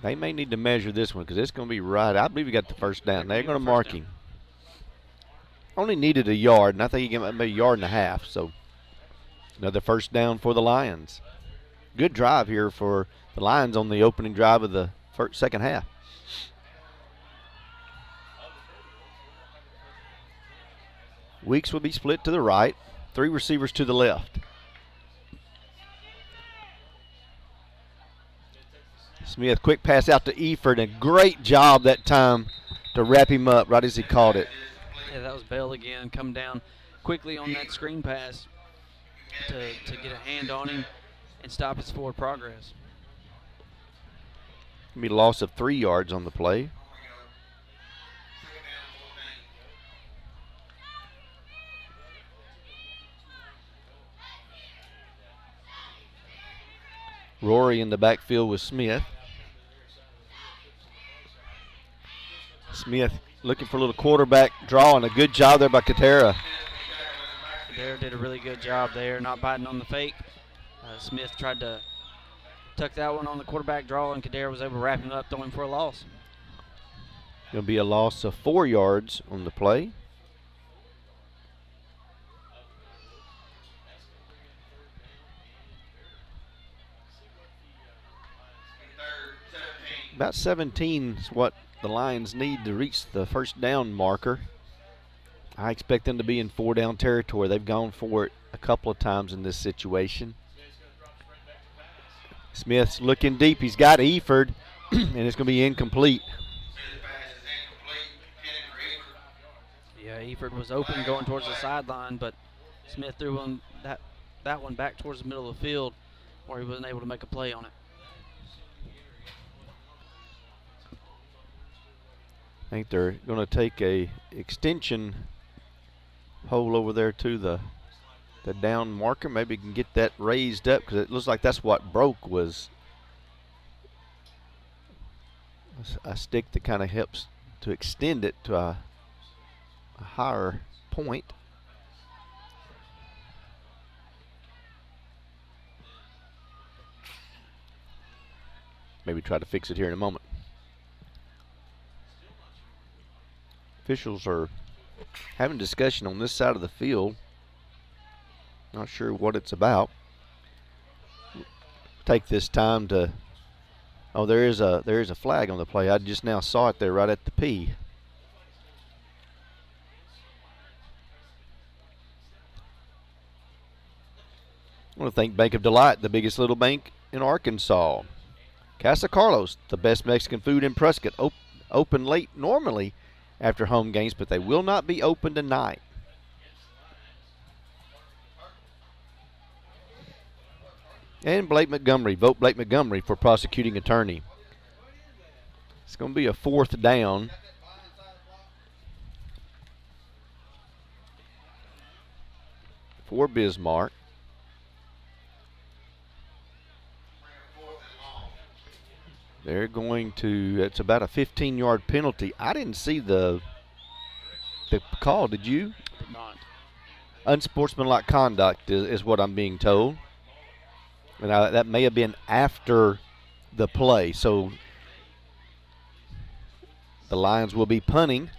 They may need to measure this one because it's going to be right. I believe he got the 1st down. They're going to mark him. Only needed a yard, and I think he got maybe a yard and a half. So another 1st down for the Lions. Good drive here for the Lions on the opening drive of the second half. Weeks will be split to the right, 3 receivers to the left. Smith, quick pass out to Efert, and great job that time to wrap him up right as he caught it. Yeah, that was Bell again, come down quickly on that screen pass to get a hand on him and stop his forward progress. Gonna be a loss of 3 yards on the play. Rory in the backfield with Smith. Smith looking for a little quarterback draw, and a good job there by Katera. Katera did a really good job there, not biting on the fake. Smith tried to tuck that one on the quarterback draw, and Katera was able to wrap him up, throwing for a loss. Going to be a loss of 4 yards on the play. About 17 is what the Lions need to reach the 1st down marker. I expect them to be in 4-down territory. They've gone for it a couple of times in this situation. Smith's looking deep. He's got Eford, and it's going to be incomplete. Yeah, Eford was open going towards the sideline, but Smith threw him that one back towards the middle of the field where he wasn't able to make a play on it. I think they're going to take a extension hole over there to the down marker. Maybe you can get that raised up because it looks like that's what broke, was a stick that kind of helps to extend it to a higher point. Maybe try to fix it here in a moment. Officials are having discussion on this side of the field. Not sure what it's about. Take this time to. Oh, there is a flag on the play. I just now saw it there right at the P. I want to thank Bank of Delight, the biggest little bank in Arkansas. Casa Carlos, the best Mexican food in Prescott, open late normally after home games, but they will not be open tonight. And Blake Montgomery, vote Blake Montgomery for prosecuting attorney. It's going to be a 4th down. For Bismarck. They're going to, it's about a 15-yard penalty. I didn't see the call, did you? Did not. Unsportsmanlike conduct is what I'm being told. And that may have been after the play. So the Lions will be punting.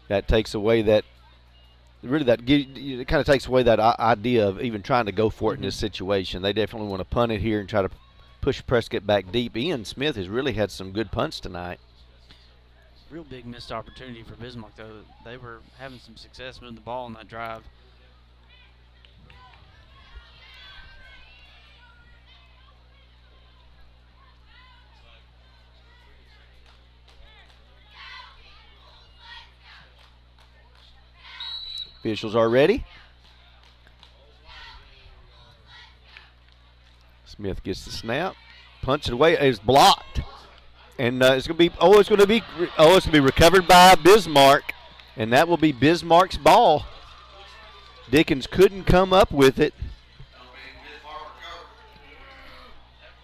That takes away that. Really, it kind of takes away that idea of even trying to go for it in this situation. They definitely want to punt it here and try to push Prescott back deep. Ian Smith has really had some good punts tonight. Real big missed opportunity for Bismarck, though. They were having some success moving the ball on that drive. Officials are ready. Smith gets the snap, punts it away. It's blocked, and it's going to be recovered by Bismarck, and that will be Bismarck's ball. Dickens couldn't come up with it.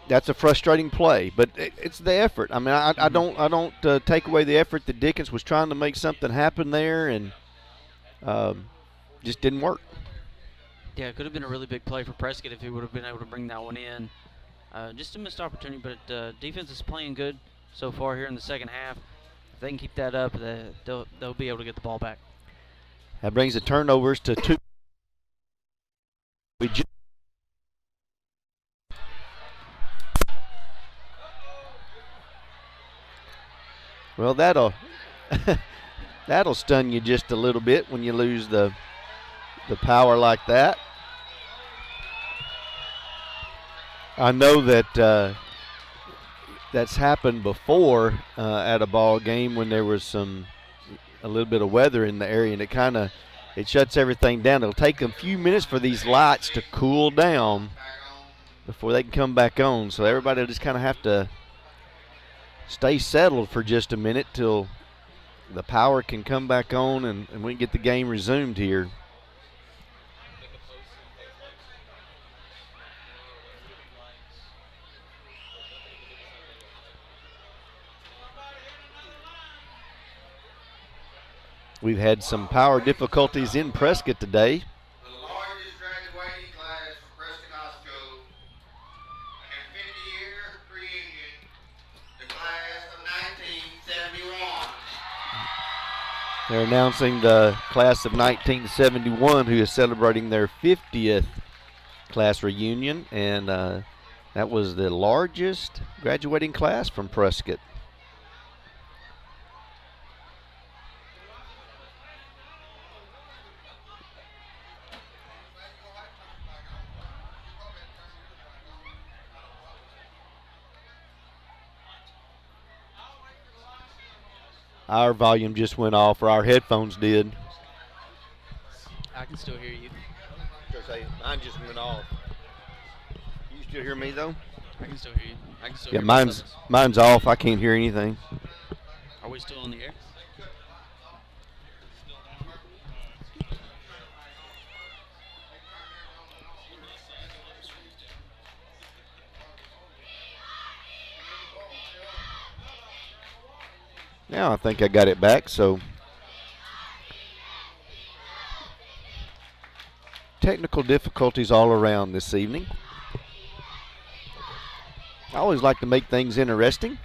That's a frustrating play, but it's the effort. I mean, I don't take away the effort that Dickens was trying to make something happen there, and just didn't work. Yeah, it could have been a really big play for Prescott if he would have been able to bring that one in. Just a missed opportunity, but defense is playing good so far here in the second half. If they can keep that up, they'll be able to get the ball back. That brings the turnovers to 2. Well, that'll stun you just a little bit when you lose the power like that. I know that that's happened before at a ball game when there was a little bit of weather in the area, and it shuts everything down. It'll take a few minutes for these lights to cool down before they can come back on. So everybody will just kind of have to stay settled for just a minute till the power can come back on and we can get the game resumed here. We've had some power difficulties in Prescott today. The largest graduating class for Prescott High School. And 50-year reunion, the class of 1971. They're announcing the class of 1971 who is celebrating their 50th class reunion, and That was the largest graduating class from Prescott. Our volume just went off, or our headphones did. I can still hear you. Mine just went off. You still hear me though? I can still hear you. I can still Yeah, hear mine's off. I can't hear anything. Are we still on the air? Now I think I got it back, so technical difficulties all around this evening. I always like to make things interesting.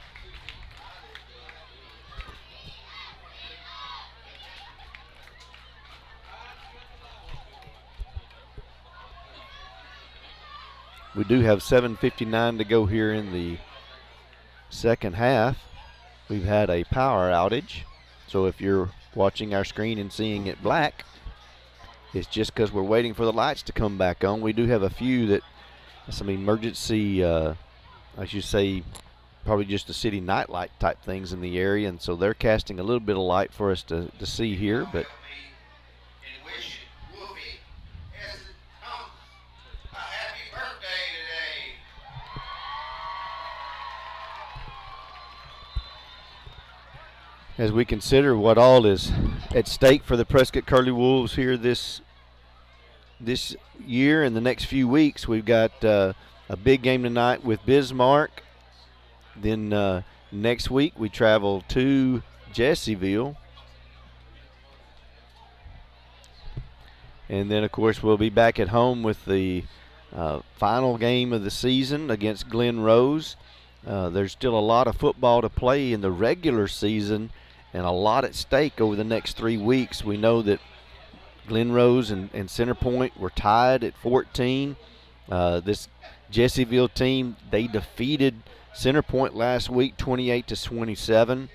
We do have 7:59 to go here in the second half. We've had a power outage, so if you're watching our screen and seeing it black, it's just because we're waiting for the lights to come back on. We do have a few that, some emergency, I should say, probably just the city nightlight type things in the area, and so they're casting a little bit of light for us to see here, but as we consider what all is at stake for the Prescott Curly Wolves here this year and the next few weeks, we've got a big game tonight with Bismarck. Then next week we travel to Jessieville. And then, of course, we'll be back at home with the final game of the season against Glen Rose. There's still a lot of football to play in the regular season and a lot at stake over the next 3 weeks. We know that Glen Rose and Center Point were tied at 14. This Jessieville team, they defeated Center Point last week 28-27.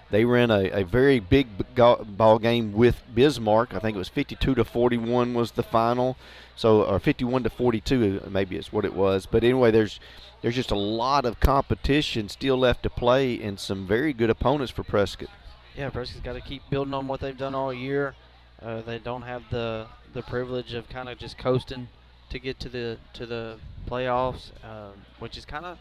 They ran a very big ball game with Bismarck. I think it was 52-41 was the final. So, or 51-42 maybe is what it was. But anyway, there's just a lot of competition still left to play and some very good opponents for Prescott. Yeah, Prescott's got to keep building on what they've done all year. They don't have the privilege of kind of just coasting to get to the playoffs, which is kind of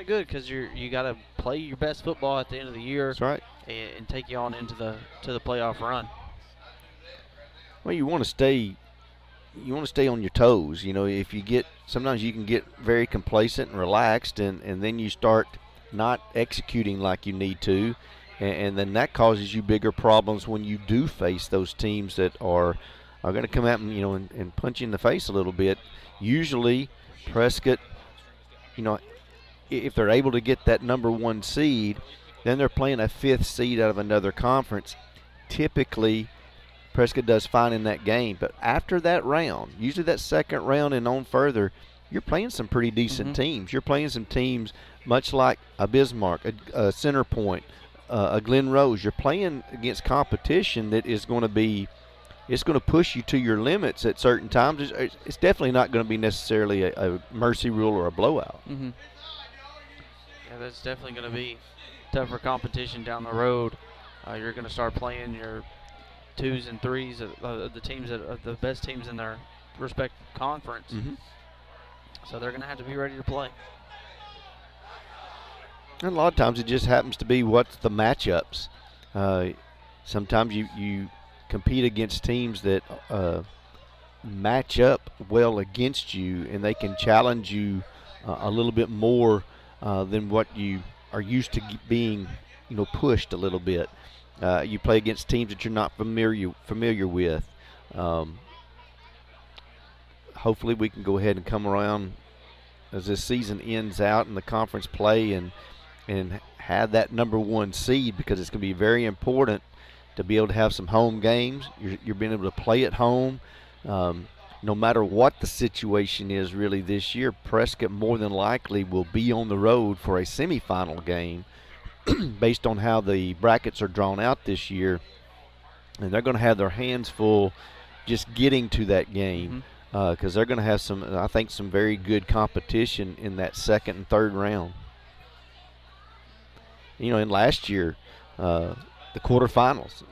good because you got to play your best football at the end of the year. That's right. And take you on into the playoff run. Well, you want to stay on your toes. You know, if you get, sometimes you can get very complacent and relaxed, and then you start not executing like you need to, and then that causes you bigger problems when you do face those teams that are going to come out and, and punch you in the face a little bit. Usually Prescott, if they're able to get that number 1 seed, then they're playing a 5th seed out of another conference. Typically, Prescott does fine in that game, but after that round, usually that second round and on further, you're playing some pretty decent teams. You're playing some teams much like a Bismarck, a Center Point, a Glen Rose. You're playing against competition that is going to be, it's going to push you to your limits at certain times. It's definitely not going to be necessarily a mercy rule or a blowout. Yeah, that's definitely going to be tougher competition down the road. You're going to start playing your 2s and 3s of the teams that are the best teams in their respective conference. So they're going to have to be ready to play. And a lot of times it just happens to be what's the matchups. Sometimes you compete against teams that match up well against you, and they can challenge you a little bit more than what you are used to being, pushed a little bit. You play against teams that you're not familiar with. Hopefully we can go ahead and come around as this season ends out in the conference play and have that number 1 seed, because it's going to be very important to be able to have some home games. You're being able to play at home. no matter what the situation is really this year, Prescott more than likely will be on the road for a semifinal game based on how the brackets are drawn out this year. And they're going to have their hands full just getting to that game because they're going to have I think, some very good competition in that second and third round. You know, in last year, the quarterfinals,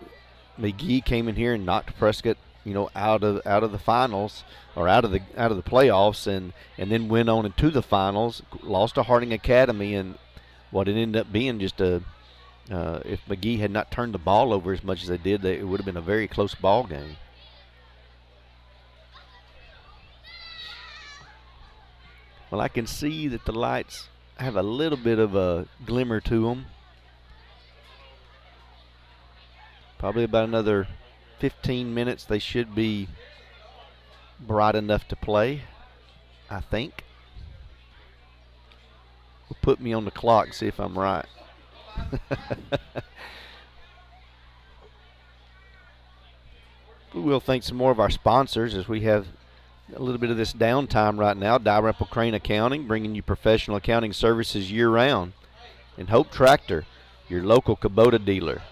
McGee came in here and knocked Prescott, you know, out of the finals or out of the playoffs, and then went on into the finals, lost to Harding Academy, and what it ended up being just if McGee had not turned the ball over as much as they did, it would have been a very close ball game. Well, I can see that the lights have a little bit of a glimmer to them. Probably about another 15 minutes they should be bright enough to play, I think. Put me on the clock, see if I'm right. We will thank some more of our sponsors as we have a little bit of this downtime right now. Dalrymple Crane Accounting, bringing you professional accounting services year-round. And Hope Tractor, your local Kubota dealer.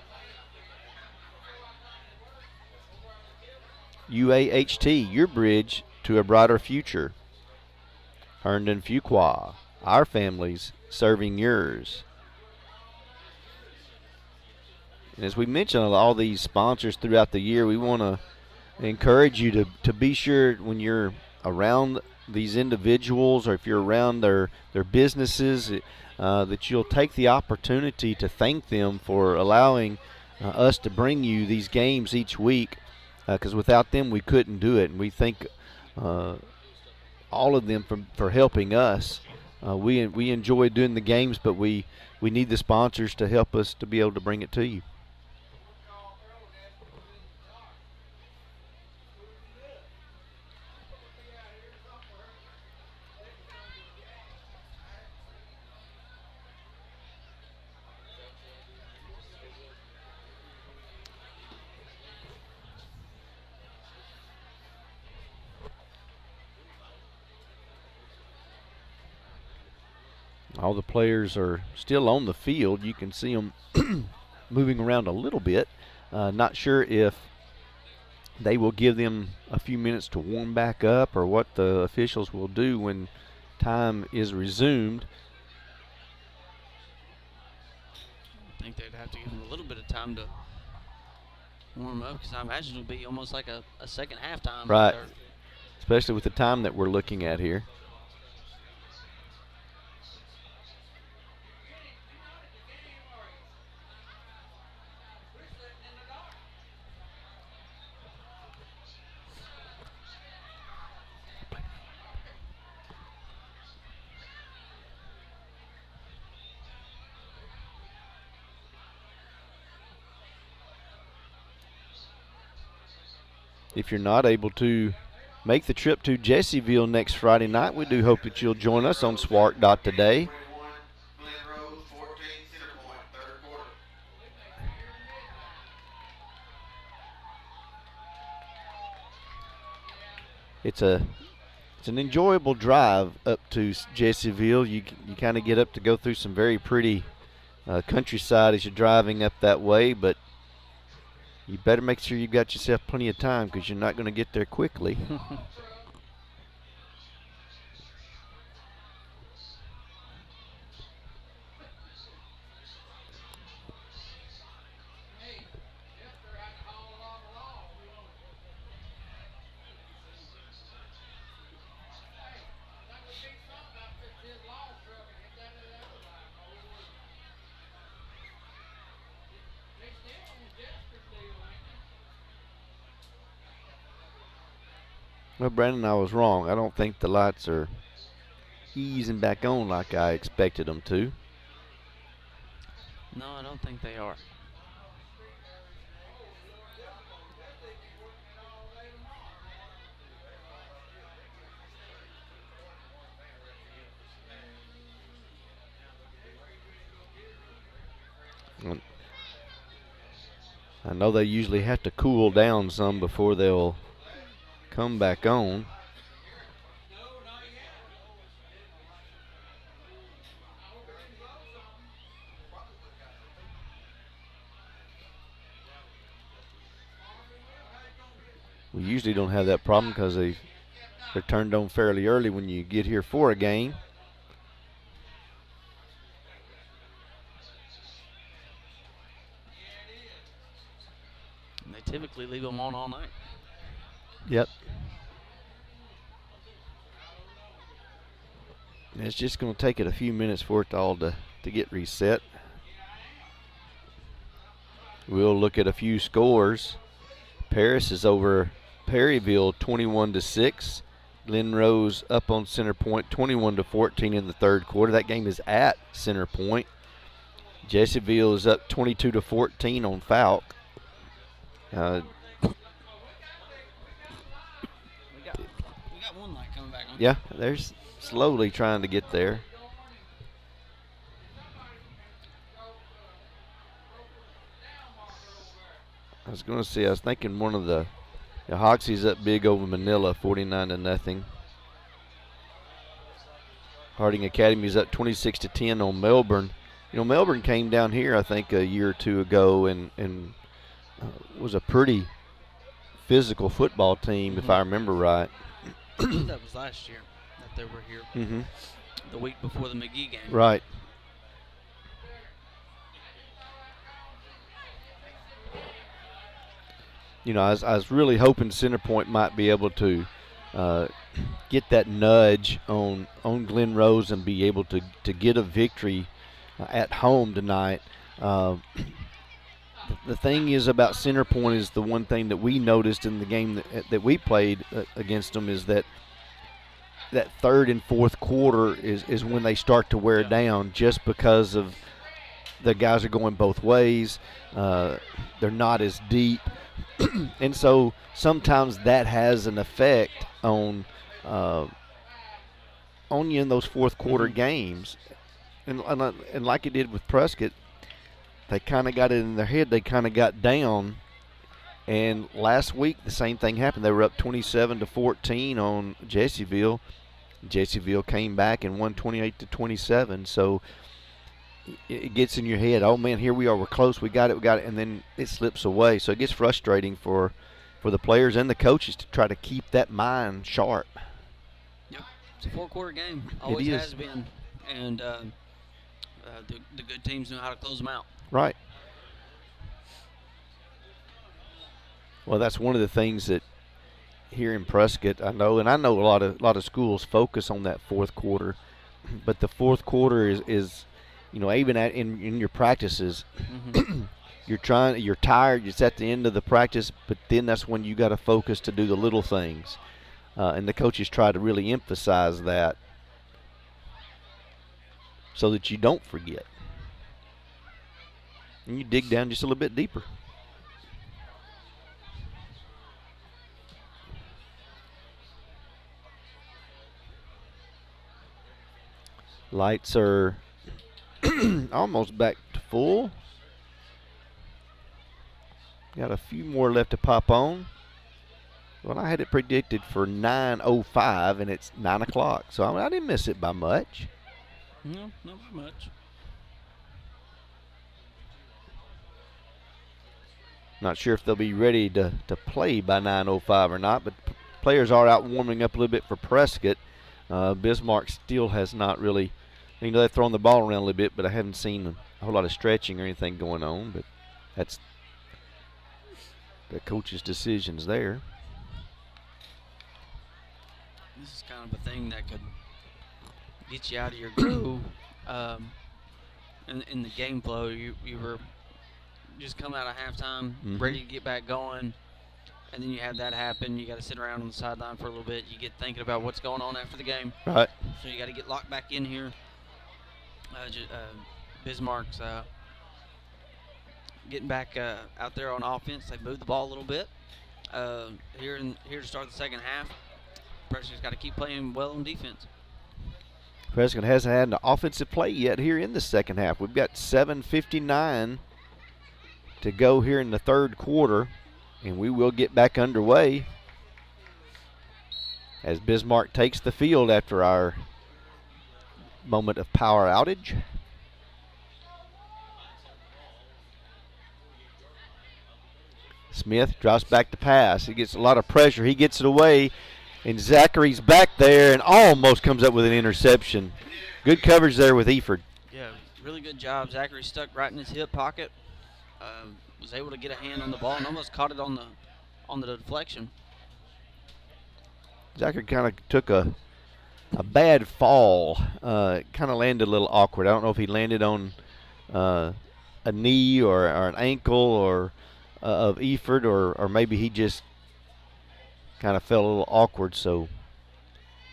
UAHT, your bridge to a brighter future. Herndon Fuqua, our families serving yours. And as we mentioned all these sponsors throughout the year, we want to encourage you to be sure when you're around these individuals, or if you're around their businesses, that you'll take the opportunity to thank them for allowing us to bring you these games each week, because without them we couldn't do it. And we thank all of them for helping us. We enjoy doing the games, but we need the sponsors to help us to be able to bring it to you. All the players are still on the field. You can see them moving around a little bit. Not sure if they will give them a few minutes to warm back up or what the officials will do when time is resumed. I think they'd have to give them a little bit of time to warm up, because I imagine it'll be almost like a second halftime. Right, especially with the time that we're looking at here. If you're not able to make the trip to Jessieville next Friday night, we do hope that you'll join us on SWARC.today. It's an enjoyable drive up to Jessieville. You kind of get up to go through some very pretty countryside as you're driving up that way, but you better make sure you've got yourself plenty of time, because you're not going to get there quickly. Well, Brandon, I was wrong. I don't think the lights are easing back on like I expected them to. No, I don't think they are. I know they usually have to cool down some before they'll come back on. We usually don't have that problem because they're turned on fairly early when you get here for a game. And they typically leave them on all night. Yep. And it's just going to take it a few minutes for it all to get reset. We'll look at a few scores. Paris is over Perryville 21-6. Glen Rose up on Center Point 21-14 in the third quarter. That game is at Center Point. Jessieville is up 22-14 on Falk. We got one light coming back on. Yeah, they're slowly trying to get there. I was going to say, I was thinking one of the Hoxie's up big over Manila, 49-0. Harding Academy's up 26-10 on Melbourne. You know, Melbourne came down here, I think, a year or two ago and was a pretty physical football team, if I remember right. That was last year that they were here. The week before the McGee game. Right. You know, I was really hoping Center Point might be able to get that nudge on Glen Rose and be able to get a victory at home tonight. The thing is about Center Point is the one thing that we noticed in the game that we played against them is that third and fourth quarter is when they start to wear down, just because of the guys are going both ways. They're not as deep. And so sometimes that has an effect on you in those fourth quarter games. And like it did with Prescott, they kind of got it in their head. They kind of got down. And last week the same thing happened. They were up 27-14 on Jessieville. Jessieville came back and won 28-27. So it gets in your head, oh man, here we are, we're close, we got it, and then it slips away. So it gets frustrating for the players and the coaches to try to keep that mind sharp. Yep, it's a four-quarter game, always has been, and the good teams know how to close them out. Right. Well, that's one of the things that here in Prescott, I know a lot of schools focus on that fourth quarter, but the fourth quarter is you know, even in your practices, you're tired, it's at the end of the practice, but then that's when you got to focus to do the little things. And the coaches try to really emphasize that so that you don't forget. And you dig down just a little bit deeper. Lights are almost back to full. Got a few more left to pop on. Well, I had it predicted for 9:05, and it's 9 o'clock, so I didn't miss it by much. No, not by much. Not sure if they'll be ready to play by 9:05 or not, but players are out warming up a little bit for Prescott. Bismarck still has not really, you know, they've thrown the ball around a little bit, but I haven't seen a whole lot of stretching or anything going on, but that's the coach's decisions there. This is kind of a thing that could get you out of your groove. In the game flow, you were just come out of halftime, ready to get back going, and then you have that happen. You got to sit around on the sideline for a little bit. You get thinking about what's going on after the game. Right. So you got to get locked back in here. Bismarck's getting back out there on offense. They moved the ball a little bit here to start the second half. Prescott's got to keep playing well on defense. Prescott hasn't had an offensive play yet here in the second half. We've got 7:59 to go here in the third quarter, and we will get back underway. as Bismarck takes the field after our moment of power outage. Smith drops back to pass. He gets a lot of pressure. He gets it away, and Zachary's back there and almost comes up with an interception. Good coverage there with Eford. Yeah, really good job. Zachary stuck right in his hip pocket. Was able to get a hand on the ball and almost caught it on the deflection. Zachary kind of took a bad fall. Kind of landed a little awkward. I don't know if he landed on a knee or an ankle or of Eford, or maybe he just kind of felt a little awkward. So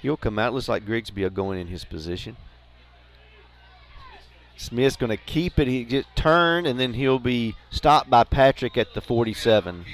he'll come out. Looks like Grigsby will go in his position. Smith's going to keep it. He just turned, and then he'll be stopped by Patrick at the 47.